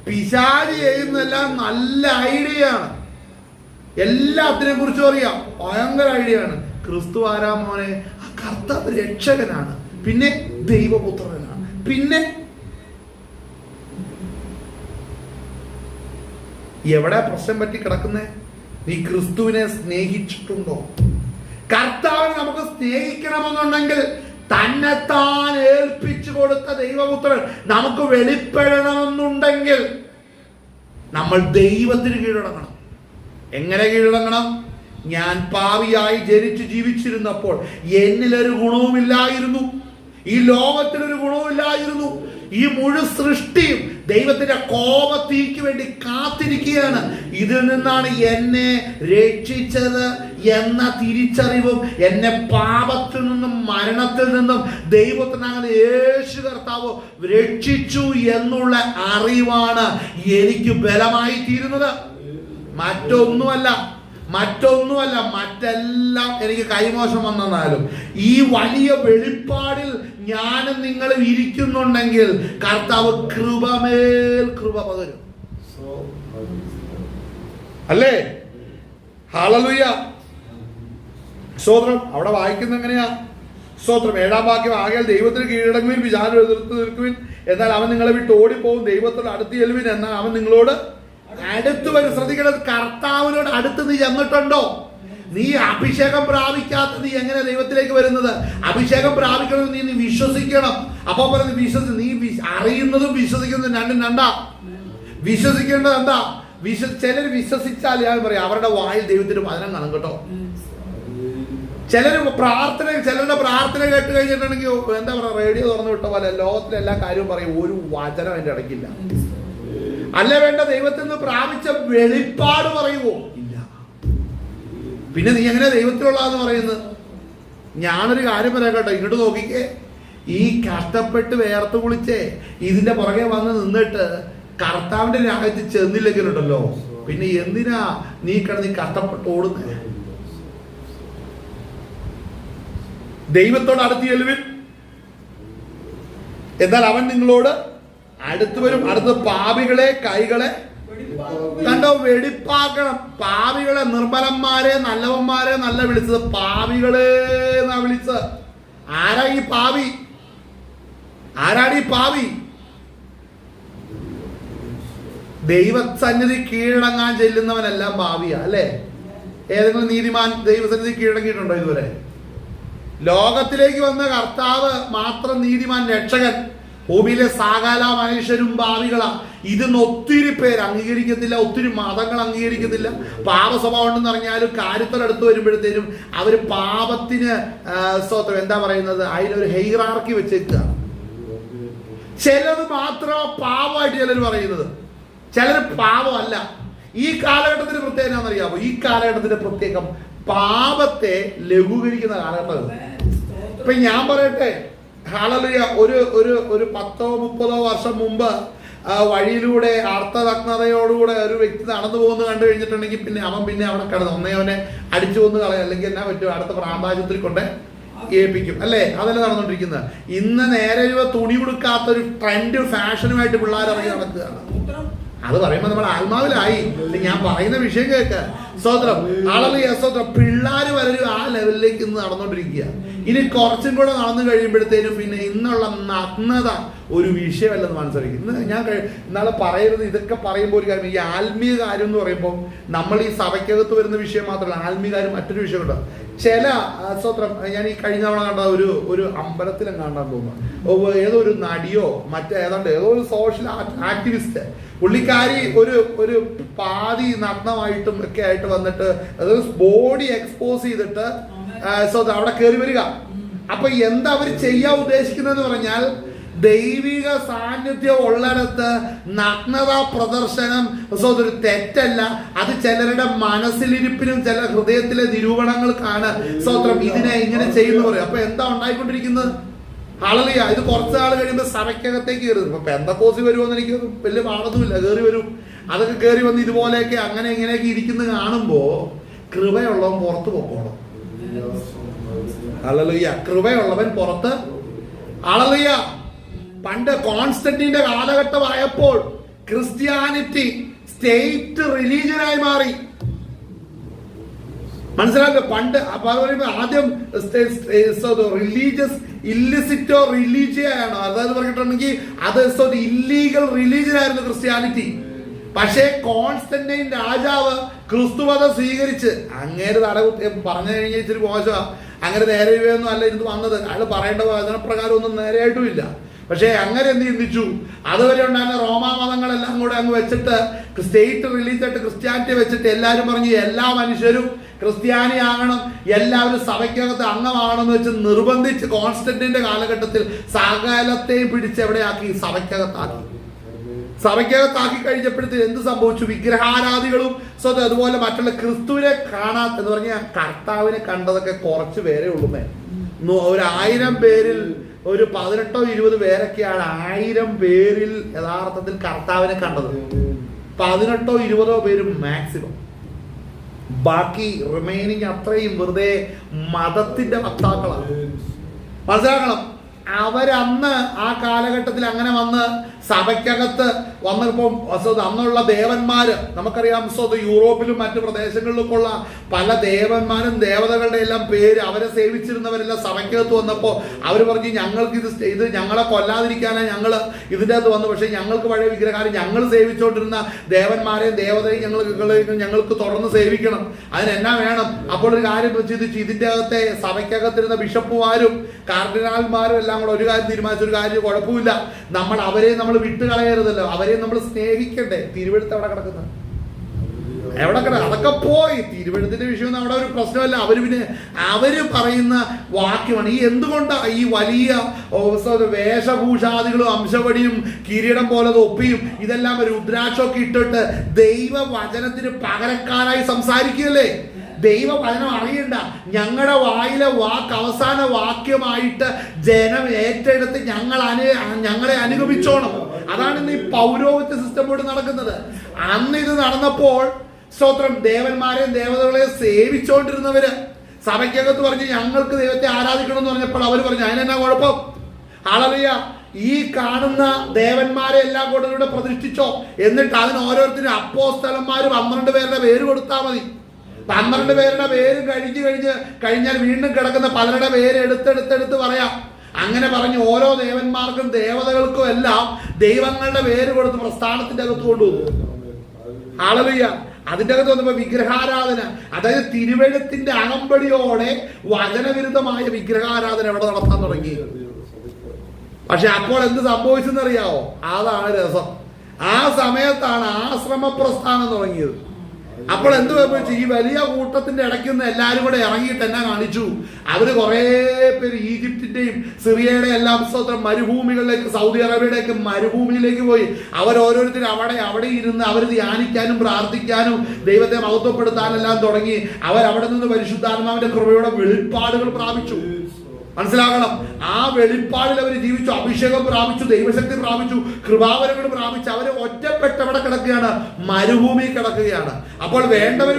പിശാച് ചെയ്യുന്നതെല്ലാം നല്ല ഐഡിയ ആണ്, എല്ലാത്തിനെ കുറിച്ചും അറിയാം, ഭയങ്കര ഐഡിയ ആണ്. ക്രിസ്തു ആരാ മോനെ? ആ കർത്താവ് രക്ഷകനാണ്, പിന്നെ ദൈവപുത്രനാണ്, പിന്നെ എവിടെ പ്രശ്നം പറ്റി കിടക്കുന്നേ? നീ ക്രിസ്തുവിനെ സ്നേഹിച്ചിട്ടുണ്ടോ? കർത്താവിനെ നമുക്ക് സ്നേഹിക്കണമെന്നുണ്ടെങ്കിൽ തന്നെത്താൻ ഏൽപ്പിച്ചു കൊടുത്ത ദൈവപുത്രൻ നമുക്ക് വെളിപ്പെടണമെന്നുണ്ടെങ്കിൽ നമ്മൾ ദൈവത്തിന് കീഴടങ്ങണം. എങ്ങനെ കീഴടങ്ങണം? ഞാൻ പാപിയായി ജനിച്ചു ജീവിച്ചിരുന്നപ്പോൾ എന്നിലൊരു ഗുണവുമില്ലായിരുന്നു, ഈ ലോകത്തിലൊരു ഗുണവുമില്ലായിരുന്നു. ഈ മുഴു സൃഷ്ടിയും ദൈവത്തിന്റെ കോപത്തീക്ക് വേണ്ടി കാത്തിരിക്കുകയാണ്. ഇതിൽ നിന്നാണ് എന്നെ രക്ഷിച്ചത് എന്ന തിരിച്ചറിവും, എന്നെ പാപത്തിൽ നിന്നും മരണത്തിൽ നിന്നും ദൈവത്തിനങ്ങനെ യേശു കർത്താവ് രക്ഷിച്ചു എന്നുള്ള അറിവാണ് എനിക്ക് ബലമായി തീരുന്നത്. മറ്റൊന്നുമല്ല. മറ്റെല്ലാം എനിക്ക് കൈമോശം വന്നെന്നാലും ഈ വലിയ വെളിപ്പാടിൽ ഞാനും നിങ്ങളും ഇരിക്കുന്നുണ്ടെങ്കിൽ കർത്താവ് കൃപമേൽ കൃപ പകരും, അല്ലേ? ഹല്ലേലൂയ, സ്തോത്രം. അവിടെ വായിക്കുന്ന എങ്ങനെയാ? സ്തോത്രം. 7-ാം വാക്യം, ആകയാൽ ദൈവത്തിന് കീഴടങ്ങുവിൻ, പിശാചിനെ എതിർത്ത് നിൽക്കുവിൻ, എന്നാൽ അവൻ നിങ്ങളെ വിട്ട് ഓടിപ്പോകും. ദൈവത്തോട് അടുത്ത് ചെല്ലുവിൻ, എന്നാൽ അവൻ നിങ്ങളോട് അടുത്ത് വരും. ശ്രദ്ധിക്കണം, കർത്താവിനോട് അടുത്ത് നീ ചെന്നിട്ടുണ്ടോ? നീ അഭിഷേകം പ്രാപിക്കാത്ത നീ എങ്ങനെ ദൈവത്തിലേക്ക് വരുന്നത്? അഭിഷേകം പ്രാപിക്കണമെന്ന് നീ വിശ്വസിക്കണം. അപ്പൊ പറയുന്നത് നീ അറിയുന്നതും വിശ്വസിക്കുന്നതും രണ്ടും രണ്ടാ. വിശ്വസിക്കേണ്ടത് എന്താ? ചിലർ വിശ്വസിച്ചാൽ ഞാൻ പറയാം അവരുടെ വായിൽ ദൈവത്തിന് വചനം കാണും കേട്ടോ. ചിലരുടെ പ്രാർത്ഥന കേട്ട് കഴിഞ്ഞിട്ടുണ്ടെങ്കിൽ എന്താ പറയാ, റേഡിയോ തുറന്നു വിട്ട പോലെ ലോകത്തിലെ എല്ലാ കാര്യവും പറയും, ഒരു വചനം അതിന്റെ ഇടയ്ക്കില്ല. അല്ല വേണ്ട, ദൈവത്തിൽ നിന്ന് പ്രാപിച്ച വെളിപ്പാട് പറയുവോ? ഇല്ല. പിന്നെ നീ എങ്ങനെ ദൈവത്തിലുള്ളതെന്ന് പറയുന്നത്? ഞാനൊരു കാര്യം പറയാം കേട്ടോ, ഇങ്ങോട്ട് നോക്കിക്കേ. ഈ കഷ്ടപ്പെട്ട് വേർത്ത് കുളിച്ചേ ഇതിന്റെ പുറകെ വന്ന് നിന്നിട്ട് കർത്താവിന്റെ രാജ്യത്തിൽ ചെന്നില്ലെങ്കിലുണ്ടല്ലോ, പിന്നെ എന്തിനാ നീ കഷ്ടപ്പെട്ട് ഓടുന്നേ? ദൈവത്തോട് അടുത്ത് ചെല്ലുവിൻ, എന്നാൽ അവൻ നിങ്ങളോട് അടുത്ത് വരും. അടുത്ത് പാപികളെ കൈകളെ കണ്ടോ വെടിപ്പാക്കണം. പാപികളെ, നിർമ്മലന്മാരെ നല്ലവന്മാരെ നല്ല വിളിച്ചത്, പാപികളെ എന്നാ വിളിച്ചത്. ആരാണ് ഈ പാപി? ദൈവസന്നിധി കീഴടങ്ങാൻ ചെല്ലുന്നവനെല്ലാം പാപിയാ, അല്ലേ? ഏതെങ്കിലും നീതിമാൻ ദൈവസന്നിധി കീഴടങ്ങിയിട്ടുണ്ടോ ഇതുവരെ? ലോകത്തിലേക്ക് വന്ന കർത്താവ് മാത്രം നീതിമാൻ, രക്ഷകൻ. ഭൂമിയിലെ സകല മനുഷ്യരും പാപികളാ. ഇതൊന്നും ഒത്തിരി പേര് അംഗീകരിക്കത്തില്ല, ഒത്തിരി മതങ്ങൾ അംഗീകരിക്കത്തില്ല. പാപസ്വഭാവം ഉണ്ടെന്ന് പറഞ്ഞാലും കാര്യത്തിനടുത്ത് വരുമ്പോഴത്തേനും അവര് പാപത്തിന് സ്തോത്രം എന്താ പറയുന്നത്, അതിനൊരു ഹൈറാർക്കി വെച്ചേക്കുകയാണ്. ചിലത് മാത്രം പാപമായിട്ട് ചിലർ പറയുന്നത്, ചിലർ പാപമല്ല. ഈ കാലഘട്ടത്തിന് പ്രത്യേകം എന്താണെന്നറിയാമോ? ഈ കാലഘട്ടത്തിന്റെ പ്രത്യേകം പാപത്തെ ലഘൂകരിക്കുന്ന കാലഘട്ടം. ഇപ്പൊ ഞാൻ പറയട്ടെ, ഹല്ലേലൂയ, ഒരു 10-30 വർഷം മുമ്പ് വഴിയിലൂടെ അർത്ഥനഗ്നതയോടുകൂടെ ഒരു വ്യക്തി നടന്നു പോകുന്നത് കണ്ടു കഴിഞ്ഞിട്ടുണ്ടെങ്കിൽ പിന്നെ അവിടെ കിടന്നു ഒന്നേ അവനെ അടിച്ചു കൊന്ന് കളയും, അല്ലെങ്കിൽ എന്നാ പറ്റും, അടുത്ത പ്രാന്താശുപത്രി കൊണ്ട് ഏൽപ്പിക്കും, അല്ലേ? അതല്ലേ നടന്നുകൊണ്ടിരിക്കുന്നത്. ഇന്ന് നേരെ തുണി കൊടുക്കാത്തൊരു ട്രെൻഡ് ഫാഷനുമായിട്ട് പിള്ളേർ ഇറങ്ങി നടക്കുകയാണ്. അത് പറയുമ്പോൾ നമ്മൾ ആത്മാവിലായി. ഞാൻ പറയുന്ന വിഷയം കേൾക്കുക. സ്തോത്രം, ഹല്ലേലൂയ, സ്തോത്രം. പിള്ളേര് പലരും ആ ലെവലിലേക്ക് ഇന്ന് നടന്നുകൊണ്ടിരിക്കുക. ഇനി കുറച്ചും കൂടെ നടന്നു കഴിയുമ്പോഴത്തേനും പിന്നെ ഇന്നുള്ള നഗ്നത ഒരു വിഷയമല്ലെന്ന് മനസ്സിലാക്കി. ഇന്ന് ഞാൻ ഇന്നാളെ പറയുന്നത്, ഇതൊക്കെ പറയുമ്പോൾ ഒരു കാര്യം, ഈ ആത്മീയ കാര്യം എന്ന് പറയുമ്പോൾ നമ്മൾ ഈ സഭയ്ക്കകത്ത് വരുന്ന വിഷയം മാത്രമല്ല, ആത്മീയ കാര്യം മറ്റൊരു വിഷയമുണ്ട്. ചില സ്തോത്രം, ഞാൻ ഈ കഴിഞ്ഞ തവണ കണ്ട ഒരു അമ്പലത്തിലും കാണാൻ തോന്നുന്നു, ഏതോ ഒരു നടിയോ ഏതോ ഒരു സോഷ്യൽ ആക്ടിവിസ്റ്റ്, പുള്ളിക്കാരി ഒരു പാതി നഗ്നമായിട്ടും ഒക്കെ ആയിട്ട് വന്നിട്ട് അതൊരു ബോഡി എക്സ്പോസ് ചെയ്തിട്ട് അവിടെ കയറി വരിക. അപ്പൊ എന്താ അവർ ചെയ്യാൻ ഉദ്ദേശിക്കുന്നത് പറഞ്ഞാൽ, ദൈവിക സാന്നിധ്യം ഉള്ളിടത്ത് നഗ്നത പ്രദർശനം ഒരു തെറ്റല്ല. അത് ചിലരുടെ മനസ്സിലിരിപ്പിനും ചില ഹൃദയത്തിലെ നിരൂപണങ്ങൾക്കാണ് സ്തോത്രം ഇതിനെ ഇങ്ങനെ ചെയ്യുന്നു പറയും. അപ്പൊ എന്താ ഉണ്ടായിക്കൊണ്ടിരിക്കുന്നത്? ഹല്ലേലൂയ. ഇത് കുറച്ച് നാൾ കഴിയുമ്പോൾ സഭയ്ക്കകത്തേക്ക് കയറി. ഇപ്പൊ പെന്തക്കോസി വരുമെന്ന് എനിക്ക് വലിയ പാടത്തുമില്ല, കയറി വരും. അതൊക്കെ കയറി വന്ന് ഇതുപോലെയൊക്കെ അങ്ങനെ ഇങ്ങനെയൊക്കെ ഇരിക്കുന്നത് കാണുമ്പോ കൃപയുള്ളവൻ പുറത്ത് പൊക്കോളും. ഹല്ലേലൂയ. കൃപയുള്ളവൻ പുറത്ത്. ഹല്ലേലൂയ. പണ്ട് കോൺസ്റ്റന്റീന്റെ കാലഘട്ടമായപ്പോൾ ക്രിസ്ത്യാനിറ്റി സ്റ്റേറ്റ് റിലീജിയനായി മാറി. മനസ്സിലാക്കുക? പണ്ട് ആദ്യം റിലീജിയസ് ഇല്ലിസിറ്റോ റിലീജിയാണ്, അതായത് പറഞ്ഞിട്ടുണ്ടെങ്കിൽ അത് ഇല്ലീഗൽ റിലീജിയൻ ആയിരുന്നു ക്രിസ്ത്യാനിറ്റി. പക്ഷേ കോൺസ്റ്റന്റൈൻ രാജാവ് ക്രിസ്തുമതം സ്വീകരിച്ച് അങ്ങേര് പറഞ്ഞു കഴിഞ്ഞാൽ ഇച്ചിരി മോശമാ, അങ്ങനെ നേരെ ഒന്നും അല്ല ഇരുന്ന് വന്നത്. അയാൾ പറയേണ്ട വചനപ്രകാരം ഒന്നും നേരെയായിട്ടും ഇല്ല. പക്ഷേ അങ്ങനെ എന്ത് ചിന്തിച്ചു, അതുവരെ ഉണ്ടായിരുന്ന റോമാ മതങ്ങളെല്ലാം കൂടെ അങ്ങ് വെച്ചിട്ട് സ്റ്റേറ്റ് റിലീസായിട്ട് ക്രിസ്ത്യാനിറ്റി വെച്ചിട്ട് എല്ലാവരും പറഞ്ഞു എല്ലാ മനുഷ്യരും ക്രിസ്ത്യാനി ആകണം, എല്ലാവരും സഭയ്ക്കകത്ത് അംഗമാകണം എന്ന് വെച്ച് നിർബന്ധിച്ച് കോൺസ്റ്റന്റിന്റെ കാലഘട്ടത്തിൽ സകലത്തെയും പിടിച്ച് എവിടെയാക്കി? സഭയ്ക്കകത്താക്കി കഴിഞ്ഞപ്പോഴത്തേക്ക് എന്ത് സംഭവിച്ചു? വിഗ്രഹാരാധികളും അതുപോലെ മറ്റുള്ള ക്രിസ്തുവിനെ കാണാത്ത എന്ന് പറഞ്ഞാൽ കർത്താവിനെ കണ്ടതൊക്കെ കുറച്ച് പേരേ ഉള്ളൂമേ. 1000 പേരിൽ ഒരു 18 20 പേരൊക്കെയാണ് 1000 പേരിൽ യഥാർത്ഥത്തിൽ കർത്താവിനെ കണ്ടത്. 18 20 പേരും മാക്സിമം. ബാക്കി റിമൈനിങ് അത്രയും വെറുതെ മതത്തിന്റെ വക്താക്കളാണ്. മനസ്സിലാക്കണം, അവരന്ന് ആ കാലഘട്ടത്തിൽ അങ്ങനെ വന്ന് സഭയ്ക്കകത്ത് വന്നപ്പോൾ അന്നുള്ള ദേവന്മാര് നമുക്കറിയാം. യൂറോപ്പിലും മറ്റു പ്രദേശങ്ങളിലൊക്കെ ഉള്ള പല ദേവന്മാരും ദേവതകളുടെ എല്ലാം പേര് അവരെ സേവിച്ചിരുന്നവരെല്ലാം സഭയ്ക്കകത്ത് വന്നപ്പോൾ അവർ പറഞ്ഞു, ഞങ്ങൾക്ക് ഇത് ഞങ്ങളെ കൊല്ലാതിരിക്കാനാണ് ഞങ്ങൾ ഇതിൻ്റെ അകത്ത് വന്നു. പക്ഷേ ഞങ്ങൾക്ക് പഴയ വിഗ്രഹാരം ഞങ്ങൾ സേവിച്ചുകൊണ്ടിരുന്ന ദേവന്മാരെയും ദേവതയും ഞങ്ങൾക്ക് തുടർന്ന് സേവിക്കണം. അതിനെന്നാ വേണം? അപ്പോൾ ഒരു കാര്യം ചിന്തിച്ചു. ഇതിൻ്റെ അകത്തെ സഭയ്ക്കകത്തിരുന്ന ബിഷപ്പുമാരും കാർഡിനാൽമാരും എല്ലാം കൂടെ ഒരു കാര്യം തീരുമാനിച്ച, ഒരു കാര്യം കുഴപ്പമില്ല, അവരെ നമ്മൾ വിട്ടുകളയരുതല്ലോ, അവരെ നമ്മൾ സ്നേഹിക്കണ്ടേ. തിരുവെഴുത്ത് എവിടെ കിടക്കുന്നത്? എവിടെ കിടക്കുക? അതൊക്കെ പോയി. തിരുവെഴുത്തിന്റെ വിഷയം അവിടെ ഒരു പ്രശ്നമല്ല. അവര് പറയുന്ന വാക്യമാണ്. ഈ എന്തുകൊണ്ടാണ് ഈ വലിയ വേഷഭൂഷാദികളും അംശവടിയും കിരീടം പോലെ തൊപ്പിയും ഇതെല്ലാം രുദ്രാക്ഷമൊക്കെ ഇട്ടിട്ട് ദൈവവചനത്തിന് പകരക്കാരായി സംസാരിക്കുകയല്ലേ? ദൈവവചനം അറിയണ്ട, ഞങ്ങളുടെ വായിലെ വാക്ക് അവസാന വാക്യമായിട്ട് ജനം ഏറ്റെടുത്ത് ഞങ്ങളെ അനുഗമിച്ചോണം. അതാണ് ഇന്ന് ഈ പൗരോഹിത്യ സിസ്റ്റമോട് നടക്കുന്നത്. അന്ന് ഇത് നടന്നപ്പോൾ സ്തോത്രം ദേവന്മാരെയും ദേവതകളെയും സേവിച്ചോണ്ടിരുന്നവര് സഭയ്ക്കകത്ത് പറഞ്ഞ് ഞങ്ങൾക്ക് ദൈവത്തെ ആരാധിക്കണം എന്ന് പറഞ്ഞപ്പോൾ അവർ പറഞ്ഞു, അതിനെന്നാ കുഴപ്പം? ഹല്ലേലൂയ. ഈ കാണുന്ന ദേവന്മാരെ എല്ലാം കൂടെ ഇവിടെ പ്രതിഷ്ഠിച്ചോ, എന്നിട്ട് അതിന് ഓരോരുത്തരും അപ്പോസ്തലന്മാര് 12 പേരുടെ പേര് കൊടുത്താൽ മതി. 12 പേരുടെ പേര് കഴിഞ്ഞാൽ വീണ്ടും കിടക്കുന്ന പലരുടെ പേര് എടുത്തെടുത്ത് പറയാം. അങ്ങനെ പറഞ്ഞ് ഓരോ ദേവന്മാർക്കും ദേവതകൾക്കും എല്ലാം ദൈവങ്ങളുടെ പേര് കൊടുത്ത് പ്രസ്ഥാനത്തിന്റെ അകത്ത് കൊണ്ടുപോകും. ഹല്ലേലൂയ. അതിന്റെ അകത്ത് വന്നപ്പോ വിഗ്രഹാരാധന, അതായത് തിരുവെഴുത്തിന്റെ അകമ്പടിയോടെ വചനവിരുദ്ധമായ വിഗ്രഹാരാധന അവിടെ നടത്താൻ തുടങ്ങി. പക്ഷെ അപ്പോൾ എന്ത് സംഭവിച്ചെന്നറിയാവോ? അതാണ് രസം. ആ സമയത്താണ് ആശ്രമ പ്രസ്ഥാനം തുടങ്ങിയത്. അപ്പോൾ എന്ത് സംഭവിച്ചു? ഈ വലിയ കൂട്ടത്തിന്റെ ഇടയ്ക്ക് നിന്ന് എല്ലാവരും കൂടെ ഇറങ്ങിയിട്ട് എന്നാ കാണിച്ചു? അവര് കുറെ പേര് ഈജിപ്തിന്റെയും സിറിയയുടെ എല്ലാം സ്വന്തം മരുഭൂമികളിലേക്ക്, സൗദി അറേബ്യയുടെയൊക്കെ മരുഭൂമിയിലേക്ക് പോയി. അവരോരോരുത്തരും അവിടെ ഇരുന്ന് അവർ ധ്യാനിക്കാനും പ്രാർത്ഥിക്കാനും ദൈവത്തെ മഹത്വപ്പെടുത്താനെല്ലാം തുടങ്ങി. അവരവിടെ നിന്ന് പരിശുദ്ധാത്മാവിന്റെ കൃപയുടെ വെളിപ്പാടുകൾ പ്രാപിച്ചു. മനസ്സിലാക്കണം, ആ വെളിപ്പാടിൽ അവർ ജീവിച്ചു, അഭിഷേകം പ്രാപിച്ചു, ദൈവശക്തി പ്രാപിച്ചു, കൃപാവരങ്ങൾ പ്രാപിച്ചു. അവര് ഒറ്റപ്പെട്ട് എവിടെ കിടക്കുകയാണ്? മരുഭൂമി കിടക്കുകയാണ്. അപ്പോൾ വേണ്ടവർ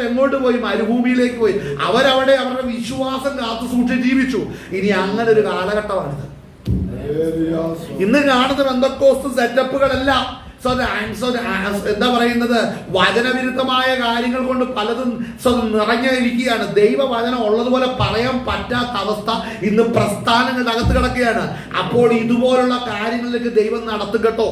എങ്ങോട്ട് പോയി? മരുഭൂമിയിലേക്ക് പോയി. അവരവിടെ അവരുടെ വിശ്വാസം കാത്തു സൂക്ഷിച്ച് ജീവിച്ചു. ഇനി അങ്ങനെ ഒരു കാലഘട്ടമാണിത്. ഇന്ന് കാണുന്ന പെന്തക്കോസ്ത് സെറ്റപ്പുകളെല്ലാം എന്താ പറയുന്നത്? വചനവിരുദ്ധമായ കാര്യങ്ങൾ കൊണ്ട് പലതും നിറഞ്ഞിരിക്കുകയാണ്. ദൈവവചനം ഉള്ളതുപോലെ പറയാൻ പറ്റാത്ത അവസ്ഥ ഇന്ന് പ്രസ്ഥാനങ്ങളുടെ അകത്ത് കിടക്കുകയാണ്. അപ്പോൾ ഇതുപോലുള്ള കാര്യങ്ങളിലേക്ക് ദൈവം നടത്തും കേട്ടോ.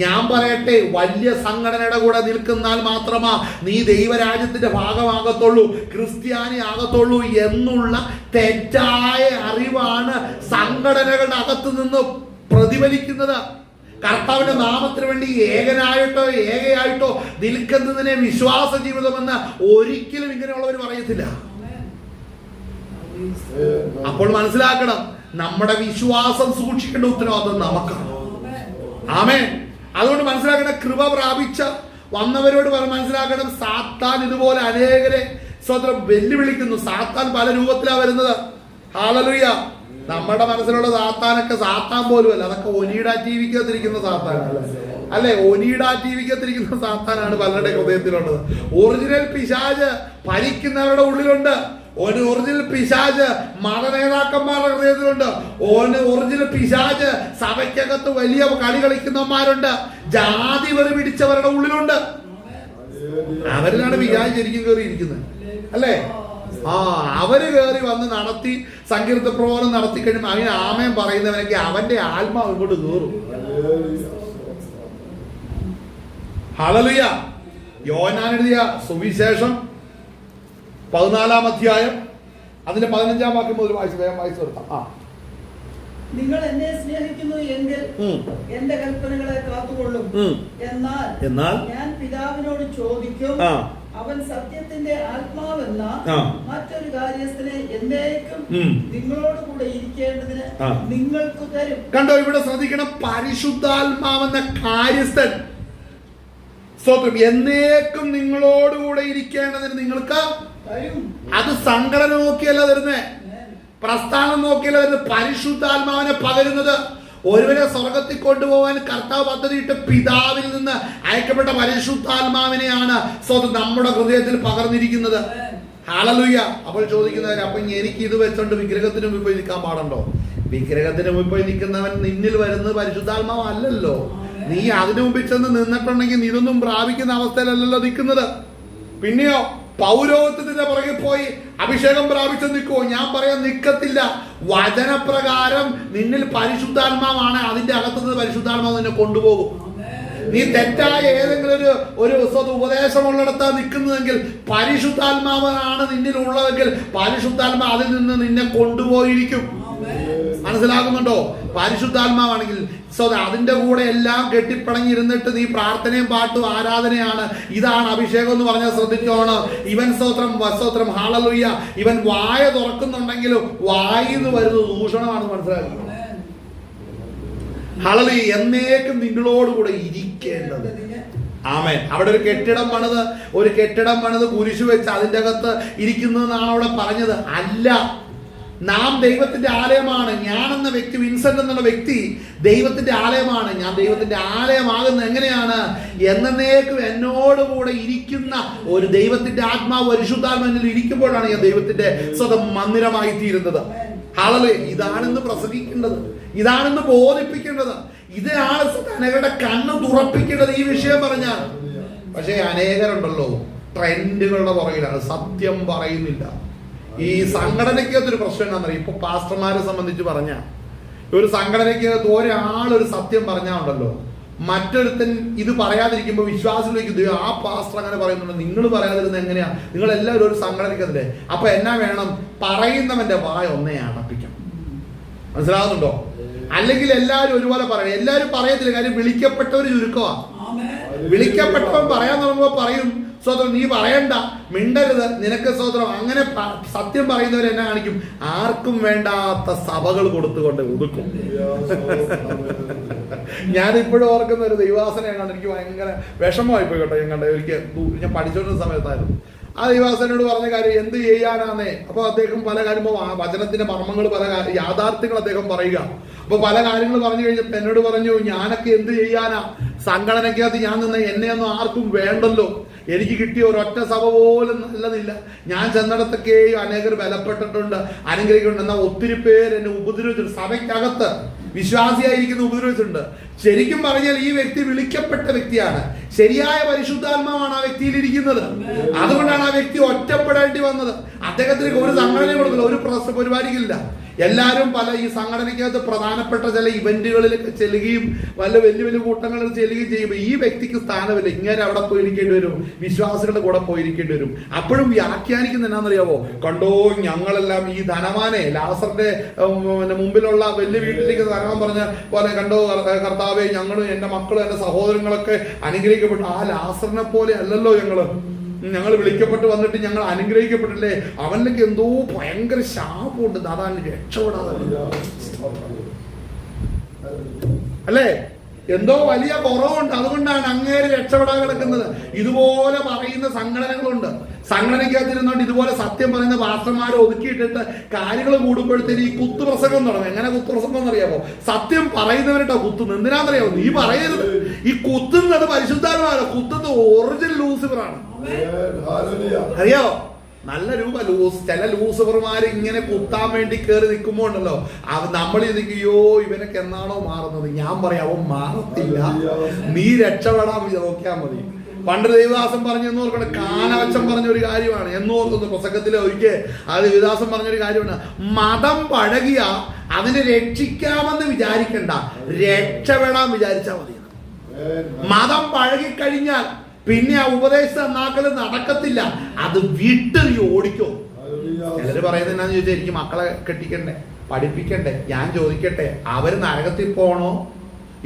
ഞാൻ പറയട്ടെ, വലിയ സംഘടനയുടെ കൂടെ നിൽക്കുന്നാൽ മാത്രമാ നീ ദൈവരാജ്യത്തിന്റെ ഭാഗമാകത്തുള്ളൂ, ക്രിസ്ത്യാനി ആകത്തുള്ളൂ എന്നുള്ള തെറ്റായ അറിവാണ് സംഘടനകളുടെ അകത്ത് നിന്ന് പ്രതിഫലിക്കുന്നത്. കർത്താവിന്റെ നാമത്തിന് വേണ്ടി ഏകയായിട്ടോ നിൽക്കുന്നതിനെ വിശ്വാസ ജീവിതമെന്ന് ഒരിക്കലും ഇങ്ങനെയുള്ളവർ പറയത്തില്ല. അപ്പോൾ മനസ്സിലാക്കണം, നമ്മുടെ വിശ്വാസം സൂക്ഷിക്കേണ്ട ഉത്തരവാദിത്വം നമുക്കാണ്. ആമേൻ. അതുകൊണ്ട് മനസ്സിലാക്കണം, കൃപ പ്രാപിച്ച വന്നവരോട് മനസ്സിലാക്കണം, സാത്താൻ ഇതുപോലെ അനേകരെ സ്വതന്ത്രം വെല്ലുവിളിക്കുന്നു. സാത്താൻ പല രൂപത്തിലാണ് വരുന്നത്. ഹല്ലേലൂയ. നമ്മുടെ മനസ്സിലുള്ള സാത്താനൊക്കെ സാത്താൻ പോലും അല്ല, അതൊക്കെ ഒനീഡ ടിവിക്കകത്തിരിക്കുന്ന സാത്താനാണ്. അല്ലെ, ഒനീഡ ടിവിക്കകത്തിരിക്കുന്ന സാത്താനാണ് പലരുടെ ഹൃദയത്തിലുള്ളത്. ഒറിജിനൽ പിശാച് ഭരിക്കുന്നവരുടെ ഉള്ളിലുണ്ട്. ഒറിജിനൽ പിശാച് മതനേതാക്കന്മാരുടെ ഹൃദയത്തിലുണ്ട്. ഒറിജിനൽ പിശാച് സഭയ്ക്കകത്ത് വലിയ കളി കളിക്കുന്നവന്മാരുണ്ട്. ജാതി വെറി പിടിച്ചവരുടെ ഉള്ളിലുണ്ട്. അവരിലാണ് പിശാച് ശരിക്കും കയറിയിരിക്കുന്നത്. അല്ലേ? അവര് കയറി വന്ന് നടത്തി സങ്കീർത്ത പ്രബോധനം നടത്തി കഴിയുമ്പോൾ അവന് ആമേൻ പറയുന്നവനൊക്കെ അവന്റെ ആത്മാവ് ഇങ്ങോട്ട് കയറും. ഹല്ലേലൂയ. യോഹന്നാൻ എഴുതിയ സുവിശേഷം 14-ാം അധ്യായം അതിന്റെ 15-ാം വാക്യം മുതൽ വായിച്ചു നിർത്താം. നിങ്ങൾ എന്നെ സ്നേഹിക്കുന്നു എങ്കിൽ എന്റെ കൽപ്പനകളെ കാത്തുകൊള്ളും. എന്നാൽ ഞാൻ പിതാവിനോട് ചോദിക്കും, അവൻ സത്യത്തിന്റെ ആത്മാവെന്ന മറ്റൊരു കാര്യസ്ഥനെ എന്നേക്കും നിങ്ങളോട് കൂടെ ഇരിക്കേണ്ടതിന് നിങ്ങൾക്ക് തരും. കണ്ടോ, ഇവിടെ ശ്രദ്ധിക്കണം, പരിശുദ്ധാത്മാവെന്ന കാര്യസ്ഥൻ സ്തോത്രം എന്നേക്കും നിങ്ങളോടുകൂടെ ഇരിക്കേണ്ടതിന് നിങ്ങൾക്ക് തരും. അത് സംഘടന നോക്കിയല്ല തരുന്നേ, പ്രസ്ഥാനം നോക്കിയല്ല തരുന്നത്. പരിശുദ്ധാത്മാവിനെ പകരുന്നത് ഒരുവരെ സ്വർഗത്തിൽ കൊണ്ടുപോകാൻ കർത്താവ് പദ്ധതിയിട്ട് പിതാവിൽ നിന്ന് അയക്കപ്പെട്ട പരിശുദ്ധാത്മാവിനെയാണ് സ്വന്തം നമ്മുടെ ഹൃദയത്തിൽ പകർന്നിരിക്കുന്നത്. ഹല്ലേലൂയ. അപ്പോൾ ചോദിക്കുന്നവർ, അപ്പൊ എനിക്ക് ഇത് വെച്ചോണ്ട് വിഗ്രഹത്തിന് മുമ്പിൽ പോയി നിൽക്കാൻ പാടുണ്ടോ? വിഗ്രഹത്തിന് മുമ്പിൽ പോയി നിൽക്കുന്നവൻ നിന്നിൽ വരുന്നത് പരിശുദ്ധാത്മാവ് അല്ലല്ലോ. നീ അതിനു മുമ്പിൽ ചെന്ന് നിന്നിട്ടുണ്ടെങ്കിൽ ഇതൊന്നും പ്രാപിക്കുന്ന അവസ്ഥയിലല്ലല്ലോ നിൽക്കുന്നത്. പിന്നെയോ പൗരോഹിത്യത്തിന്റെ പുറകെ പോയി അഭിഷേകം പ്രാപിച്ചു നിൽക്കുവോ? ഞാൻ പറയാൻ നിൽക്കത്തില്ല. വചനപ്രകാരം നിന്നിൽ പരിശുദ്ധാത്മാവാണ്, അതിന്റെ അകത്തുനിന്ന് പരിശുദ്ധാത്മാവ് നിന്നെ കൊണ്ടുപോകും. നീ തെറ്റായ ഏതെങ്കിലും ഒരു ഉപദേശമുള്ളിടത്താണ് നിൽക്കുന്നതെങ്കിൽ പരിശുദ്ധാത്മാവാണ് നിന്നിൽ ഉള്ളതെങ്കിൽ പരിശുദ്ധാത്മാവ് അതിൽ നിന്ന് നിന്നെ കൊണ്ടുപോയിരിക്കും. മനസ്സിലാകുന്നുണ്ടോ? പരിശുദ്ധാത്മാവാണെങ്കിൽ അതിന്റെ കൂടെ എല്ലാം കെട്ടിപ്പടങ്ങിയിരുന്നിട്ട് നീ പ്രാർത്ഥനയും പാട്ടും ആരാധനയാണ്, ഇതാണ് അഭിഷേകം എന്ന് പറഞ്ഞാൽ ശ്രദ്ധിച്ചോണം. ഇവൻ സ്തോത്രം ഹല്ലേലൂയ. ഇവൻ വായ തുറക്കുന്നുണ്ടെങ്കിലും വായിന്ന് വരുന്നത് ദൂഷണമാണെന്ന് മനസ്സിലാക്കി. ഹല്ലേലൂയ. എന്നേക്കും നിങ്ങളോടുകൂടെ ഇരിക്കേണ്ടത്. ആമേൻ. അവിടെ ഒരു കെട്ടിടം പണിത് കുരിശു വെച്ച് അതിന്റെ അകത്ത് ഇരിക്കുന്നതെന്നാണ് അവിടെ പറഞ്ഞത്. അല്ല, നാം ദൈവത്തിന്റെ ആലയമാണ്. ഞാൻ എന്ന വ്യക്തി, വിൻസെന്റ് എന്നുള്ള വ്യക്തി ദൈവത്തിന്റെ ആലയമാണ്. ഞാൻ ദൈവത്തിന്റെ ആലയമാകുന്നത് എങ്ങനെയാണ്? എന്നേക്കും എന്നോടുകൂടെ ഇരിക്കുന്ന ഒരു ദൈവത്തിന്റെ ആത്മാവ് പരിശുദ്ധാത്മാവിൽ ഇരിക്കുമ്പോഴാണ് ഞാൻ ദൈവത്തിന്റെ സ്വന്തം മന്ദിരമായി തീരുന്നത്. ഹല്ലേലൂയ. ഇതാണെന്ന് പ്രസംഗിക്കേണ്ടത്, ഇതാണെന്ന് ബോധിപ്പിക്കേണ്ടത്, ഇതാണ് അനേകരുടെ കണ്ണ് തുറപ്പിക്കേണ്ടത് ഈ വിഷയം പറഞ്ഞാൽ. പക്ഷേ അനേകരുണ്ടല്ലോ ട്രെൻഡുകളുടെ പുറകിലാണ്, സത്യം പറയുന്നില്ല. ഈ സംഘടനയ്ക്കകത്തൊരു പ്രശ്നം എന്താണെന്നറിയാം. ഇപ്പൊ പാസ്റ്റർമാരെ സംബന്ധിച്ച് പറഞ്ഞ ഒരു സംഘടനയ്ക്കകത്ത് ഒരാളൊരു സത്യം പറഞ്ഞാലുണ്ടല്ലോ, മറ്റൊരുത്തൻ ഇത് പറയാതിരിക്കുമ്പോൾ വിശ്വാസത്തിലേക്ക് ആ പാസ്റ്റർ അങ്ങനെ പറയുന്നുണ്ട്, നിങ്ങൾ പറയാതിരുന്നത് എങ്ങനെയാ? നിങ്ങൾ എല്ലാവരും ഒരു സംഘടനയ്ക്കതില്ലേ. അപ്പൊ എന്നാ വേണം? പറയുന്നവന്റെ വായ ഒന്നേ അടപ്പിക്കണം. മനസ്സിലാകുന്നുണ്ടോ? അല്ലെങ്കിൽ എല്ലാവരും ഒരുപോലെ പറയണം. എല്ലാവരും പറയത്തില്ല, കാര്യം വിളിക്കപ്പെട്ടവർ ചുരുക്കമാണ്. വിളിക്കപ്പെട്ടവൻ പറയാൻ തുടങ്ങുമ്പോൾ പറയും, സ്വതന്ത്രം നീ പറയണ്ട, മിണ്ടരുത്, നിനക്ക് സ്വതന്ത്രം. അങ്ങനെ സത്യം പറയുന്നവർ എന്നെ കാണിക്കും, ആർക്കും വേണ്ടാത്ത സഭകൾ കൊടുത്തുകൊണ്ട് ഒതുക്കും. ഞാനിപ്പോഴും ഓർക്കുന്ന ഒരു ദൈവാസനെ കണ്ട് എനിക്ക് ഭയങ്കര വിഷമമായി പോയി കേട്ടോ. ഞാൻ പഠിച്ചുകൊണ്ടിരുന്ന സമയത്തായിരുന്നു. ആ ദൈവാസനോട് പറഞ്ഞ കാര്യം എന്ത് ചെയ്യാനാന്നേ. അപ്പൊ അദ്ദേഹം പല കാര്യമോ വചനത്തിന്റെ മർമ്മങ്ങൾ, പല യാഥാർത്ഥ്യങ്ങൾ അദ്ദേഹം പറയുക. അപ്പൊ പല കാര്യങ്ങൾ പറഞ്ഞു കഴിഞ്ഞപ്പോ എന്നോട് പറഞ്ഞു, ഞാനൊക്കെ എന്ത് ചെയ്യാനാ? സംഘടനയ്ക്കകത്ത് ഞാൻ നിന്ന് എന്നെയൊന്നും ആർക്കും വേണ്ടല്ലോ. എനിക്ക് കിട്ടിയ ഒരൊറ്റ സഭ പോലും നല്ലതില്ല. ഞാൻ ചെന്നിടത്തൊക്കെയും അനേകർ ബലപ്പെട്ടിട്ടുണ്ട്, അനുഗ്രഹിക്കുന്നുണ്ട്. എന്നാൽ ഒത്തിരി പേര് എന്നെ ഉപദ്രവിച്ചിട്ടുണ്ട്. സഭയ്ക്കകത്ത് വിശ്വാസിയായിരിക്കുന്ന ഉപദ്രവിച്ചിട്ടുണ്ട്. ശരിക്കും പറഞ്ഞാൽ ഈ വ്യക്തി വിളിക്കപ്പെട്ട വ്യക്തിയാണ്. ശരിയായ പരിശുദ്ധാത്മാവാണ് ആ വ്യക്തിയിൽ ഇരിക്കുന്നത്. അതുകൊണ്ടാണ് ആ വ്യക്തി ഒറ്റപ്പെടേണ്ടി വന്നത്. അദ്ദേഹത്തിന് ഒരു സംഘടന കൊടുക്കില്ല, ഒരു പരിപാടിക്കില്ല. എല്ലാവരും ഈ സംഘടനയ്ക്കകത്ത് പ്രധാനപ്പെട്ട ചില ഇവന്റുകളിലൊക്കെ ചെല്ലുകയും വലിയ വലിയ കൂട്ടങ്ങളിൽ ചെല്ലുകയും ചെയ്യുമ്പോൾ ഈ വ്യക്തിക്ക് സ്ഥാനമില്ല. ഇങ്ങനെ അവിടെ പോയി ഇരിക്കേണ്ടി വരും. വിശ്വാസികളുടെ കൂടെ പോയിരിക്കേണ്ടി വരും. അപ്പോഴും വ്യാഖ്യാനിക്കുന്ന എന്നാണെന്നറിയാവോ? കണ്ടോ, ഞങ്ങളെല്ലാം ഈ ധനവാനെ ലാസറിന്റെ മുമ്പിലുള്ള വലിയ വീട്ടിലേക്ക് ധനവാൻ പറഞ്ഞ പോലെ, കണ്ടോ കർത്താവെ, ഞങ്ങളും എന്റെ മക്കളും എന്റെ സഹോദരങ്ങളൊക്കെ അനുഗ്രഹിക്കപ്പെട്ടു. ആ ലാസറിനെ പോലെ അല്ലല്ലോ ഞങ്ങൾ വിളിക്കപ്പെട്ട് വന്നിട്ട് ഞങ്ങൾ അനുഗ്രഹിക്കപ്പെട്ടില്ലേ? അവനിലേക്ക് എന്തോ ഭയങ്കര ശാപമുണ്ട്, അതാണ് രക്ഷപ്പെടാതെ അല്ലേ? എന്തോ വലിയ കുറവുണ്ട്, അതുകൊണ്ടാണ് അങ്ങേര് രക്ഷപ്പെടാൻ കിടക്കുന്നത്. ഇതുപോലെ പറയുന്ന സംഘടനകളുണ്ട്. സംഘടനയ്ക്കകത്തിരുന്നോണ്ട് ഇതുപോലെ സത്യം പറയുന്ന പാസ്റ്റർമാരെ ഒതുക്കിയിട്ടിട്ട് കാര്യങ്ങൾ കൂടുമ്പോഴത്തേന് ഈ കുത്തുപ്രസംഗം തുടങ്ങും. എങ്ങനെ കുത്തുപ്രസംഗം എന്നറിയാമോ? സത്യം പറയുന്നവരുടെ കുത്തുന്നു. എന്തിനാണെന്നറിയാമോ? നീ പറയരുത്. ഈ കുത്തുന്നത് പരിശുദ്ധാത്മാവാണ്, കുത്തുന്നത് ഒറിജിനൽ ലൂസിഫറാണ്. അറിയോ? നല്ല ചില ലൂസിഫർമാര് ഇങ്ങനെ കുത്താൻ വേണ്ടി കയറി നിൽക്കുമ്പോ ഉണ്ടല്ലോ, നമ്മൾ ഇതിക്കോ ഇവനൊക്കെ എന്നാണോ മാറുന്നത്? ഞാൻ പറയാം, അവൻ മാറത്തില്ല. നീ രക്ഷപ്പെടാൻ നോക്കിയാൽ മതി. പണ്ട് ദേവദാസൻ പറഞ്ഞെന്ന് ഓർക്കണം, കാനവച്ചൻ പറഞ്ഞൊരു കാര്യമാണ് എന്ന് ഓർക്കുന്നു. പ്രസംഗത്തിലെ ഒരിക്കൽ അത് ദേവദാസൻ പറഞ്ഞൊരു കാര്യമാണ്, മതം പഴകിയ അതിനെ രക്ഷിക്കാമെന്ന് വിചാരിക്കണ്ട, രക്ഷപ്പെടാൻ വിചാരിച്ചാൽ മതി. മതം പഴകിക്കഴിഞ്ഞാൽ പിന്നെ ആ ഉപദേശം എന്നാക്കല് നടക്കത്തില്ല, അത് വിട്ട് നീ ഓടിക്കോ. ചിലര് പറയുന്നത് എന്നാന്ന് ചോദിച്ചാൽ, എനിക്ക് മക്കളെ കെട്ടിക്കണ്ടേ, പഠിപ്പിക്കണ്ടേ? ഞാൻ ചോദിക്കട്ടെ, അവര് നരകത്തിൽ പോണോ,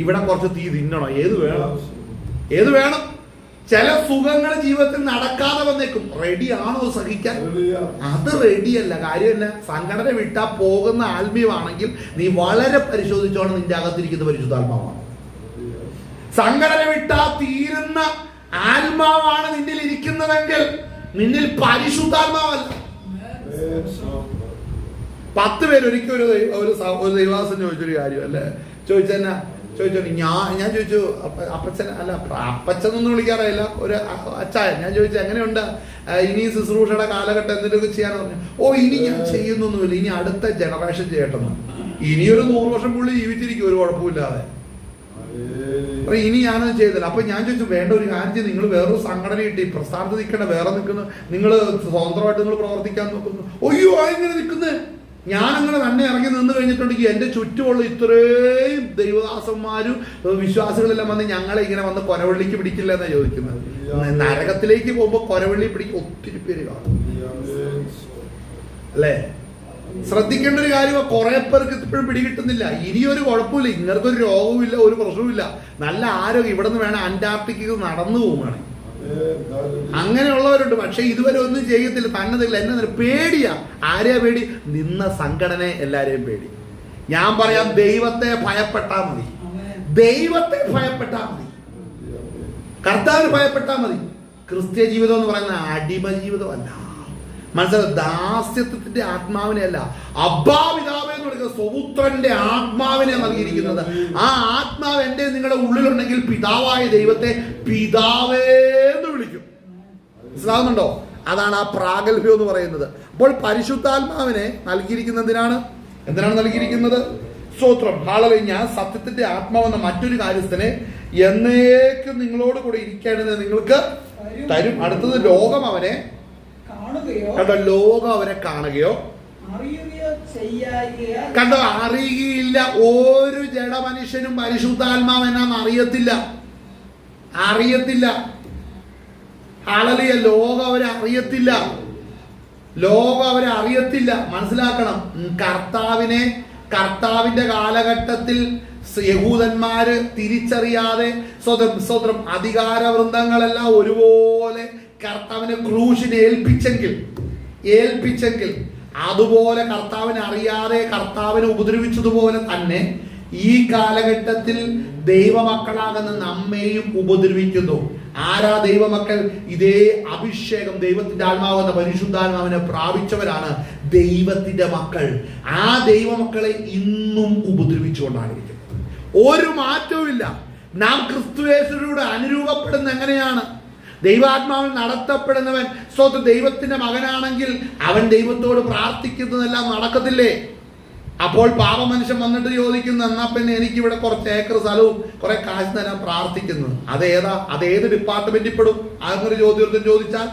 ഇവിടെ കുറച്ച് തീ തിന്നണോ? ഏത് വേണം? ചില സുഖങ്ങൾ ജീവിതത്തിൽ നടക്കാതെ വന്നേക്കും. റെഡിയാണോ സഹിക്കാൻ? അത് റെഡിയല്ല. കാര്യമല്ല. സംഘടന വിട്ടാ പോകുന്ന ആത്മീയമാണെങ്കിൽ നീ വളരെ പരിശോധിച്ചോണം, നിന്റെ അകത്തിരിക്കുന്ന പരിശുദ്ധാത്മാവാണ്. സംഘടന വിട്ടാ തീരുന്ന ആത്മാവാണ് നിന്നിൽ ഇരിക്കുന്നതെങ്കിൽ നിന്നിൽ പരിശുദ്ധാത്മാവല്ല. 10 പേര് ഒരിക്കൽ ഒരു ദൈവദാസൻ ചോദിച്ചൊരു കാര്യം അല്ലേ, ചോദിച്ചോ ഞാൻ ചോദിച്ചു, അപ്പച്ചൻ അല്ല, അപ്പച്ചനൊന്നും വിളിക്കാറില്ല, ഒരു അച്ചായൻ. ഞാൻ ചോദിച്ചു, എങ്ങനെയുണ്ട് ഇനി ശുശ്രൂഷയുടെ കാലഘട്ടം എന്തെങ്കിലുമൊക്കെ ചെയ്യാന്ന് പറഞ്ഞു. ഓ, ഇനി ഞാൻ ചെയ്യുന്നൊന്നുമില്ല, ഇനി അടുത്ത ജനറേഷൻ ചെയ്യട്ടെന്ന്. ഇനിയൊരു 100 വർഷം പുള്ളി ജീവിച്ചിരിക്കും ഒരു കുഴപ്പമില്ലാതെ. അപ്പൊ ഇനി ഞാനത് ചെയ്തില്ല. അപ്പൊ ഞാൻ ചോദിച്ചു, വേണ്ട ഒരു കാര്യം ചെയ്ത്, നിങ്ങൾ വേറൊരു സംഘടന കിട്ടി പ്രസ്ഥാനത്ത് നിൽക്കണ്ട, വേറെ നിൽക്കുന്നു, നിങ്ങൾ സ്വതന്ത്രമായിട്ട് നിങ്ങൾ പ്രവർത്തിക്കാൻ നോക്കുന്നു. ഒയ്യോ, ഇങ്ങനെ നിൽക്കുന്നത്. ഞാൻ അങ്ങനെ തന്നെ ഇറങ്ങി നിന്ന് കഴിഞ്ഞിട്ടുണ്ടെങ്കിൽ എന്റെ ചുറ്റുമുള്ള ഇത്രയും ദൈവദാസന്മാരും വിശ്വാസികളെല്ലാം വന്ന് ഞങ്ങളെ ഇങ്ങനെ വന്ന് കൊരവള്ളിക്ക് പിടിക്കില്ല എന്നാ ചോദിക്കുന്നത്. നരകത്തിലേക്ക് പോകുമ്പോ കൊരവള്ളി പിടിക്കും ഒത്തിരി പേര് കാണും അല്ലേ? ശ്രദ്ധിക്കേണ്ട ഒരു കാര്യമാണ്, കുറെ പേർക്ക് ഇപ്പോഴും പിടികിട്ടുന്നില്ല. ഇനിയൊരു കുഴപ്പമില്ല, ഇങ്ങനത്തെ ഒരു രോഗവുമില്ല, ഒരു പ്രശ്നവുമില്ല, നല്ല ആരോഗ്യം. ഇവിടെ നിന്ന് വേണം അന്റാർട്ടിക്കക്ക് നടന്നു പോവുകയാണ്. അങ്ങനെയുള്ളവരുണ്ട്. പക്ഷെ ഇതുവരെ ഒന്നും ചെയ്യത്തില്ല, തന്നതില്ല. എന്നെ പേടിയാ. ആരെയാ പേടി? നിന്ന സംഘടനയെ എല്ലാരെയും പേടി. ഞാൻ പറയാം, ദൈവത്തെ ഭയപ്പെട്ടാ മതി, ദൈവത്തെ ഭയപ്പെട്ടാ മതി, കർത്താവിന് ഭയപ്പെട്ടാ മതി. ക്രിസ്ത്യ ജീവിതം എന്ന് പറയുന്ന അടിമ ജീവിതമല്ല, മനസ്സിലായി? ദാസ്യത്വത്തിന്റെ ആത്മാവിനെ അല്ല, അബ്ബാപിതാവേ എന്ന് പറയുന്ന സ്വപുത്രന്റെ ആത്മാവിനെ നൽകിയിരിക്കുന്നത്. ആ ആത്മാവ് എന്റെ നിങ്ങളുടെ ഉള്ളിലുണ്ടെങ്കിൽ പിതാവായ ദൈവത്തെ പിതാവേ എന്ന് വിളിക്കും. മനസ്സിലാവുന്നുണ്ടോ? അതാണ് ആ പ്രാഗൽഭ്യം എന്ന് പറയുന്നത്. അപ്പോൾ പരിശുദ്ധാത്മാവിനെ നൽകിയിരിക്കുന്നതിനാണ്. എന്തിനാണ് നൽകിയിരിക്കുന്നത്? സ്തോത്രം, ഹല്ലേലൂയ. ഞാൻ സത്യത്തിന്റെ ആത്മാവെന്ന മറ്റൊരു കാര്യസ്ഥനെ എന്നേക്കും നിങ്ങളോട് കൂടെ ഇരിക്കേണ്ടത് നിങ്ങൾക്ക് തരും. അടുത്തത്, ലോകം അവനെ കണ്ടോ, ലോകം അവരെ കാണുകയോ കണ്ടോ അറിയുകയില്ല. ഒരു ജഡമനുഷ്യനും പരിശുദ്ധാത്മാവ് എന്നാന്ന് അറിയത്തില്ല. ഹല്ലേലൂയ. ലോകം അവരെ അറിയത്തില്ല, ലോകം അവരെ അറിയത്തില്ല. മനസ്സിലാക്കണം, കർത്താവിന്റെ കാലഘട്ടത്തിൽ യഹൂദന്മാര് തിരിച്ചറിയാതെ സ്വതന്ത്രം അധികാര വൃന്ദങ്ങളെല്ലാം ഒരുപോലെ കർത്താവിനെ ക്രൂശിനെ ഏൽപ്പിച്ചെങ്കിൽ അതുപോലെ കർത്താവിനെ അറിയാതെ കർത്താവിനെ ഉപദ്രവിച്ചതുപോലെ തന്നെ ഈ കാലഘട്ടത്തിൽ ദൈവമക്കളാകുന്ന നമ്മെയും ഉപദ്രവിക്കുന്നു. ആരാ ദൈവമക്കൾ? ഇതേ അഭിഷേകം, ദൈവത്തിന്റെ ആത്മാവെന്ന പരിശുദ്ധാത്മാവിനെ പ്രാപിച്ചവരാണ് ദൈവത്തിന്റെ മക്കൾ. ആ ദൈവമക്കളെ ഇന്നും ഉപദ്രവിച്ചുകൊണ്ടാണ് ഇരിക്കുന്നത്. ഒരു മാറ്റവുമില്ല. നാം ക്രിസ്തുയേശുവിലൂടെ അനുരൂപപ്പെടുന്ന എങ്ങനെയാണ്? ദൈവാത്മാവിൽ നടത്തപ്പെടുന്നവൻ ദൈവത്തിന്റെ മകനാണെങ്കിൽ അവൻ ദൈവത്തോട് പ്രാർത്ഥിക്കുന്നതെല്ലാം നടക്കത്തില്ലേ? അപ്പോൾ പാപമനുഷ്യൻ വന്നിട്ട് ചോദിക്കുന്നു, എന്നാ പിന്നെ എനിക്കിവിടെ കുറച്ച് ഏക്കർ സ്ഥലവും കുറെ കാശ് തരാൻ പ്രാർത്ഥിക്കുന്നു. അതേത് ഡിപ്പാർട്ട്മെന്റിൽ പെടും? അങ്ങനെ ചോദ്യം ചോദിച്ചാൽ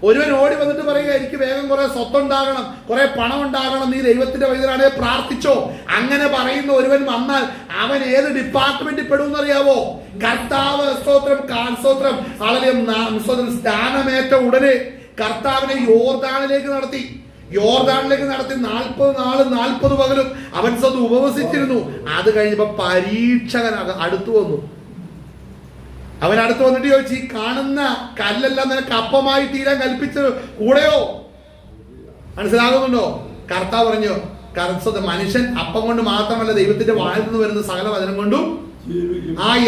ഒരുവൻ ഓടി വന്നിട്ട് പറയുക, എനിക്ക് വേഗം കുറെ സ്വത്തുണ്ടാകണം, കുറെ പണം ഉണ്ടാകണം, നീ ദൈവത്തിന്റെ വൈദ്യനാണെങ്കിൽ പ്രാർത്ഥിച്ചോ. അങ്ങനെ പറയുന്ന ഒരുവൻ വന്നാൽ അവൻ ഏത് ഡിപ്പാർട്ട്മെന്റിൽ പെടുമെന്നറിയാവോ? കർത്താവ് സ്തോത്രം സ്തോത്രം സ്തോത്രം സ്നാനമേറ്റ ഉടനെ കർത്താവിനെ യോർദാനിലേക്ക് നടത്തി 40 നാളും 40 പകലും അവൻ സ്വന്തം ഉപവസിച്ചിരുന്നു. അത് കഴിഞ്ഞപ്പോ പരീക്ഷകൻ അടുത്തു വന്നു. അവൻ അടുത്ത് വന്നിട്ട് ചോദിച്ചു, ഈ കാണുന്ന കല്ലെല്ലാം നിനക്ക് അപ്പമായി തീരാൻ കൽപ്പിച്ചത് കൂടെയോ? മനസ്സിലാകുന്നുണ്ടോ? കർത്താവ് പറഞ്ഞു, മനുഷ്യൻ അപ്പം കൊണ്ട് മാത്രമല്ല ദൈവത്തിന്റെ വായിൽ നിന്ന് വരുന്ന സകല വചനം കൊണ്ടും.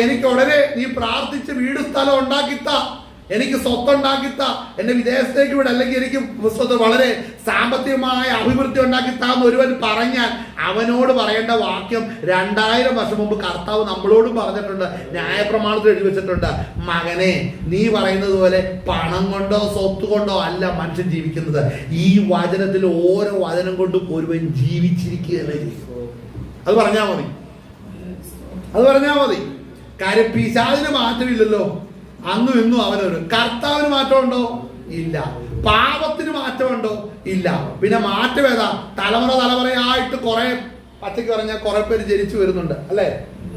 എനിക്ക് ഉടനെ നീ പ്രാർത്ഥിച്ച് വീട് സ്ഥലം ഉണ്ടാക്കിത്ത, എനിക്ക് സ്വത്തുണ്ടാക്കിത്ത, എന്നെ വിദേശത്തേക്ക് വിട, അല്ലെങ്കിൽ എനിക്ക് വളരെ സാമ്പത്തികമായ അഭിവൃദ്ധി ഉണ്ടാക്കിത്താന്ന് ഒരുവൻ പറഞ്ഞാൽ അവനോട് പറയേണ്ട വാക്യം 2000 വർഷം മുമ്പ് കർത്താവ് നമ്മളോടും പറഞ്ഞിട്ടുണ്ട്, ന്യായപ്രമാണത്തിൽ എഴുതി വെച്ചിട്ടുണ്ട്. മകനെ, നീ പറയുന്നത് പോലെ പണം കൊണ്ടോ സ്വത്ത് കൊണ്ടോ അല്ല മനുഷ്യൻ ജീവിക്കുന്നത്. ഈ വചനത്തിൽ ഓരോ വചനം കൊണ്ടും ഒരുവൻ ജീവിച്ചിരിക്കുകയല്ലേ. അത് പറഞ്ഞാൽ മതി. കാര്യം പിശാചിന് മാറ്റമില്ലല്ലോ. അന്നും ഇന്നും അവനൊരു. കർത്താവിന് മാറ്റമുണ്ടോ? ഇല്ല. പാപത്തിന് മാറ്റമുണ്ടോ? ഇല്ല. പിന്നെ മാറ്റം ഏതാ? തലമുറയായിട്ട് കുറെ, പച്ചയ്ക്ക് പറഞ്ഞാൽ കുറെ പേര് ജനിച്ചു വരുന്നുണ്ട് അല്ലെ.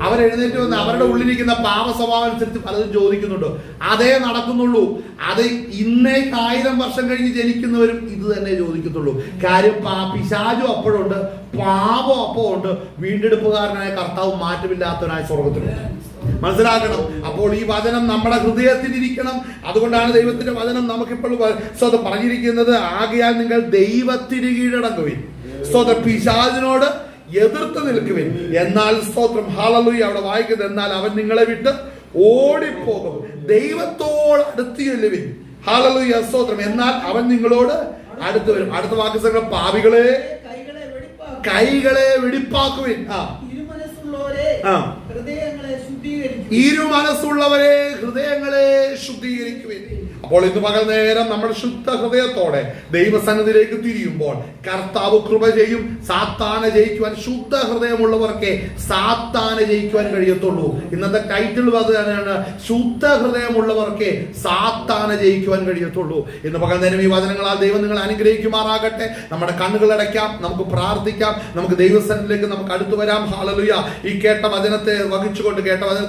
അവരെഴുന്നേറ്റ് വന്ന് അവരുടെ ഉള്ളിലിരിക്കുന്ന പാപ സ്വഭാവം അനുസരിച്ച് പലതും ചോദിക്കുന്നുണ്ടോ? അതേ നടക്കുന്നുള്ളൂ. അത് ഇന്നേക്ക് 1000 വർഷം കഴിഞ്ഞ് ജനിക്കുന്നവരും ഇത് തന്നെ ചോദിക്കത്തുള്ളൂ. കാര്യം പിശാചും അപ്പോഴുണ്ട്, പാപം അപ്പോൾ ഉണ്ട്, വീണ്ടെടുപ്പുകാരനായ കർത്താവ് മാറ്റമില്ലാത്തവനായ സ്വർഗത്തിലുണ്ട്. മനസ്സിലാക്കണം. അപ്പോൾ ഈ വചനം നമ്മുടെ ഹൃദയത്തിൽ ഇരിക്കണം. അതുകൊണ്ടാണ് ദൈവത്തിന്റെ വചനം നമുക്കിപ്പോൾ പറഞ്ഞിരിക്കുന്നത്, ആകയാൽ നിങ്ങൾ ദൈവത്തിന് കീഴടങ്ങുവിൻ, പിശാചിനോട് എതിർത്ത് നിൽക്കുവിൻ. എന്നാൽ സ്തോത്രം, ഹല്ലേലൂയ, അവിടെ വായിക്കുന്നത്, എന്നാൽ അവൻ നിങ്ങളെ വിട്ട് ഓടിപ്പോകും. ദൈവത്തോട് അടുത്ത് ചെല്ലുവിൻ. ഹല്ലേലൂയ, സ്തോത്രം. എന്നാൽ അവൻ നിങ്ങളോട് അടുത്ത് വരും. അടുത്ത വാക്ക്, പാപികളെ കൈകളെ വെടിപ്പാക്കുവിൻ. ഇരുമനസ്സുള്ളവരെ ഹൃദയങ്ങളെ ശുദ്ധീകരിക്കുവിൻ. അപ്പോൾ ഇന്ന് പകൽ നേരം നമ്മൾ ശുദ്ധ ഹൃദയത്തോടെ ദൈവസന്നിധിയിലേക്ക് തിരിയുമ്പോൾ കർത്താവ് കൃപ ചെയ്യും. സാത്താനെ ജയിക്കുവാൻ ശുദ്ധ ഹൃദയമുള്ളവർക്ക് സാത്താനെ ജയിക്കുവാൻ കഴിയത്തുള്ളൂ. ഇന്നത്തെ ടൈറ്റിൽ അത് തന്നെയാണ്, ശുദ്ധ ഹൃദയമുള്ളവർക്ക് സാത്താനെ ജയിക്കുവാൻ കഴിയത്തുള്ളൂ. ഇന്ന് പകൽ നേരം ഈ വചനങ്ങളാൽ ദൈവം നിങ്ങൾ അനുഗ്രഹിക്കുമാറാകട്ടെ. നമ്മുടെ കണ്ണുകൾ അടയ്ക്കാം, നമുക്ക് പ്രാർത്ഥിക്കാം, നമുക്ക് ദൈവസന്നിധിയിലേക്ക് നമുക്ക് അടുത്തു വരാം. ഹല്ലേലൂയ. ഈ കേട്ട വചനത്തെ വഹിച്ചുകൊണ്ട് കേട്ട വചന